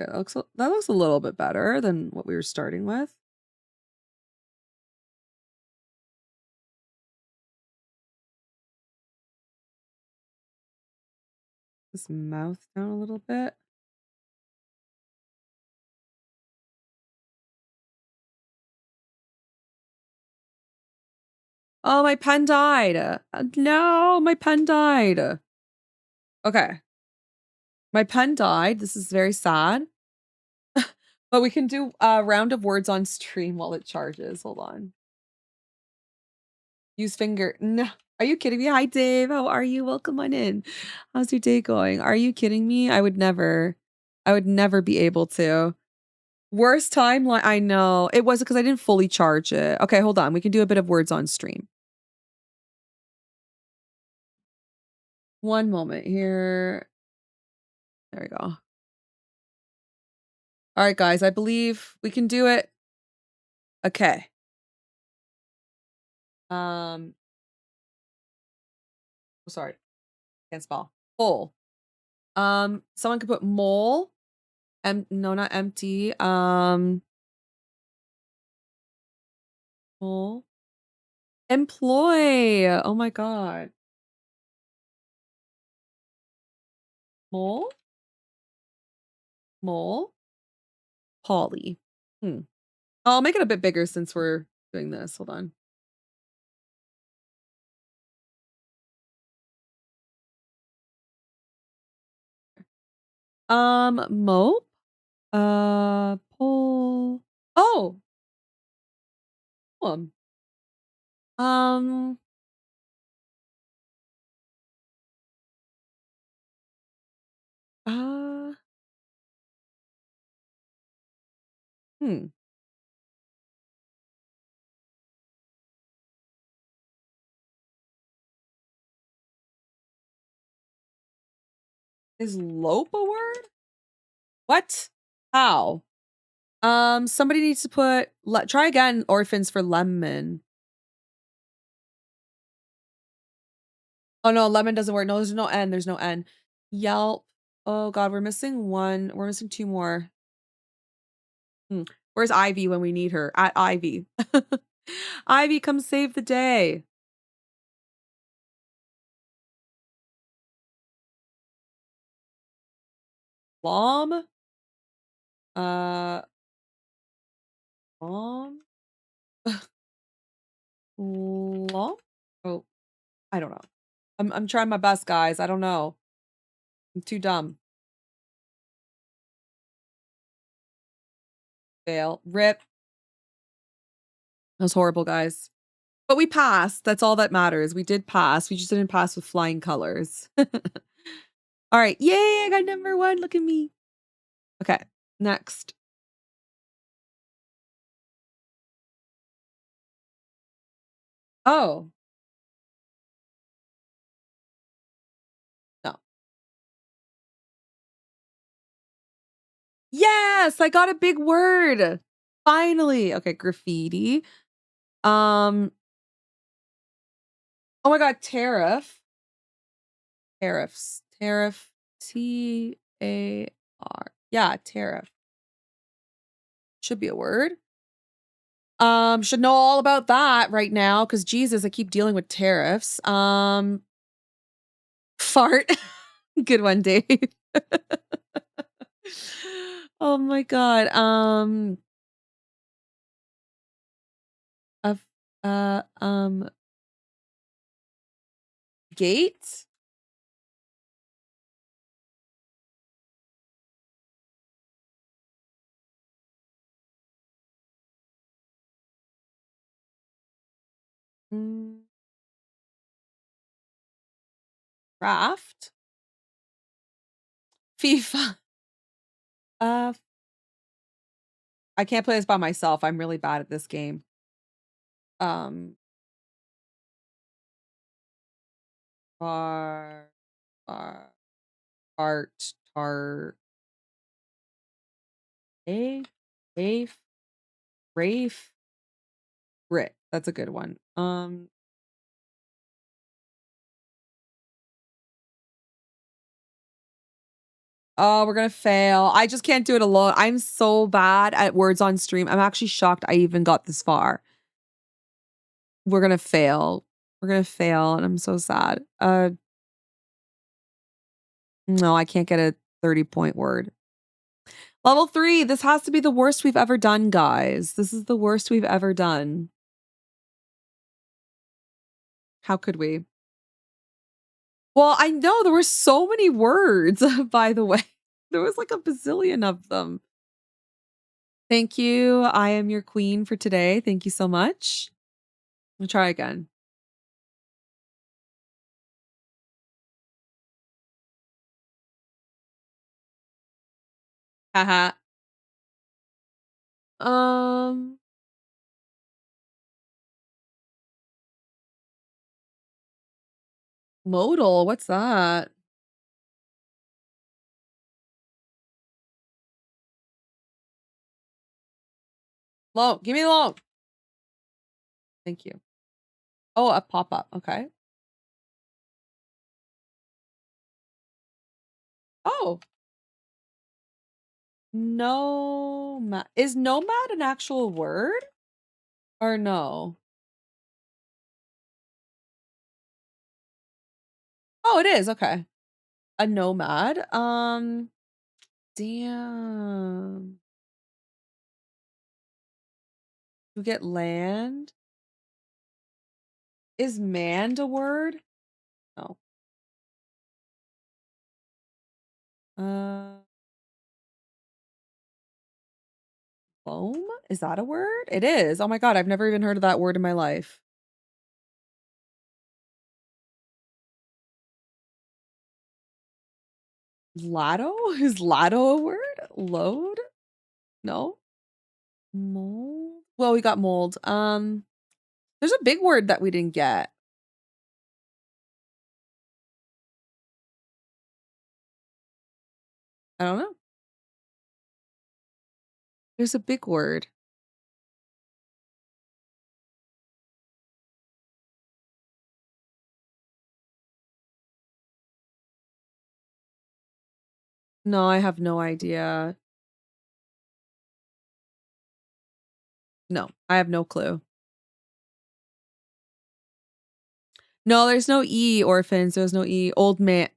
Yeah, that looks a little bit better than what we were starting with. His mouth down a little bit. Oh, my pen died. No, my pen died. Okay. My pen died. This is very sad. But we can do a round of words on stream while it charges. Hold on. Use finger. No. Are you kidding me? Hi, Dave. How are you? Welcome on in. How's your day going? Are you kidding me? I would never be able to. Worst timeline. I know. It was because I didn't fully charge it. Okay, hold on. We can do a bit of words on stream. One moment here. There we go. All right, guys. I believe we can do it. Okay. Oh, sorry. Can't spell. Full. Someone could put mole. No, not empty. Mole. Employ. Oh my god. Mole. Mole. Polly. I'll make it a bit bigger since we're doing this. Hold on. Mope. Pole. Oh. Um. Um. Uh. Hmm. Is lope a word? What? How? Somebody needs to put try again, orphans for lemon. Oh no, lemon doesn't work. No, there's no N. There's no N. Yelp. Oh god, we're missing one. We're missing two more. Hmm. Where's Ivy when we need her? At Ivy. Ivy, come save the day. Lom? Uh, Lom? Lom? Oh, I don't know. I'm trying my best, guys. I don't know. I'm too dumb. Fail. Rip. That was horrible, guys. But we passed. That's all that matters. We did pass. We just didn't pass with flying colors. All right. Yay, I got number one. Look at me. Okay. Next. Oh, no. Yes, I got a big word. Finally. Okay, graffiti. Um, oh my god, tariff. Tariffs. Tariff. T-A-R. Yeah, tariff. Should be a word. Should know all about that right now because Jesus, I keep dealing with tariffs. Fart. Good one, Dave. Oh my god. Of gate? Mm, craft? FIFA. Uh, I can't play this by myself. I'm really bad at this game. Um, bar, bar, art, tar, a, Rafe, Rafe, Brit. That's a good one. Oh, we're gonna fail. I just can't do it alone. I'm so bad at words on stream. I'm actually shocked I even got this far. We're gonna fail. We're gonna fail, and I'm so sad. No, I can't get a 30-point word. Level 3, this has to be the worst we've ever done, guys. This is the worst we've ever done. How could we? Well, I know there were so many words, by the way. There was like a bazillion of them. Thank you. I am your queen for today. Thank you so much. I'll try again. Haha. Um, modal, what's that? Loan, give me the loan. Thank you. Oh, a pop-up. Okay. Oh, no. Is nomad an actual word or no? Oh, it is. Okay. A nomad. Damn. You get land. Is manned a word? No. Uh, Loam? Is that a word? It is. Oh my god, I've never even heard of that word in my life. Lotto? Is lotto a word? Load? No? Mold? Well, we got mold. There's a big word that we didn't get. I don't know. There's a big word. No, I have no idea. No, I have no clue. No, there's no E, orphans. There's no E. Old man.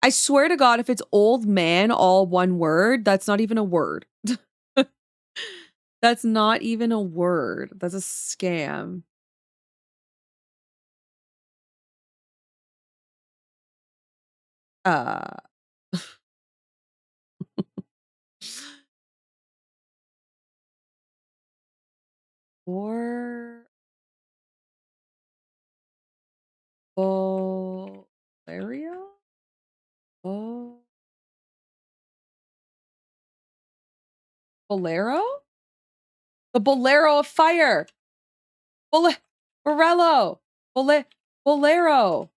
I swear to God, if it's old man, all one word, that's not even a word. That's not even a word. That's a scam. Uh, or Bolero? Bo Bolero? The Bolero of Fire. Bole Borello. Bolero.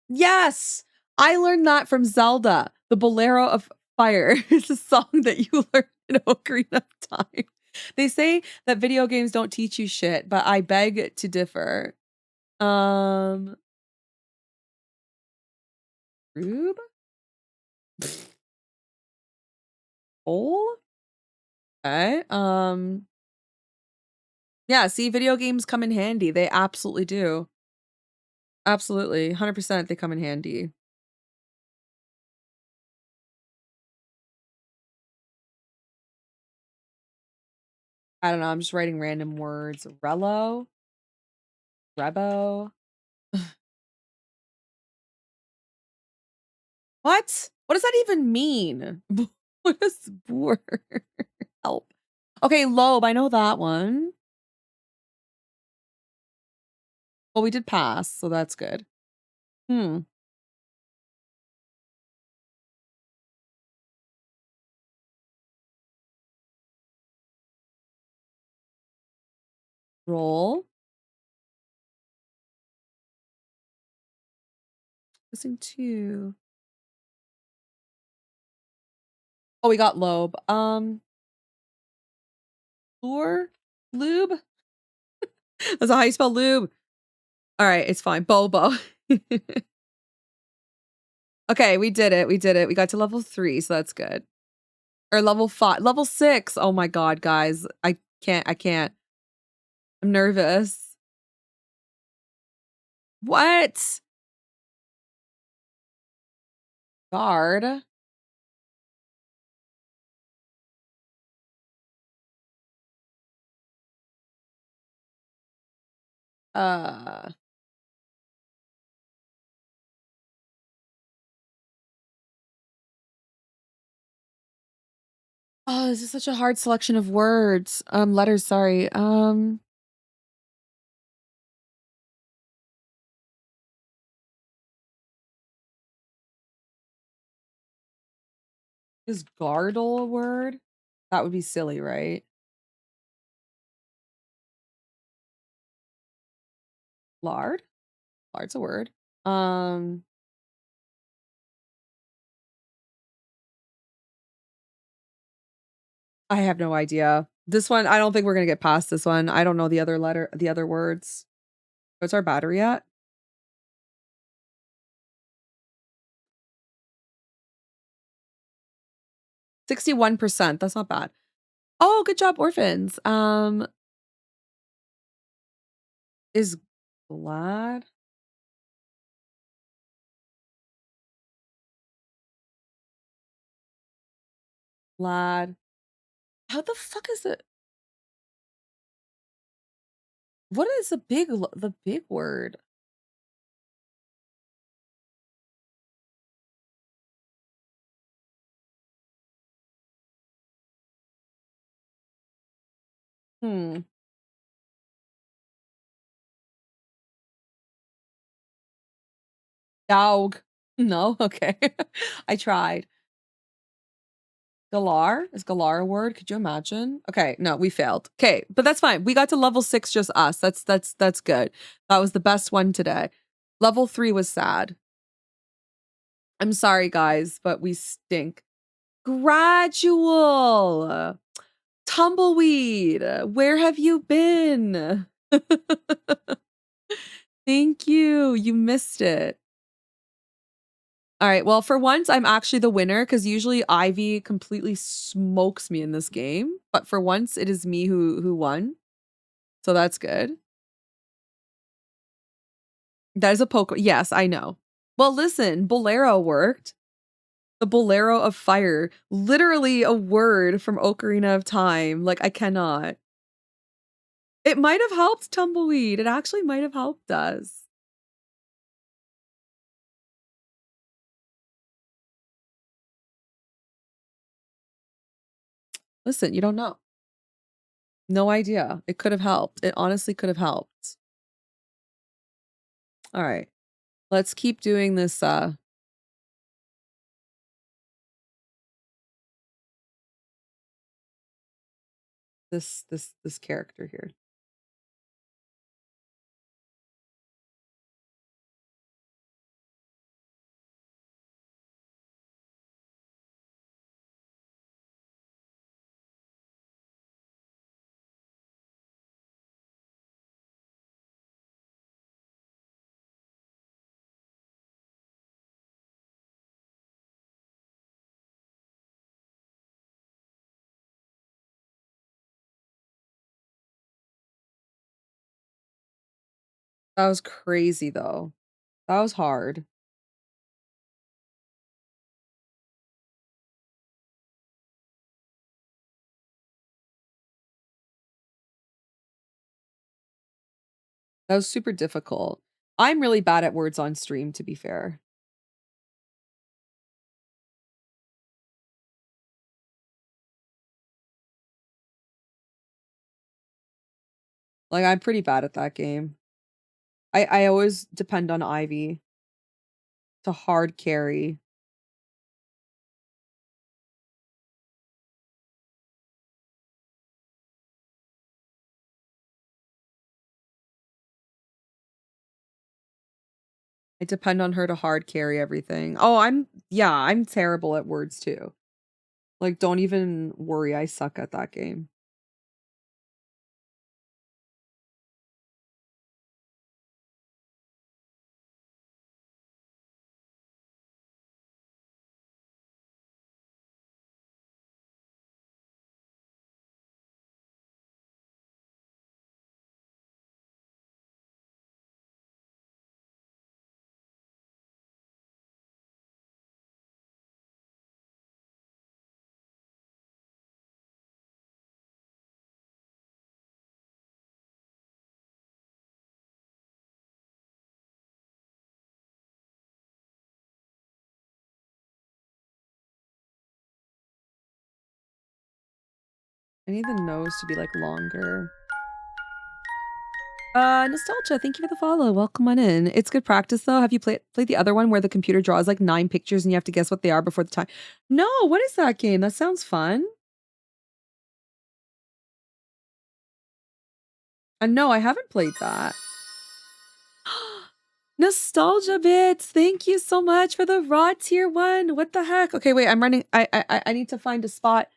Yes! I learned that from Zelda, the Bolero of Fire. It's a song that you learn in Ocarina of Time. They say that video games don't teach you shit, but I beg to differ. Um, Rube? Bowl? Okay. Yeah, see, video games come in handy. They absolutely do. Absolutely. 100% they come in handy. I don't know. I'm just writing random words. Rello? Rebo? What? What does that even mean? What is boor? Help. Okay, lobe. I know that one. Well, we did pass, so that's good. Hmm. Roll. Missing two. Oh, we got lobe. Lure? Lube? That's how you spell lube. All right, it's fine. Bobo. Okay, we did it. We did it. We got to level 3, so that's good. Or level 5. Level 6. Oh my god, guys. I can't. I'm nervous. What? Guard? Uh Oh, this is such a hard selection of words. Letters, sorry. Is gargle a word? That would be silly, right? Lard? Lard's a word. Um, I have no idea. This one, I don't think we're gonna get past this one. I don't know the other words. What's our battery at? 61%. That's not bad. Oh, good job, orphans. Is glad? Glad. How the fuck is it? What is the big word? Hmm. Dog. No? Okay. I tried. Galar? Is Galar a word? Could you imagine? Okay, no, we failed. Okay, but that's fine. We got to level 6 just us. That's good. That was the best one today. Level 3 was sad. I'm sorry, guys, but we stink. Gradual. Tumbleweed. Where have you been? Thank you. You missed it. All right. Well, for once, I'm actually the winner because usually Ivy completely smokes me in this game. But for once, it is me who won. So that's good. That is a poke. Yes, I know. Well, listen, Bolero worked. The Bolero of Fire. Literally a word from Ocarina of Time. Like, I cannot. It might have helped Tumbleweed. It actually might have helped us. Listen, you don't know. No idea. It could have helped. It honestly could have helped. All right. Let's keep doing this this character here. That was crazy though. That was hard. That was super difficult. I'm really bad at words on stream, to be fair. Like, I'm pretty bad at that game. I always depend on Ivy to hard carry. I depend on her to hard carry everything. Oh, I'm terrible at words too. Like, don't even worry, I suck at that game. I need the nose to be like longer. Nostalgia, thank you for the follow. Welcome on in. It's good practice though. Have you played the other one where the computer draws like 9 pictures and you have to guess what they are before the time? No, what is that game? That sounds fun. And no, I haven't played that. Nostalgia bits. Thank you so much for the raw tier 1. What the heck? Okay, wait, I'm running. I need to find a spot.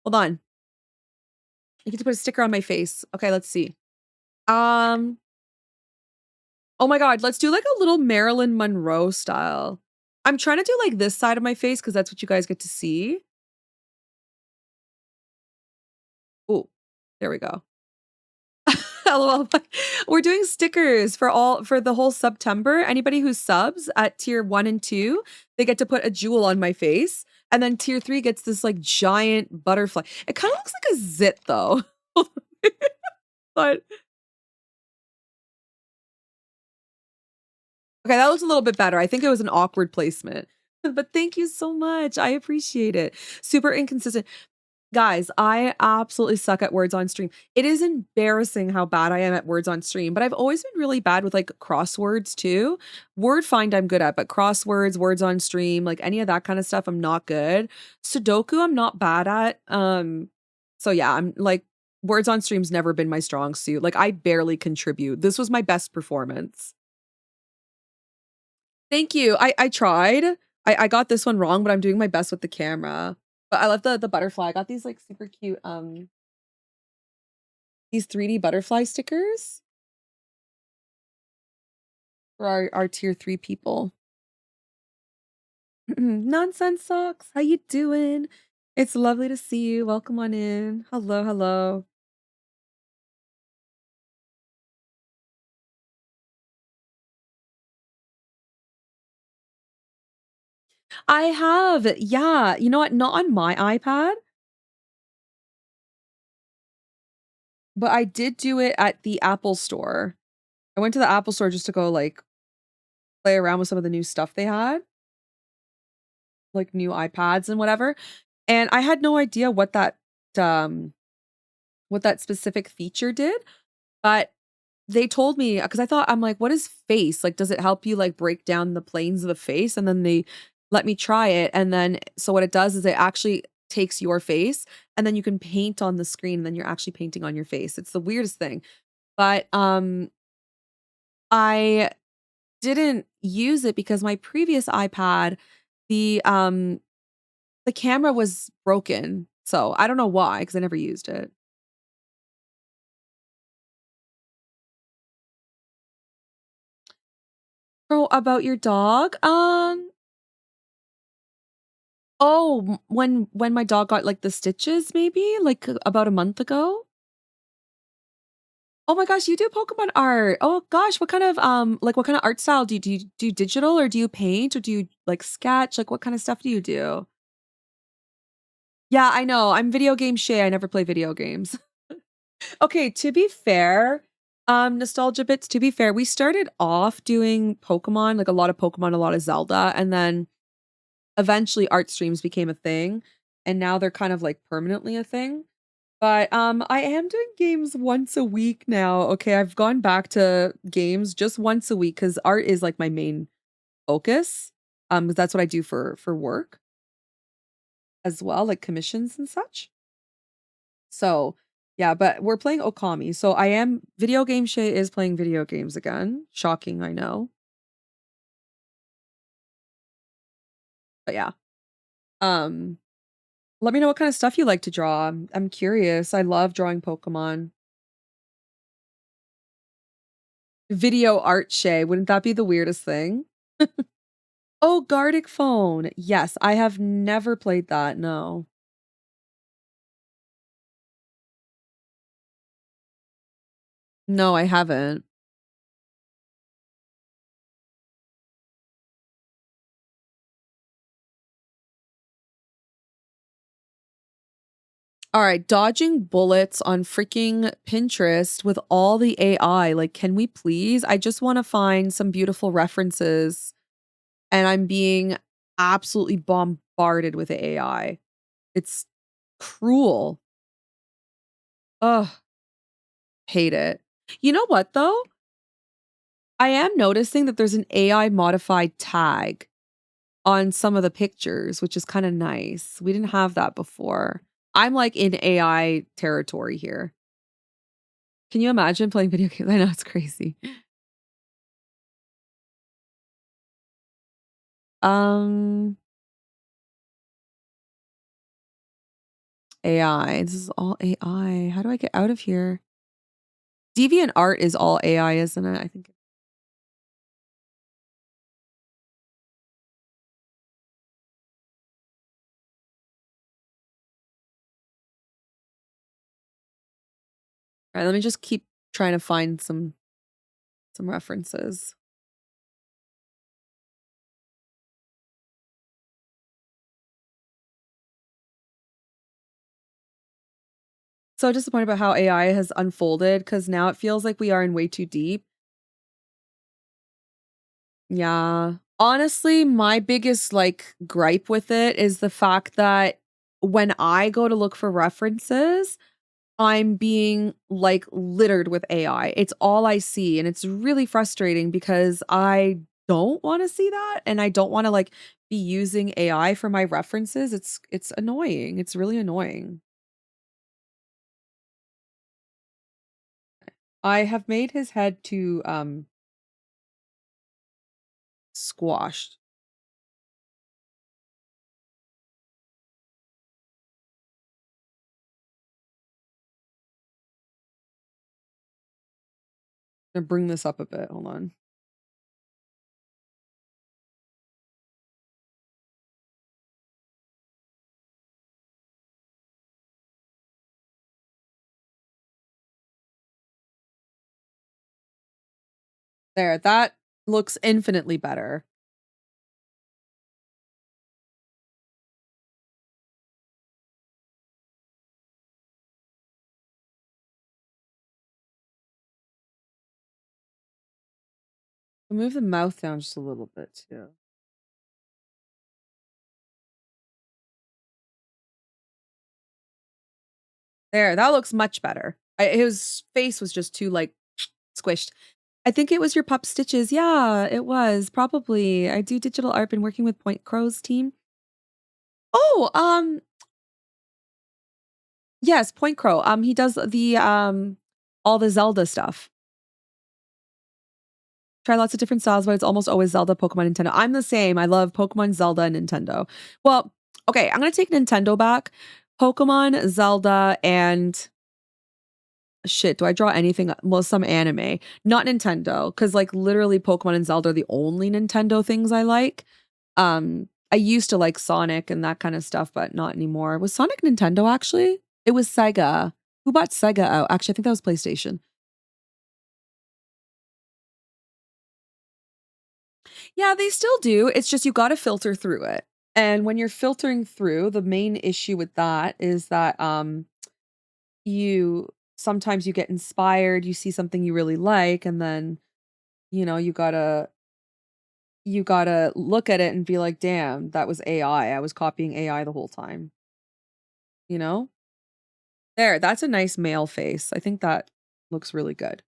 Hold on. I get to put a sticker on my face. Okay, let's see. Oh my god, let's do like a little Marilyn Monroe style. I'm trying to do like this side of my face because that's what you guys get to see. Oh, there we go. LOL. We're doing stickers for the whole SUBtember. Anybody who subs at tier 1 and 2, they get to put a jewel on my face. And then tier 3 gets this like giant butterfly. It kind of looks like a zit though. But okay, that looks a little bit better. I think it was an awkward placement. But thank you so much. I appreciate it. Super inconsistent. Guys, I absolutely suck at words on stream. It is embarrassing how bad I am at words on stream, but I've always been really bad with like crosswords too. Word find I'm good at, but crosswords, words on stream, like any of that kind of stuff, I'm not good. Sudoku, I'm not bad at. So yeah, I'm like words on stream's never been my strong suit. Like I barely contribute. This was my best performance. Thank you. I tried. I got this one wrong, but I'm doing my best with the camera. But I love the butterfly. I got these like super cute these 3D butterfly stickers for our tier 3 people. Nonsense socks. How you doing? It's lovely to see you. Welcome on in. Hello, hello. I have. Yeah. You know what? Not on my iPad, but I did do it at the Apple store. I went to the Apple store just to go like play around with some of the new stuff they had, like new iPads and whatever. And I had no idea um what that specific feature did, but they told me because I thought I'm like, what is face? Like, does it help you like break down the planes of the face? And then they let me try it. And then so what it does is it actually takes your face and then you can paint on the screen and then you're actually painting on your face. It's the weirdest thing. But I didn't use it because my previous iPad, the camera was broken. So I don't know why, because I never used it. Oh, about your dog? Oh, when my dog got, like, the stitches maybe, like, about a month ago? Oh my gosh, you do Pokemon art. Oh gosh, what kind of, like, what kind of art style do you do digital or do you paint or do you, like, sketch? Like, what kind of stuff do you do? Yeah, I know. I'm video game Shay. I never play video games. Okay, to be fair, nostalgia bits, to be fair, we started off doing Pokemon, like, a lot of Pokemon, a lot of Zelda, and then eventually art streams became a thing, and now they're kind of, like, permanently a thing. But, I am doing games once a week now. Okay, I've gone back to games just once a week because art is, like, my main focus, 'cause that's what I do for work as well, like commissions and such. So, yeah, but we're playing Okami. So I am video game Shay is playing video games again. Shocking, I know. But yeah. Um, Let me know what kind of stuff you like to draw. I'm curious. I love drawing Pokemon. Video art Shay. Wouldn't that be the weirdest thing? Oh, Gartic Phone. Yes, I have never played that. No. No, I haven't. All right, dodging bullets on freaking Pinterest with all the AI. Like, can we please? I just want to find some beautiful references and I'm being absolutely bombarded with AI. It's cruel. Ugh, hate it. You know what though? I am noticing that there's an AI modified tag on some of the pictures, which is kind of nice. We didn't have that before. I'm like in AI territory here. Can you imagine playing video games? I know it's crazy. Um, AI. This is all AI. How do I get out of here? Deviant art is all AI, isn't it? I think. All right, let me just keep trying to find some references. So disappointed about how AI has unfolded because now it feels like we are in way too deep. Yeah. Honestly, my biggest like gripe with it is the fact that when I go to look for references, I'm being, like, littered with AI. It's all I see, and it's really frustrating because I don't wanna see that, and I don't wanna, like, be using AI for my references. It's annoying. It's really annoying. I have made his head to, squashed. Gonna bring this up a bit. Hold on. There, that looks infinitely better. Move the mouth down just a little bit too. There, that looks much better. His face was just too, like, squished. I think it was your pup stitches. Yeah, it was, probably. I do digital art, been working with Point Crow's team. Oh, yes, Point Crow. He does the, all the Zelda stuff. Try lots of different styles, but it's almost always Zelda, Pokemon, Nintendo. I'm the same. I love Pokemon, Zelda, and Nintendo. Well, okay, I'm gonna take Nintendo back. Pokemon, Zelda, and shit, do I draw anything? Well, some anime. Not Nintendo, because like literally Pokemon and Zelda are the only Nintendo things I like. I used to like Sonic and that kind of stuff, but not anymore. Was Sonic Nintendo actually? It was Sega. Who bought Sega out? Actually, I think that was PlayStation. Yeah, they still do. It's just you gotta filter through it. And when you're filtering through, the main issue with that is that, you sometimes you get inspired, you see something you really like, and then, you know, you gotta look at it and be like, "Damn, that was AI. I was copying AI the whole time." You know? There, that's a nice male face. I think that looks really good.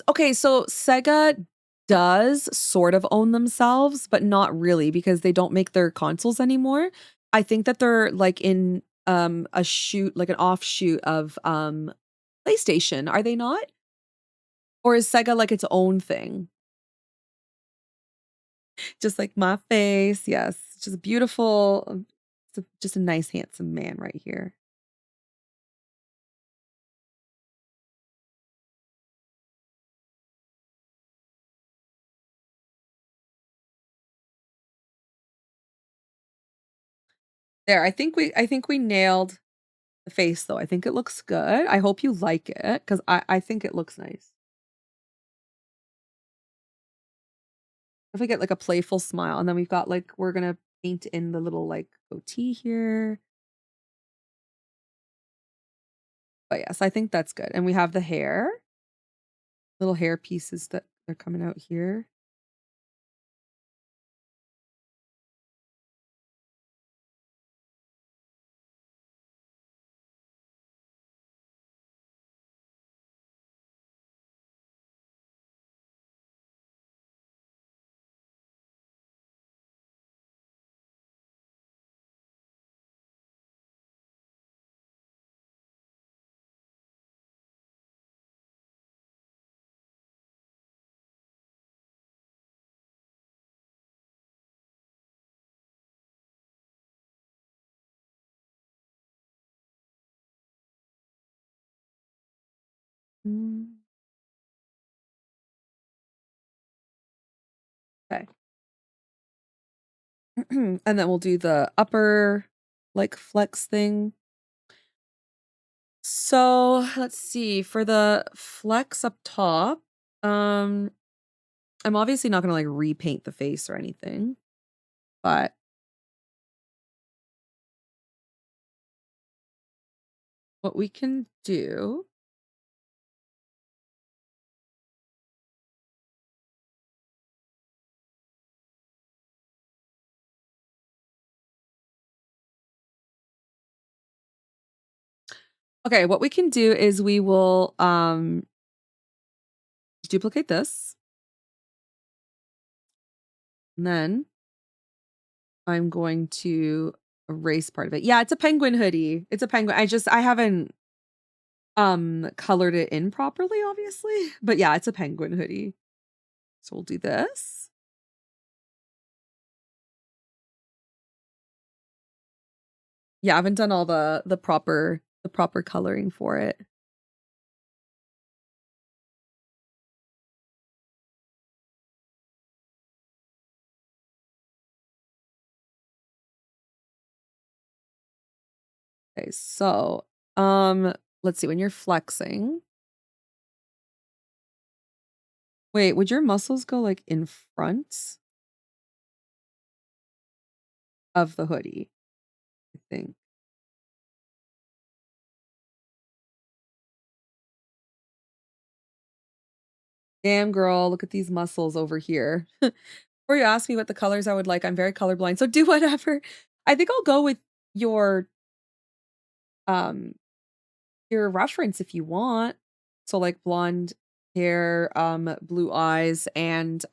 Okay, so Sega does sort of own themselves, but not really because they don't make their consoles anymore. I think that they're like in a shoot, like an offshoot of PlayStation, are they not? Or is Sega like its own thing? Just like my face. Yes. Just beautiful. Just a nice handsome man right here. There, I think we nailed the face though. I think it looks good. I hope you like it because I think it looks nice. If we get like a playful smile, and then we've got like we're gonna paint in the little like goatee here. But yes, I think that's good. And we have the hair, little hair pieces that are coming out here. Mm, okay. And then we'll do the upper like flex thing. So let's see. For the flex up top, um, I'm obviously not gonna like repaint the face or anything, but what we can do Okay, what we can do is we will duplicate this. And then I'm going to erase part of it. Yeah, it's a penguin hoodie. It's a penguin. I haven't colored it in properly, obviously. But yeah, it's a penguin hoodie. So we'll do this. Yeah, I haven't done all the proper coloring for it. Okay, so let's see, when you're flexing. Wait, would your muscles go like in front of the hoodie? I think. Damn girl, look at these muscles over here. Before you ask me what the colors I would like, I'm very colorblind. So do whatever. I think I'll go with your um your reference if you want. So like blonde hair, blue eyes, and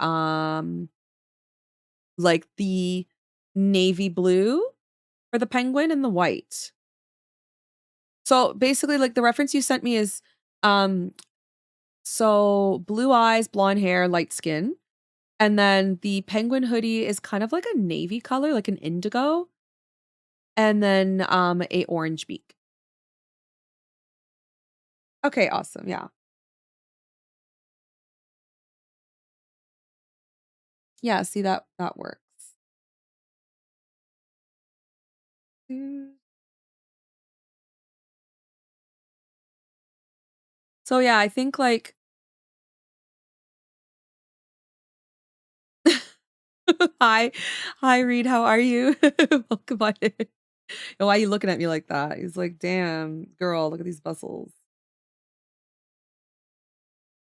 like the navy blue for the penguin and the white. So basically like the reference you sent me is um so blue eyes, blonde hair, light skin. And then the penguin hoodie is kind of like a navy color, like an indigo, and then a orange beak. Okay, awesome. Yeah. Yeah, see that works. Mm. So yeah, I think like hi. Hi Reed, how are you? Welcome on in. Why are you looking at me like that? He's like, "Damn, girl, look at these muscles."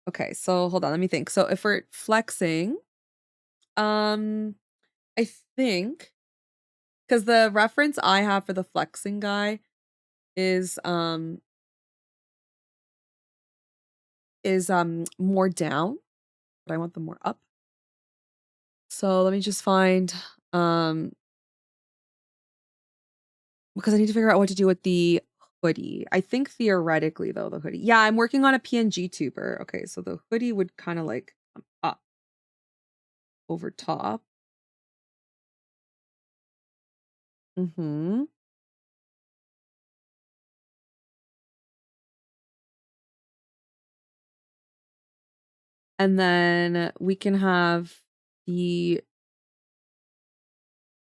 Okay, so hold on, let me think. So if we're flexing, um I think because the reference I have for the flexing guy is more down, but I want them more up. So let me just find um because I need to figure out what to do with the hoodie. I think theoretically though the hoodie. Yeah, I'm working on a PNGTuber. Okay, so the hoodie would kind of like come up over top. Mhm. And then we can have the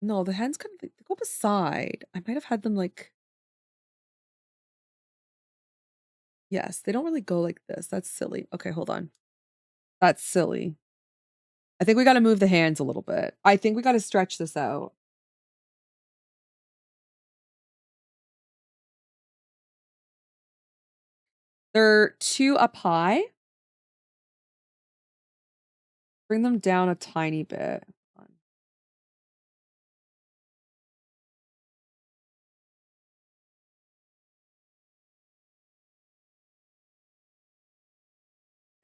no, the hands kind of they go beside. I might have had them like yes, they don't really go like this. That's silly. Okay, hold on. That's silly. I think we got to move the hands a little bit. I think we got to stretch this out. They're too up high. Bring them down a tiny bit.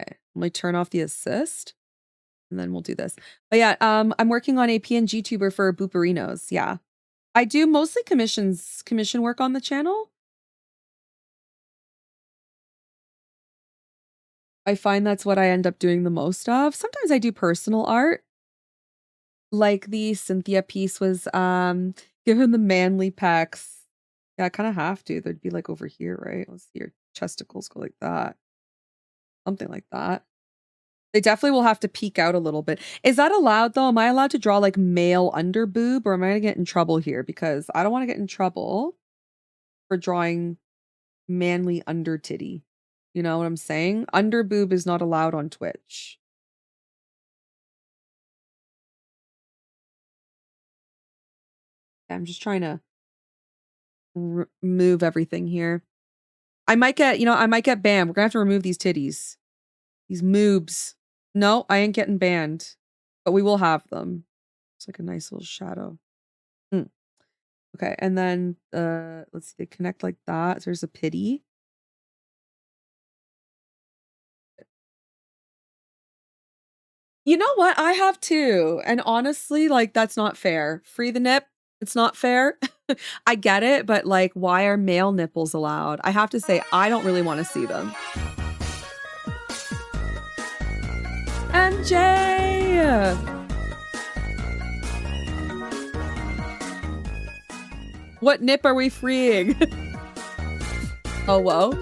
Okay. Let me turn off the assist and then we'll do this. But yeah, I'm working on a PNG tuber for Booperinos. Yeah. I do mostly commission work on the channel. I find that's what I end up doing the most of. Sometimes I do personal art. Like the Cynthia piece was given the manly pecs. Yeah, I kind of have to. They'd be like over here, right? Let's see your chesticles go like that. Something like that. They definitely will have to peek out a little bit. Is that allowed though? Am I allowed to draw like male under boob or am I gonna get in trouble here? Because I don't want to get in trouble for drawing manly under titty. You know what I'm saying? Under boob is not allowed on Twitch. I'm just trying to move everything here. I might get, I might get banned. We're gonna have to remove these titties. These moobs. No, I ain't getting banned. But we will have them. It's like a nice little shadow. Mm. Okay, and then let's see, they connect like that. So there's a pity. You know what? I have too, and honestly, like, that's not fair. Free the nip, it's not fair. I get it, but, like, why are male nipples allowed? I have to say, I don't really wanna see them. MJ! What nip are we freeing? Oh, whoa.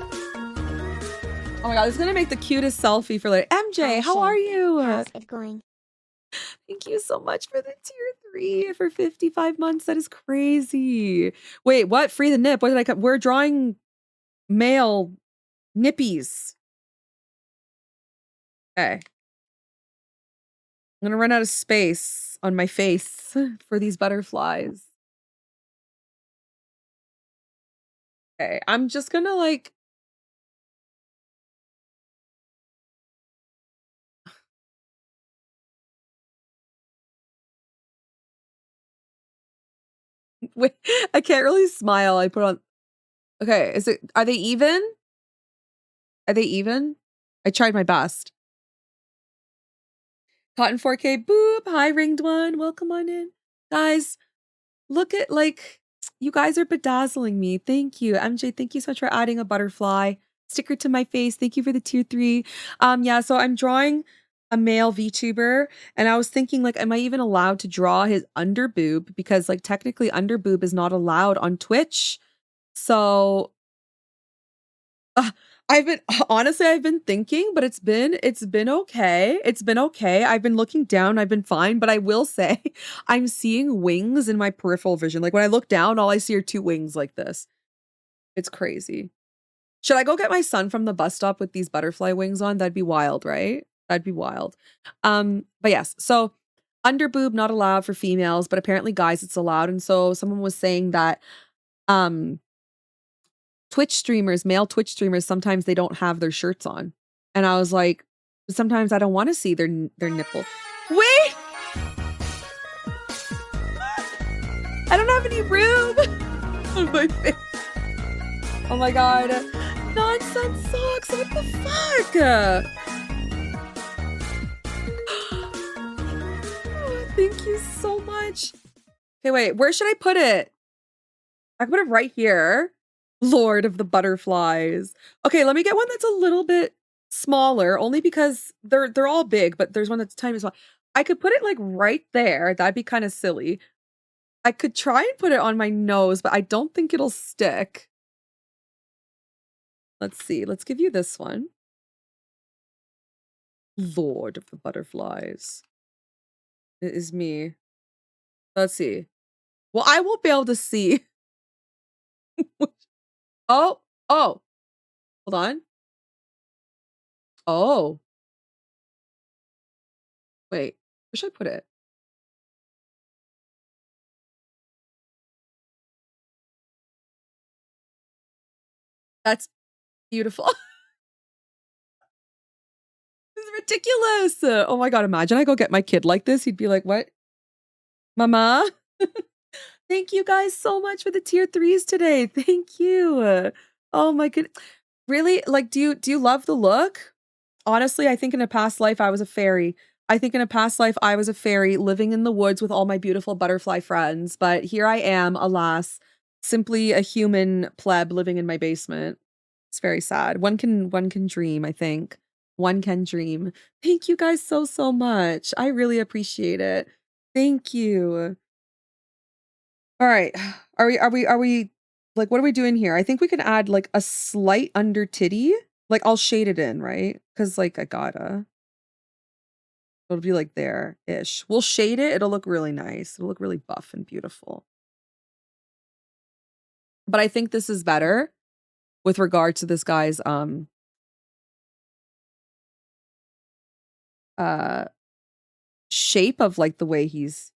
Oh my god, this is gonna make the cutest selfie for later. MJ, how are you? How's it going? Thank you so much for the tier 3 for 55 months. That is crazy. Wait, what? Free the nip. What did I cut? We're drawing male nippies. Okay. I'm gonna run out of space on my face for these butterflies. Okay, I'm just gonna like wait, I can't really smile. I put on okay, are they even? Are they even? I tried my best. Cotton 4K boop. Hi, ringed one. Welcome on in. Guys, look at like you guys are bedazzling me. Thank you. MJ, thank you so much for adding a butterfly sticker to my face. Thank you for the tier 3. Yeah, so I'm drawing a male VTuber and I was thinking like am I even allowed to draw his under boob because like technically under boob is not allowed on Twitch. So uh, I've been honestly I've been thinking, but it's been okay. It's been okay. I've been looking down, I've been fine, but I will say I'm seeing wings in my peripheral vision. Like when I look down, all I see are 2 wings like this. It's crazy. Should I go get my son from the bus stop with these butterfly wings on? That'd be wild, right? That'd be wild. But yes, so under boob not allowed for females, but apparently guys it's allowed. And so someone was saying that Twitch streamers, male Twitch streamers, sometimes they don't have their shirts on. And I was like, sometimes I don't want to see their nipple. Wait! I don't have any room on my face. Oh my god. Nonsense socks. What the fuck? Thank you so much. Okay, wait. Where should I put it? I can put it right here. Lord of the butterflies. Okay, let me get one that's a little bit smaller, only because they're all big, but there's one that's tiny as well. I could put it like right there. That'd be kind of silly. I could try and put it on my nose, but I don't think it'll stick. Let's see. Let's give you this one. Lord of the butterflies. It is me. Let's see. Well, I won't be able to see. Oh, oh, hold on. Oh, wait, where should I put it? That's beautiful. This is ridiculous. Oh my god, imagine I go get my kid like this. He'd be like, "What? Mama?" Thank you guys so much for the tier 3s today. Thank you. Oh my good. Really? Like, do you love the look? Honestly, I think in a past life I was a fairy. I think in a past life I was a fairy living in the woods with all my beautiful butterfly friends, but here I am, alas, simply a human pleb living in my basement. It's very sad. One can dream, I think. One can dream. Thank you guys so, so much. I really appreciate it. Thank you. All right. Are we like what are we doing here? I think we can add like a slight under titty. Like I'll shade it in, right? Cuz like I gotta. It'll be like there-ish. We'll shade it. It'll look really nice. It'll look really buff and beautiful. But I think this is better with regard to this guy's uh shape of like the way he's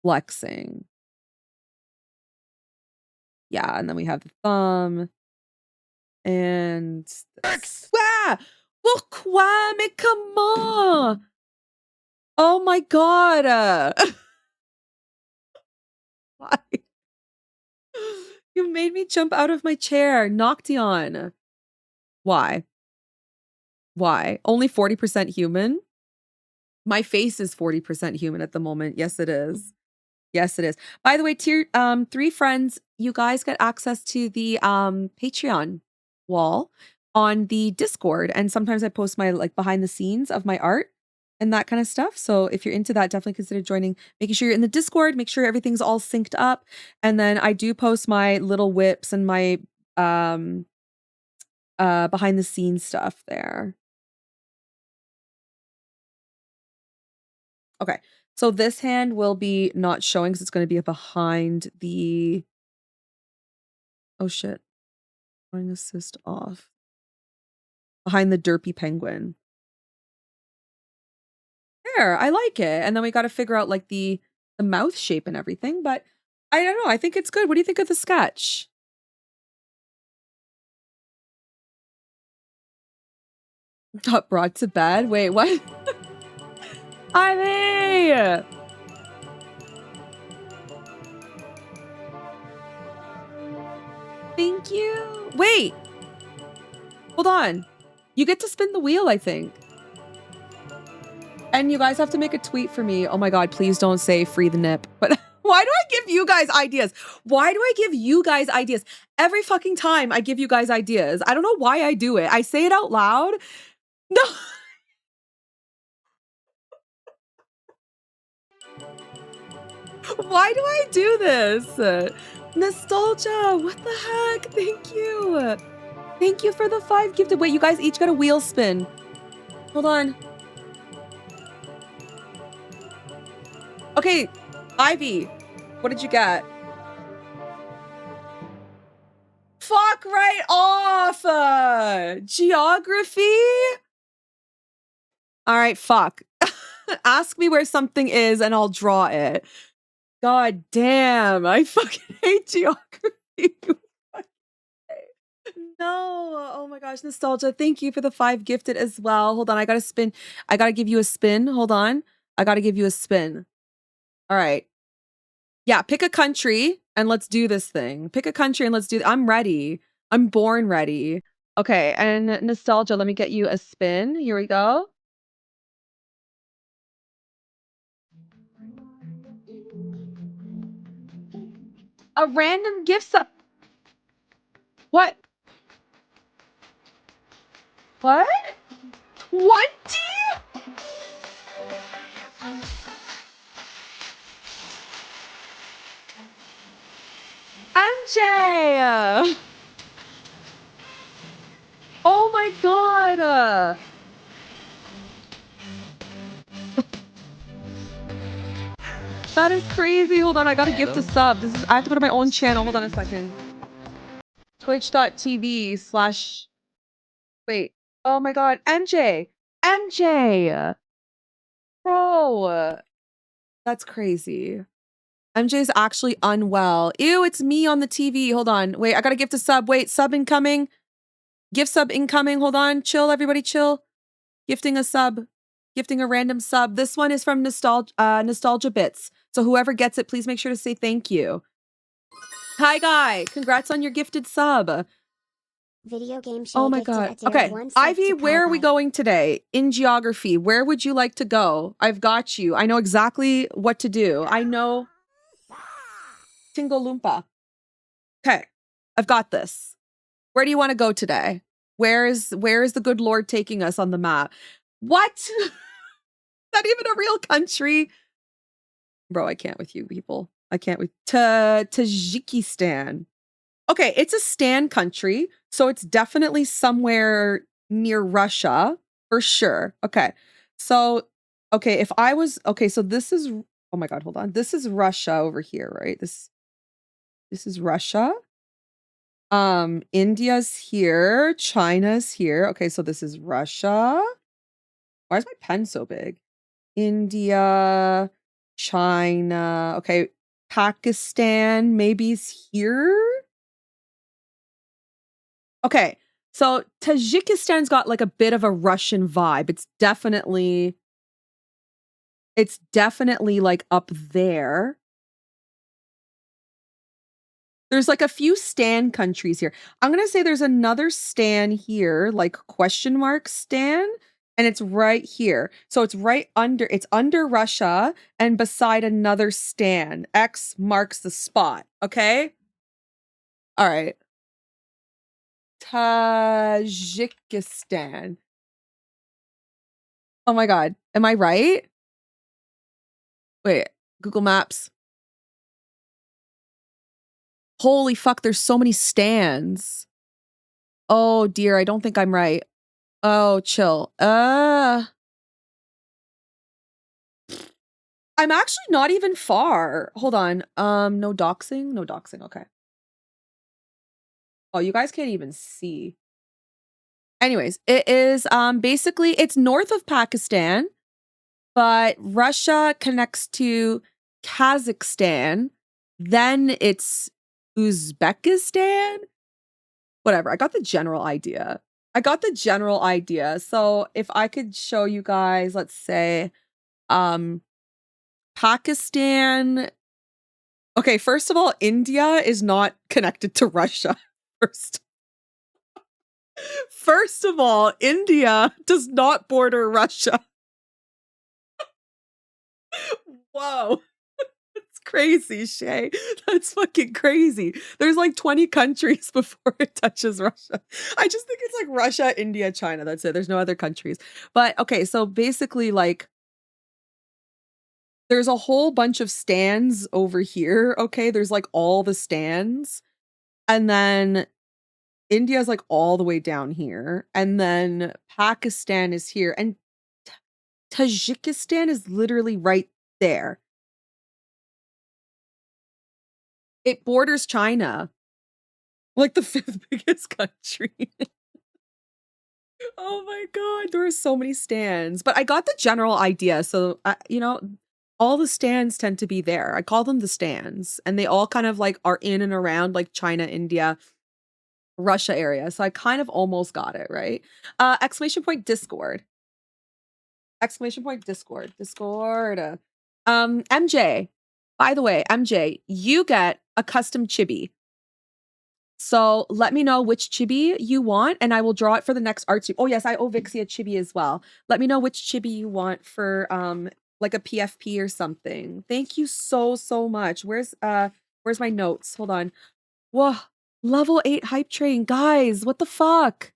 flexing. Yeah, and then we have the thumb and this. Ah! Pourquoi? Mais comment? Oh my god. Why? You made me jump out of my chair. Noction. Why? Why? Only 40% human? My face is 40% human at the moment. Yes, it is. Yes, it is. By the way, tier 3 friends, you guys get access to the Patreon wall on the Discord. And sometimes I post my like behind the scenes of my art and that kind of stuff. So if you're into that, definitely consider joining, making sure you're in the Discord, make sure everything's all synced up. And then I do post my little whips and my behind the scenes stuff there. Okay. So this hand will be not showing because it's going to be behind the, oh shit. Drawing assist off. Behind the derpy penguin. There, I like it. And then we got to figure out like the mouth shape and everything, but I don't know. I think it's good. What do you think of the sketch? Got brought to bed? Wait, what? Ivy! Thank you. Wait. Hold on. You get to spin the wheel, I think. And you guys have to make a tweet for me. Oh my God, please don't say free the nip. But why do I give you guys ideas? Why do I give you guys ideas? Every fucking time I give you guys ideas. I don't know why I do it. I say it out loud. No. Why do I do this? Nostalgia, what the heck? Thank you. Thank you for the 5 gifted. Wait, you guys each got a wheel spin. Hold on. Okay, Ivy, what did you get? Fuck right off! Geography? All right, fuck. Ask me where something is and I'll draw it. God damn, I fucking hate geography. No, oh my gosh, nostalgia. Thank you for the 5 gifted as well. Hold on, I gotta spin. I gotta give you a spin. Hold on. I gotta give you a spin. All right. Yeah, pick a country and let's do this thing. Pick a country and let's do. I'm ready. I'm born ready. Okay, and nostalgia, let me get you a spin. Here we go. A random gift sub. What? What? 20? MJ! Oh my god! That is crazy. Hold on, I gotta gift a sub. I have to go to my own channel. Hold on a second. Twitch.tv/ Wait. Oh my god. MJ! MJ! Bro! That's crazy. MJ's actually unwell. Ew, it's me on the TV. Hold on. Wait, I gotta gift a sub. Wait, sub incoming. Gift sub incoming. Hold on. Chill, everybody, chill. Gifting a sub. Gifting a random sub. This one is from Nostalgia Bits. So whoever gets it, please make sure to say thank you. Hi, Guy. Congrats on your gifted sub. VideogameShay Oh my gifted god. a tier Okay, 1 sub Ivy, to where are we Kai. going today? In geography, where would you like to go? I've got you. I know exactly what to do. I know Tingolumpa. Okay, I've got this. Where do you want to go today? Where is the good Lord taking us on the map? What? Not even a real country? Bro, I can't with you people. I can't with Tajikistan. Okay, it's a stan country, so it's definitely somewhere near Russia for sure. Okay. So, okay, if I was okay, so this is oh my god, hold on. This is Russia over here, right? This is Russia. India's here, China's here. Okay, so this is Russia. Why is my pen so big? India, China. Okay, Pakistan maybe is here. Okay, so Tajikistan's got like a bit of a Russian vibe. It's definitely like up there. There's like a few stan countries here. I'm gonna say there's another stan here, like question mark stan. and it's right here. So it's under Russia and beside another stand. X marks the spot, okay? All right. Tajikistan. Oh my God. Am I right? Wait, Google Maps. Holy fuck, there's so many stands. Oh dear, I don't think I'm right. Oh, chill. I'm actually not even far. Hold on. No doxing? No doxing. Okay. Oh, you guys can't even see. Anyways, it is basically it's north of Pakistan, but Russia connects to Kazakhstan. Then it's Uzbekistan. Whatever. I got the general idea. So if I could show you guys, let's say, Pakistan. Okay, first of all, India is not connected to Russia. First of all, India does not border Russia. Whoa. That's crazy, Shay. That's fucking crazy. There's like 20 countries before it touches Russia. I just think it's like Russia, India, China. That's it. There's no other countries. But okay, so basically, like, there's a whole bunch of stands over here. Okay, there's like all the stands. And then India's like all the way down here. And then Pakistan is here. And Tajikistan is literally right there. It borders China, like the 5th biggest country. Oh my God, there are so many stands. But I got the general idea. So, you know, all the stands tend to be there. I call them the stands. And they all kind of like are in and around like China, India, Russia area. So I kind of almost got it, right? Exclamation point Discord. Exclamation point Discord. Discord. MJ. By the way, MJ, you get a custom chibi. So let me know which chibi you want, and I will draw it for the next art tube. Oh yes, I owe Vixie a chibi as well. Let me know which chibi you want for like a PFP or something. Thank you so much. Where's my notes? Hold on. Whoa, level 8 hype train. Guys, what the fuck?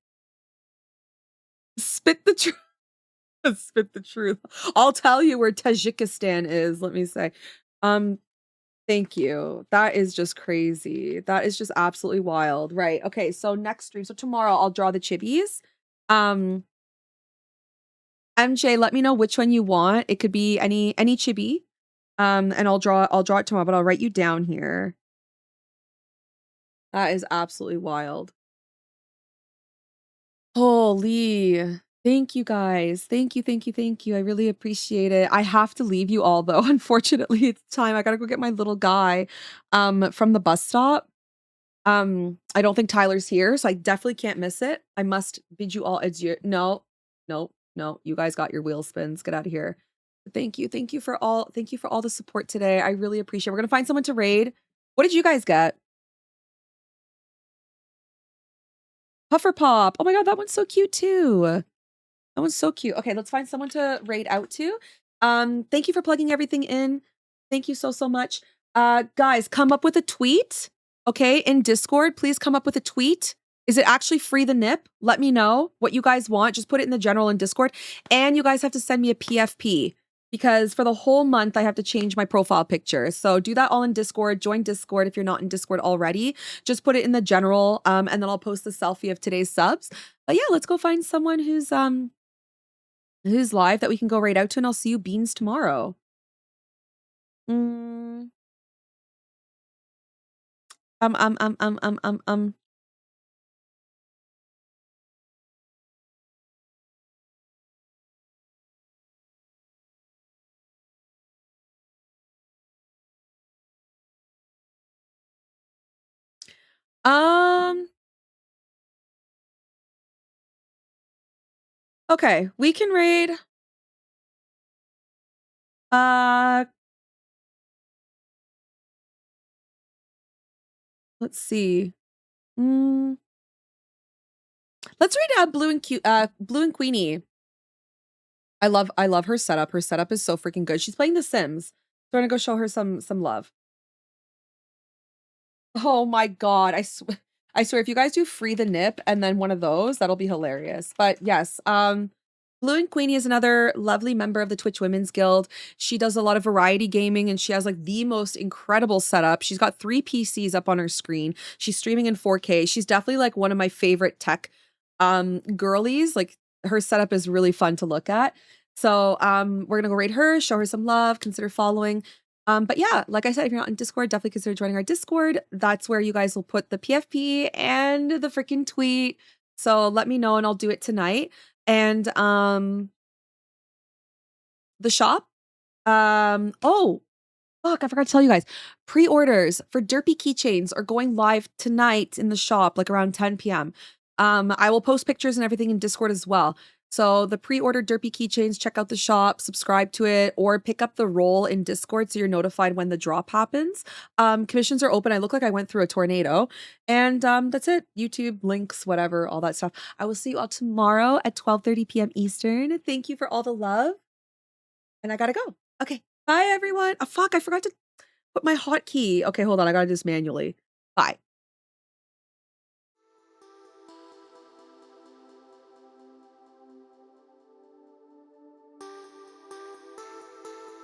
Spit the truth. Spit the truth. I'll tell you where Tajikistan is. Let me say. Thank you. That is just crazy. That is just absolutely wild. Right. Okay. So next stream. So tomorrow I'll draw the chibis. MJ, let me know which one you want. It could be any chibi. And I'll draw it tomorrow, but I'll write you down here. That is absolutely wild. Holy. Thank you guys. Thank you. I really appreciate it. I have to leave you all though. Unfortunately, it's time. I gotta go get my little guy from the bus stop. I don't think Tyler's here, so I definitely can't miss it. I must bid you all adieu. No. You guys got your wheel spins. Get out of here. Thank you. Thank you for all the support today. I really appreciate it. We're gonna find someone to raid. What did you guys get? Puffer Pop. Oh my God, that one's so cute too. That one's so cute. Okay, let's find someone to raid out to. Thank you for plugging everything in. Thank you so much. Guys, come up with a tweet. Okay, in Discord, please come up with a tweet. Is it actually free the nip? Let me know what you guys want. Just put it in the general in Discord. And you guys have to send me a PFP because for the whole month, I have to change my profile picture. So do that all in Discord. Join Discord if you're not in Discord already. Just put it in the general, and then I'll post the selfie of today's subs. But yeah, let's go find someone who's live that we can go right out to, and I'll see you beans tomorrow. Mm. Okay, we can raid. Let's see. Let's read Blue and Queenie. I love her setup. Her setup is so freaking good. She's playing The Sims. So I'm gonna go show her some love. Oh my god, I swear if you guys do Free the Nip and then one of those, that'll be hilarious. But yes, Blue and Queenie is another lovely member of the Twitch Women's Guild. She does a lot of variety gaming and she has like the most incredible setup. She's got 3 PCs up on her screen. She's streaming in 4K. She's definitely like one of my favorite tech girlies. Like her setup is really fun to look at. So we're gonna go raid her, show her some love, consider following. But yeah, like I said, if you're not in Discord, definitely consider joining our Discord. That's where you guys will put the PFP and the freaking tweet. So let me know and I'll do it tonight. And the shop. Oh, fuck, I forgot to tell you guys. Pre-orders for Derpy keychains are going live tonight in the shop, like around 10 p.m. I will post pictures and everything in Discord as well. So the pre-order Derpy keychains, check out the shop, subscribe to it, or pick up the role in Discord so you're notified when the drop happens. Commissions are open. I look like I went through a tornado. And that's it. YouTube, links, whatever, all that stuff. I will see you all tomorrow at 12:30 p.m. Eastern. Thank you for all the love. And I gotta go. Okay. Bye, everyone. Oh, fuck, I forgot to put my hotkey. Okay, hold on. I gotta do this manually. Bye.